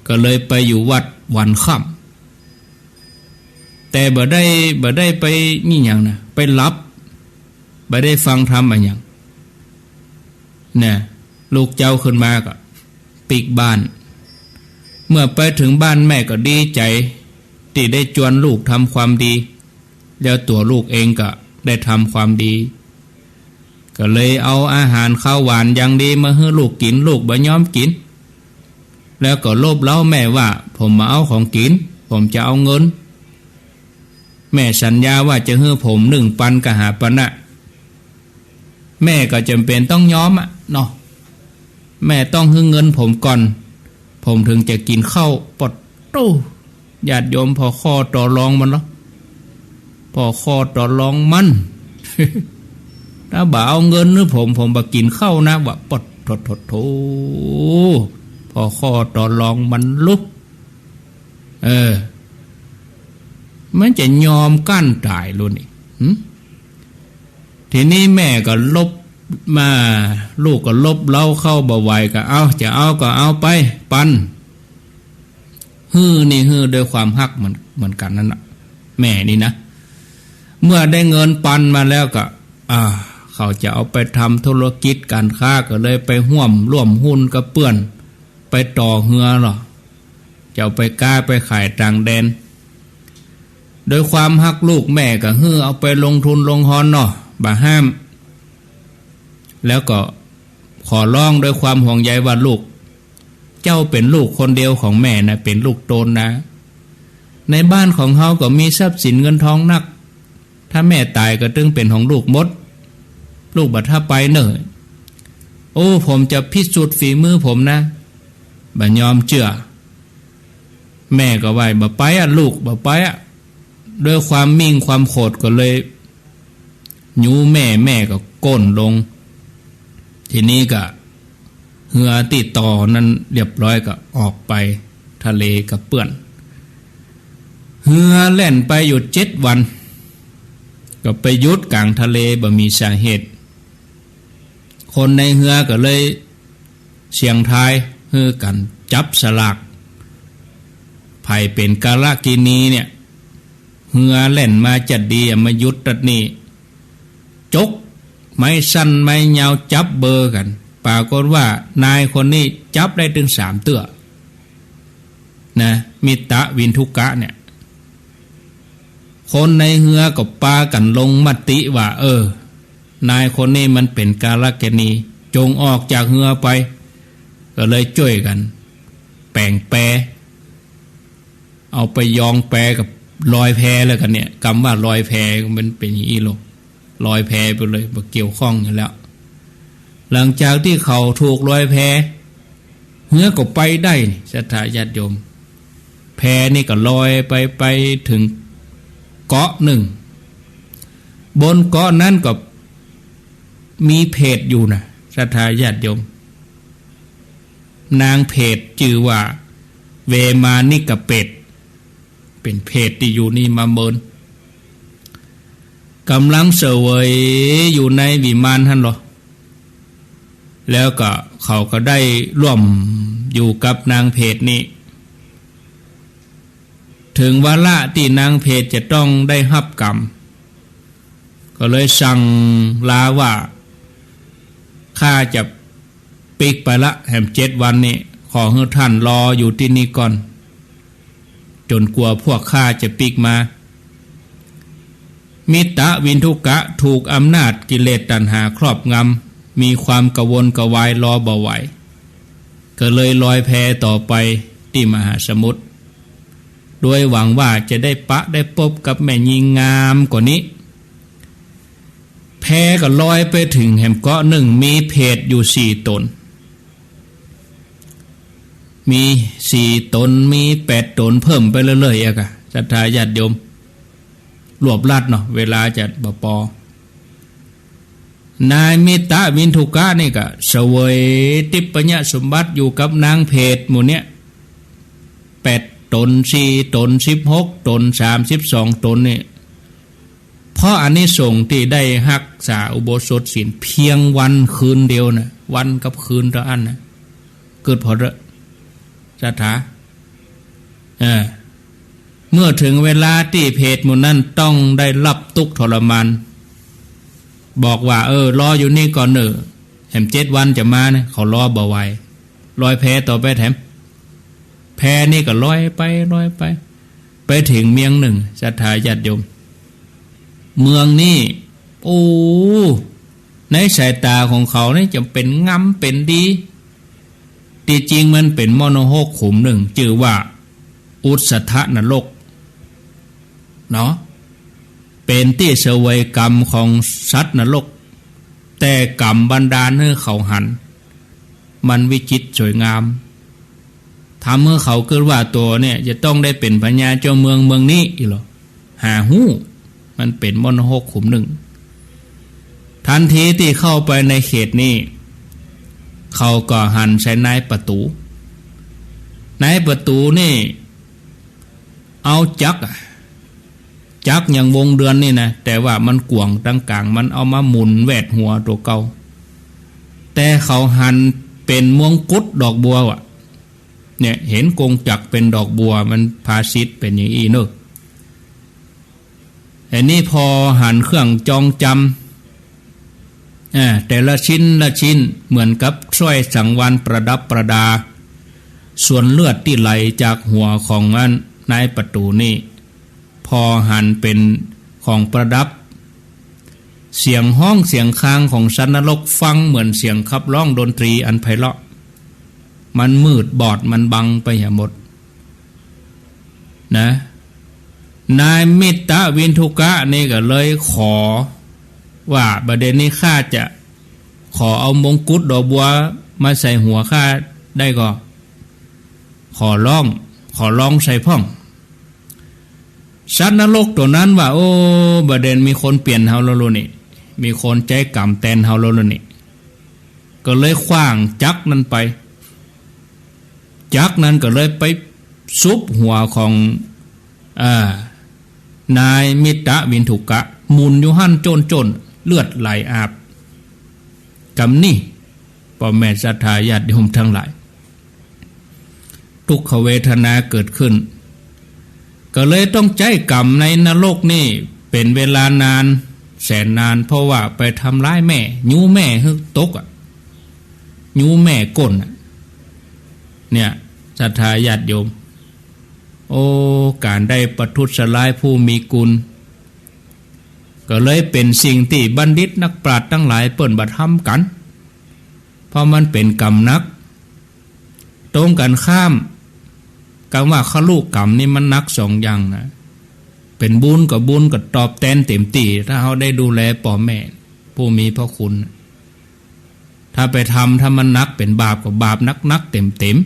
ก็เลยไปอยู่วัดวันค่ำแต่บ่ได้ไปนี่อย่างนะไปรับบ่ได้ฟังธรรมอะไรอย่างเนี่ยลูกเจ้าขึ้นมาก็ปิกบ้านเมื่อไปถึงบ้านแม่ก็ดีใจที่ได้จวนลูกทำความดีแล้วตัวลูกเองก็ได้ทำความดีก็เลยเอาอาหารข้าวหวานอย่างดีมาให้ลูกกินลูกบ่ยอมกินแล้วก็โลภเล้าแม่ว่าผมมาเอาของกินผมจะเอาเงินแม่สัญญาว่าจะให้ผม1 ปันกหาปณะแม่ก็จำเป็นต้องยอมเนาะแม่ต้องให้เงินผมก่อนผมถึงจะกินข้าวปดตู้ญาติโยมพอข้อต่อรองมันเนาะพอข้อต่อรองมัน ถ้าบ่เอาเงินหรือผมบ่กินข้าวนะว่าปดโถพอข้อต่อรองมันลุกมันจะยอมกั้นตายluônนี่ทีนี้แม่ก็ลบมาลูกก็ลบเล้าเข้าบ่ไหวก็เอาจะเอาก็เอาไปปันฮือด้วยความฮักเหมือนกันนั่นน่ะแม่นี่นะเมื่อได้เงินปันมาแล้วก็เขาจะเอาไปทำธุรกิจการค้าก็เลยไปร่วมหุ้นกับเพื่อนไปต่อเหือหรอจะเอาไปก้าไปขายต่างแดนโดยความฮักลูกแม่ก็ฮือเอาไปลงทุนลงหอนเนาะบ่ห้ามแล้วก็ขอร้องด้วยความห่วงใยว่าลูกเจ้าเป็นลูกคนเดียวของแม่นะเป็นลูกโตนนะในบ้านของเขาก็มีทรัพย์สินเงินทองนักถ้าแม่ตายก็ตึงเป็นของลูกหมดลูกบัดถ้าไปเนอะโอ้ผมจะพิสูจน์ฝีมือผมนะบ่ยอมเชื่อแม่ก็ว่าบ่ไปลูกบ่ไปด้วยความมิ่งความโกรธก็เลยยูแม่ก็ก้นลงทีนี้ก็เหือติดต่อนั้นเรียบร้อยก็ออกไปทะเลกับเปื้อนเหือแล่นไปอยู่7 วันก็ไปยุดกลางทะเลบ่มีสาเหตุคนในเหือก็เลยเสียงทายเฮือกันจับสลากไผเป็นกาลกินีเนี่ยเหือแล่นมาจัดดีมายุดตัดนี่จกไม้สั้นไม้ยาวจับเบอร์กันปรากฏว่านายคนนี้จับได้ถึง3 เตื้อนะมิตะวินทุกะเนี่ยคนในเหือกับปากันลงมติว่านายคนนี้มันเป็นกาลกินีจงออกจากเหือไปก็เลยช่วยกันแปลงแปรเอาไปยองแปรกับ ลอยแพแล้วกันเนี่ยคำว่าลอยแพมันเป็นอย่างนี้หรอกลอยแพไปเลยบ่เกี่ยวข้องอยู่แล้วหลังจากที่เขาถูกลอยแพเหือก็ไปได้ศรัทธาญาติโยมแพนี่ก็ลอยไปถึงเกาะหนึ่งบนเกาะนั้นก็มีเพจอยู่นะศรัทธาญาติโยมนางเพจชื่อว่าเวมานิกเป็ดเป็นเพจที่อยู่นี่มาเมินกำลังเสวยอยู่ในวิมานท่านหรอแล้วก็เขาก็ได้ร่วมอยู่กับนางเพจนี้ถึงวาระที่นางเพจจะต้องได้รับกรรมก็เลยสั่งลาว่าข้าจะปิกไปละแหม7 วันนี้ขอให้ท่านรออยู่ที่นี่ก่อนจนกลัวพวกข้าจะปิกมามิตะวินทุกะถูกอำนาจกิเลสตัณหาครอบงำมีความกระวนกระวายรอบ่ไหวก็เลยลอยแพต่อไปที่มหาสมุทรโดยหวังว่าจะได้ได้พบกับแม่หญิงงามกว่านี้แพก็ลอยไปถึงแห่งเกาะหนึ่งมีเพจอยู่4 ตนมี4 ตนมี8 ตนเพิ่มไปเรื่อยๆอะศรัทธาญาติโยมรวบลัดเนาะเวลาจะบ่พอนายมิตะวินทุกะนี่ก็เสวยทิพยสมบัติอยู่กับนางเพจหมู่เนี้ย8 ตน4 ตน16 ตน32 ตนนี่เพราะอันนี้ส่งที่ได้รักษาอุโบสถศีลเพียงวันคืนเดียวนะวันกับคืนละอันนะเกิดพอละศรัทธาเมื่อถึงเวลาที่เพจหมู่นั้นต้องได้รับทุกข์ทรมานบอกว่ารออยู่นี่ก่อนแถม7 วันจะมานะเขารอบ่ไหวลอยแพต่อไปแถมแพนี่ก็ลอยไปถึงเมืองหนึ่งศรัทธาญาติโยมเมืองนี้ในสายตาของเขานี่จะเป็นงามเป็นดีที่จริงมันเป็นมโนโหกขุมหนึ่งชื่อว่าอุสธนรกเนาะเป็นที่เสวยกรรมของสัตว์นรกแต่กรรมบันดาลให้เขาหันมันวิจิตรสวยงามทำให้เขาเกิดว่าตัวเนี่ยจะต้องได้เป็นพญาเจ้าเมืองนี้อีหรอหาหู้มันเป็นมโนโหกขุมหนึ่งทันทีที่เข้าไปในเขตนี้เขาก็หันใช้นายประตูนี่เอาจักอย่างวงเดือนนี่นะแต่ว่ามันกวางตั้งกลางมันเอามาหมุนแวดหัวตัวเก่าแต่เขาหันเป็นมงกุฎดอกบัวว่ะเนี่ยเห็นกงจักเป็นดอกบัวมันภาษิตเป็นอย่างอีเนอะอันนี้พอหันเครื่องจองจำแต่ละชิ้นเหมือนกับสร้อยสังวานประดับประดาส่วนเลือดที่ไหลจากหัวของนายประตูนี่พอหันเป็นของประดับเสียงห้องเสียงคางของสัตว์นรกฟังเหมือนเสียงขับร้องดนตรีอันไพเราะมันมืดบอดมันบังไปหมดนะนายมิตะวินทุกะนี่ก็เลยขอว่าประเด็นนี้ข้าจะขอเอามงกุฎดอกบัวมาใส่หัวข้าได้ก็ขอร้องใส่พ่องสัตว์นรกตัวนั้นว่าประเด็นมีคนเปลี่ยนเฮาแล้วนี่มีคนใจกรรมแตนเฮาแล้วนี่ก็เลยขว้างจักนั้นไปจักนั้นก็เลยไปซุบหัวของนายมิตะวินทุกะหมุนอยู่หั่นจนเลือดไหลอาบกำนี่พ่อแม่ศรัทธาญาติโยมทั้งหลายทุกขเวทนาเกิดขึ้นก็เลยต้องใจกรรมในนรกนี่เป็นเวลานานแสนนานเพราะว่าไปทำร้ายแม่ยูแม่ฮึกตกยูแม่ก้นเนี่ยศรัทธาญาติโยมการได้ประทุษร้ายผู้มีกุลก็เลยเป็นสิ่งที่บัณฑิตนักปราชญ์ทั้งหลายเปิ้นบัดทำกันเพราะมันเป็นกรรมนักตรงกันข้ามคำว่าขลุกรรมนี่มันนัก2 อย่างนะ เป็นบุญกับบุญกับตอบแทนเต็มที่ถ้าเขาได้ดูแลพ่อแม่ผู้มีพระคุณถ้าไปทำถ้ามันนักเป็นบาปกับบาปนักเต็ม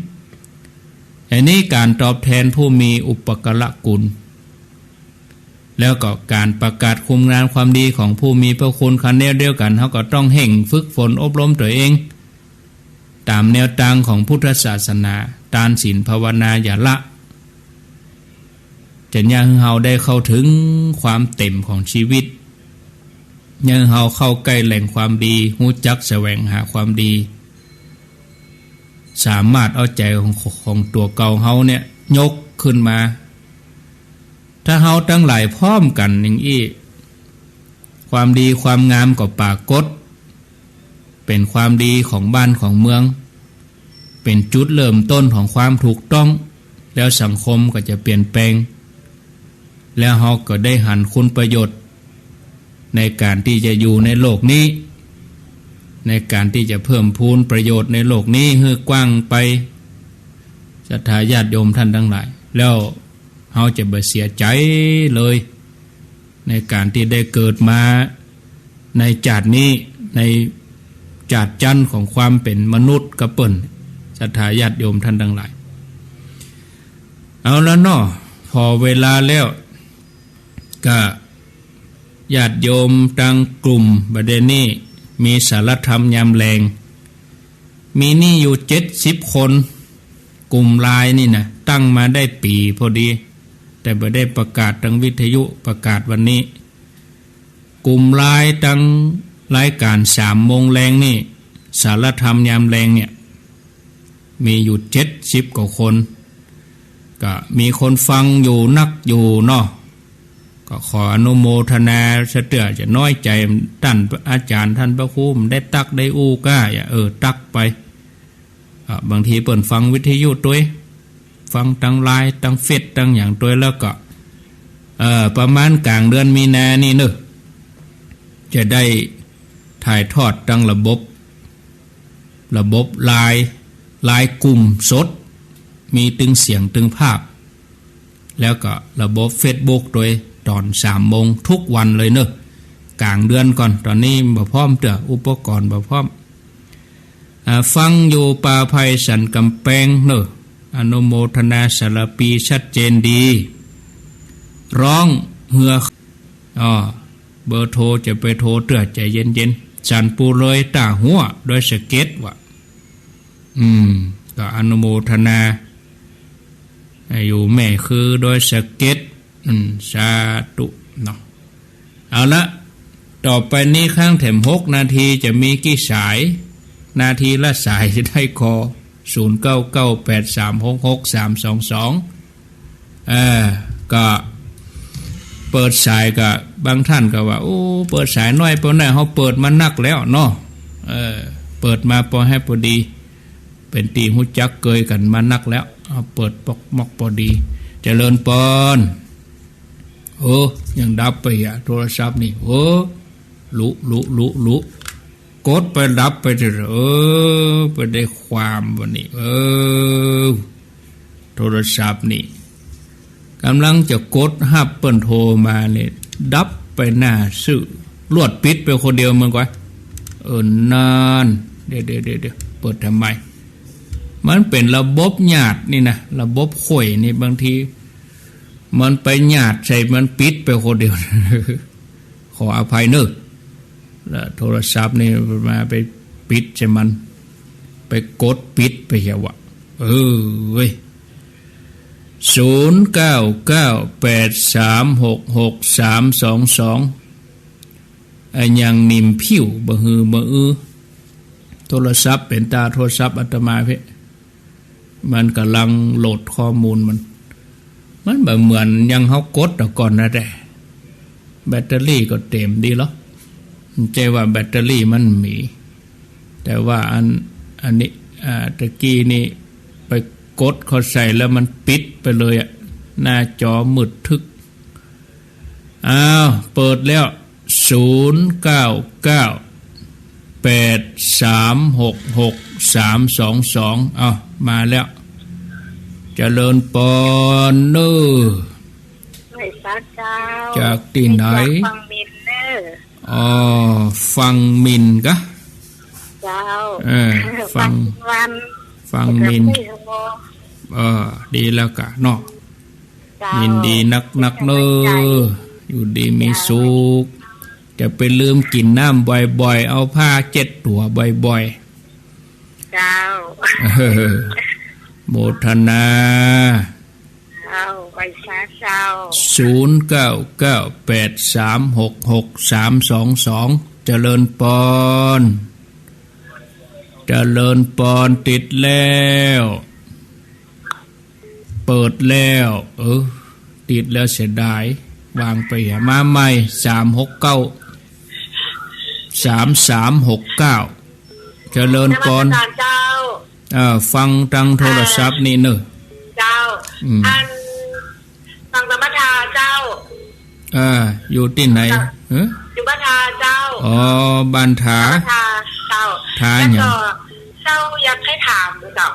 อันนี้การตอบแทนผู้มีอุปการะคุณแล้วก็การประกาศคุมงานความดีของผู้มีพระคุณคันแนวเดียวกันเขาก็ต้องเห่งฝึกฝนอบรมตัวเองตามแนวทางของพุทธศาสนาทานศีลภาวนาอย่าละจะยังเฮาได้เข้าถึงความเต็มของชีวิตยังเฮาเข้าใกล้แหล่งความดีรู้จักแสวงหาความดีสามารถเอาใจของตัวเก่าเฮาเนี่ยยกขึ้นมาถ้าเฮาตั้งหลายพร้อมกันอย่างอี้ความดีความงามก็ปรากฏเป็นความดีของบ้านของเมืองเป็นจุดเริ่มต้นของความถูกต้องแล้วสังคมก็จะเปลี่ยนแปลงแล้วเฮาก็ได้หันคุณประโยชน์ในการที่จะอยู่ในโลกนี้ในการที่จะเพิ่มพูนประโยชน์ในโลกนี้ให้กว้างไปศรัทธาญาติโยมท่านทั้งหลายแล้วเฮาจะบ่เสียใจเลยในการที่ได้เกิดมาในชาตินี้ในชาติจันทร์ของความเป็นมนุษย์กระเปิ้นศรัทธาญาติโยมท่านทั้งหลายเอาแล้วเนาะพอเวลาแล้วก็ญาติโยมตั้งกลุ่มประเด็นนี้มีสารธรรมยามแรงมีนี่อยู่70 คนกลุ่มลายนี่นะตั้งมาได้ปีพอดีแต่ไม่ได้ประกาศทางวิทยุประกาศวันนี้กลุ่มลายตั้งรายการ3 โมงแรงนี่สารธรรมยามแรงเนี่ยมีอยู่70 กว่าคนก็มีคนฟังอยู่นักอยู่เนาะก็ขออนุโมทนาเสตือจะน้อยใจท่านอาจารย์ท่านพระครูได้ตักได้อู้ก้าอย่าตักไปบางทีเปิดฟังวิทยุตัวฟังตั้งไลน์ตั้งเฟซตั้งอย่างตัวแล้วก็ประมาณกลางเดือนมีนานี่เนอะจะได้ถ่ายทอดตั้งระบบไลน์กลุ่มสดมีตึงเสียงตึงภาพแล้วก็ระบบ Facebook โดยตอน3 โมงทุกวันเลยเนอะกลางเดือนก่อนตอนนี้บ่พร้อมเด้ออุปกรณ์บ่พร้อมฟังอยู่ป่าไผ่สันกำแพงเนอะอนุโมทนาสารปีชัดเจนดีร้องเหือเบอร์โทรจะไปโทรเตื้อใจเย็นๆสันปูเลยตาหัวโดยสเก็ตว่ะก็อนุโมทนาอยู่แม่คือโดยสเก็ตสาธุเนาะเอาละต่อไปนี้ข้างแถม6 นาทีจะมีกี่สายนาทีละสายจะได้คอ0998366322ก็เปิดสายก็บางท่านก็ว่าโอ้เปิดสายน้อยเพราะไหนเขาเปิดมานักแล้วเนาะเปิดมาพอให้พอดีเป็นตีหูจักเกยกันมานักแล้วเอาเปิดปอกมอกพอดีเจริญปอนโอ้ยังดับไปโทรศัพท์นี่โอ้ลุกดไปดับไปเถอะไปได้ความวันนี้โทรศัพท์นี่กำลังจะกดฮับเปิ้นโทรมาเลยดับไปหน้าซื่อลวดปิดไปคนเดียวมึงก่อนนานเดี๋ยวเปิดทำไมมันเป็นระบบหยาดนี่นะระบบข่อยนี่บางทีมันไปหยาดใส่มันปิดไปคนเดียว ขออภัยเนอะแล้วโทรศัพท์นี่มาไปปิดใช่มันไปกดปิดไปเหี้ยวะเว้ย0998366322ยังนิ่มผิวบ่ฮือบ่โทรศัพท์เป็นตาโทรศัพท์อาตมาเพ่มันกำลังโหลดข้อมูลมันแบบเหมือนยังเฮากดแต่ก่อนนะแต่แบตเตอรี่ก็เต็มดีแล้วใจว่าแบตเตอรี่มันมีแต่ว่าอันนี้ตะกี้นี่ไปกดเขาใส่แล้วมันปิดไปเลยหน้าจอมืดทึกเปิดแล้ว0998366322มาแล้วเจริญปอนเนอ ซักเจ้าจากที่ไหนฟังมินเนอร์อ๋อฟังมินกะเจ้าฟังมินดีแล้วกะเนาะยินดีนักเนออยู่ดีมีสุขจะไปลืมกินน้ำบ่อยๆเอาผ้าเจ็ดตัวบ่อยๆเจ้าโมทนาไปช้าเจ้า0998366322เจริญปอนติดแล้วเปิดแล้วติดแล้วเสียดายวางไปมาใหม่369เจริญปอนฟังทางโทรศัพท์นี่เนอะเจ้าฟังธรรมทาเจ้าอยู่ที่ไหนอยู่บ้านทาเจ้าบ้านทาเจ้าทาอย่างเจ้าอยากให้ถามเจ้า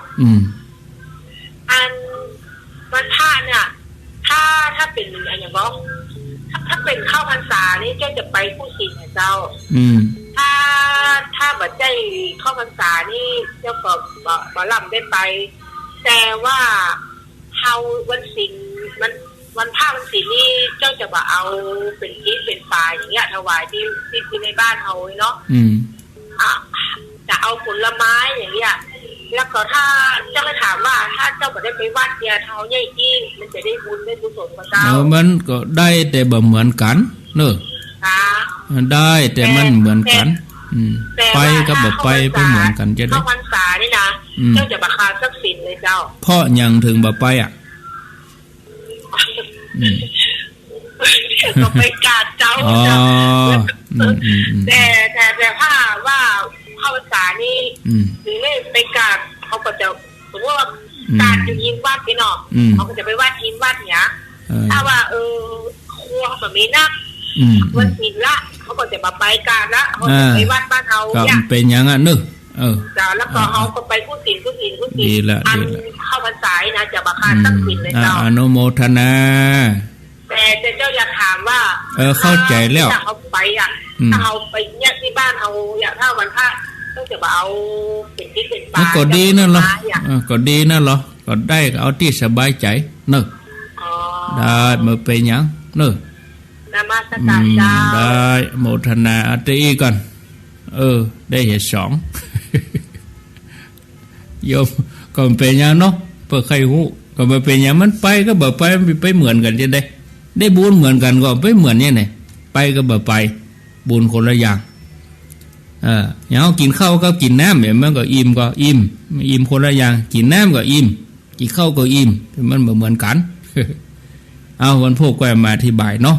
วันพระเนี่ยถ้าเป็นอย่างบอกถ้าเป็นเข้าพรรษานี่เจ้าจะไปผู้ศิลป์เจ้าถ้าบัดใจเข้าพรรษานี่เจ้าก็บ่ลำได้ไปแต่ว่าเฮาวันศิลมันวันพระวันศิลนี่เจ้าจะบ่เอาเป็นที่เป็นปลาอย่างเงี้ยถวายที่ในบ้านเฮาเนาะจะเอาผลไม้อย่างเงี้ยแล้วก็ถ้าเจ้าไปถามว่าถ้าเจ้าบ่ได้ไปวัดเนี่ยเฮาใหญ่ที่มันจะได้บุญได้กุศลกับเจ้ามันก็ได้แต่บ่เหมือนกันเนอะได้แต่มันเหมือนกันไปก็บ่ไปเหมือนกันจะได้เข้าพรรษานี่นะเจ้าจะบ่ขาดทรัพย์สินเลยเจ้าเพราะหยังถึงบ่ไปก็ไปกราบเจ้าแต่ถ้าว่าเข้าพรรษานี่หรือไม่ไปกราบเขาก็จะสมมติว่าการอยู่ยิมวัดไปเนาะเขาก็จะไปวัดยิมวัดเนี้ยถ้าว่าครัวแบบนี้นะวันศิลละเขาก็จะมาไปการละเขาจะไปวัดบ้านเขาเนี่ยเป็นอย่างนั้นนึกแล้วก็เขาก็ไปพูดศิลอันเข้าพรรษานะจะมาคาตั้งศิลเลยเจ้าอนุโมทนาแต่เจ้าอยากถามว่าเข้าใจแล้วเขาไปถ้าเขาไปเนี่ยที่บ้านเขาอยากถ้าวันพระต้องจะมาเอาเป็นที่เป็นปลาก็ดีนั่นเหรอก็ดีนั่นเหรอก็ได้ก็เอาที่สบายใจเนอะได้มาไปยังเนอะนามาสการเจ้าได้โมทนาอัตติก่อนได้เหตุสองโยมก็เป็นอย่างเนาะเพื่อใครหูก็มาเป็นอย่างมันไปก็แบบไปเหมือนกันจะได้บุญเหมือนกันก็ไปเหมือนเนี่ยไหนไปก็แบบไปบุญคนละอย่างอย่างกินข้าวก็กินน้ำเนี่ยมันก็อิ่มคนละอย่างกินน้ำก็อิ่มกินข้าวก็อิ่มมันเหมือนกันเอาวันพวกแกมาอธิบายเนาะ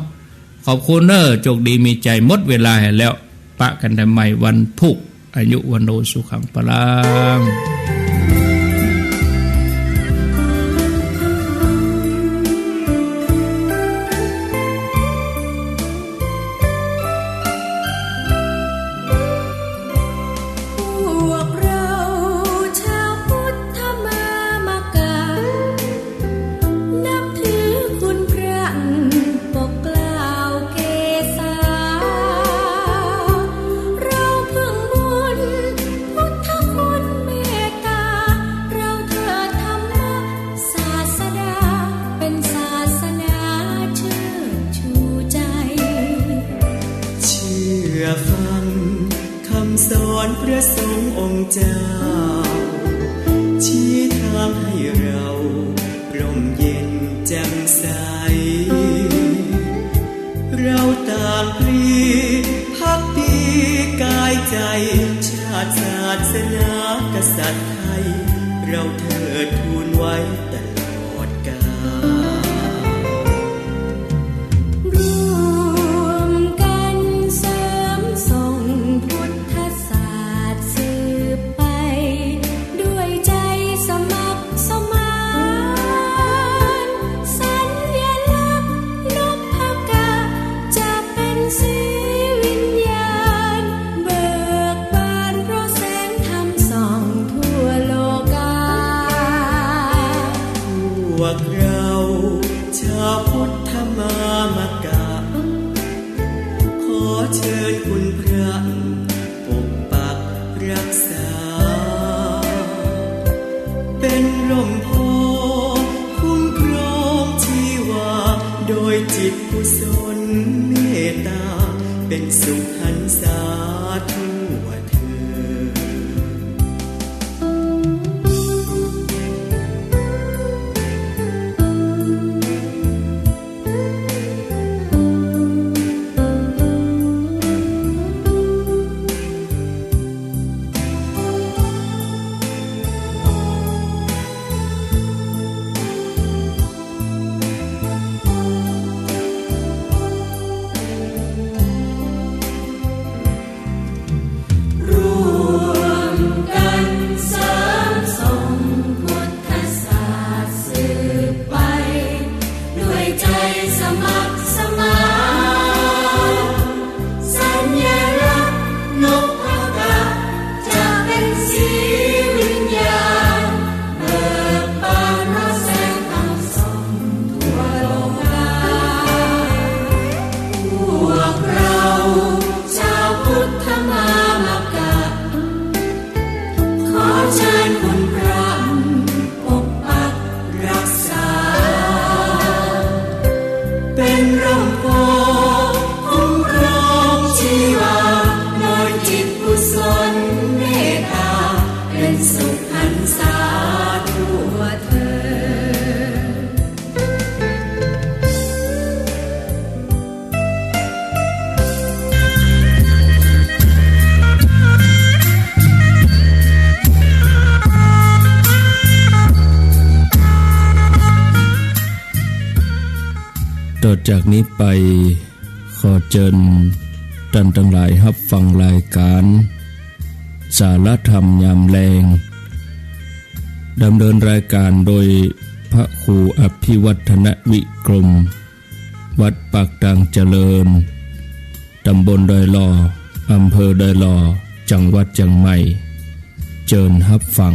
ขอบคุณเนอะโชคดีมีใจหมดเวลาแล้วปะกันทำไมวันพุกอายุวันโนสุขังปลังพระสงฆ์องค์เจ้าชี้ทางให้เราร่มเย็นแจ่มใสเราต่างพลีภักดีกายใจชาติศาสนากษัตริย์ไทยเราเถิดทูลไว้ตลอดกาล เชิญคุณพระปกปักรักษาเป็นร่มโพคุ้มครองชีวาโดยจิตกุศลเมตตาเป็นสุขหันษาทั่วเธอต่อจากนี้ไปขอเชิญท่านทั้งหลายรับฟังรายการสารธรรมยามแลงดำเนินรายการโดยพระครูอภิวัฒนวิกรมวัดปากดังเจริญตำบลดอยหล่ออำเภอดอยหล่อจังหวัดเชียงใหม่เชิญรับฟัง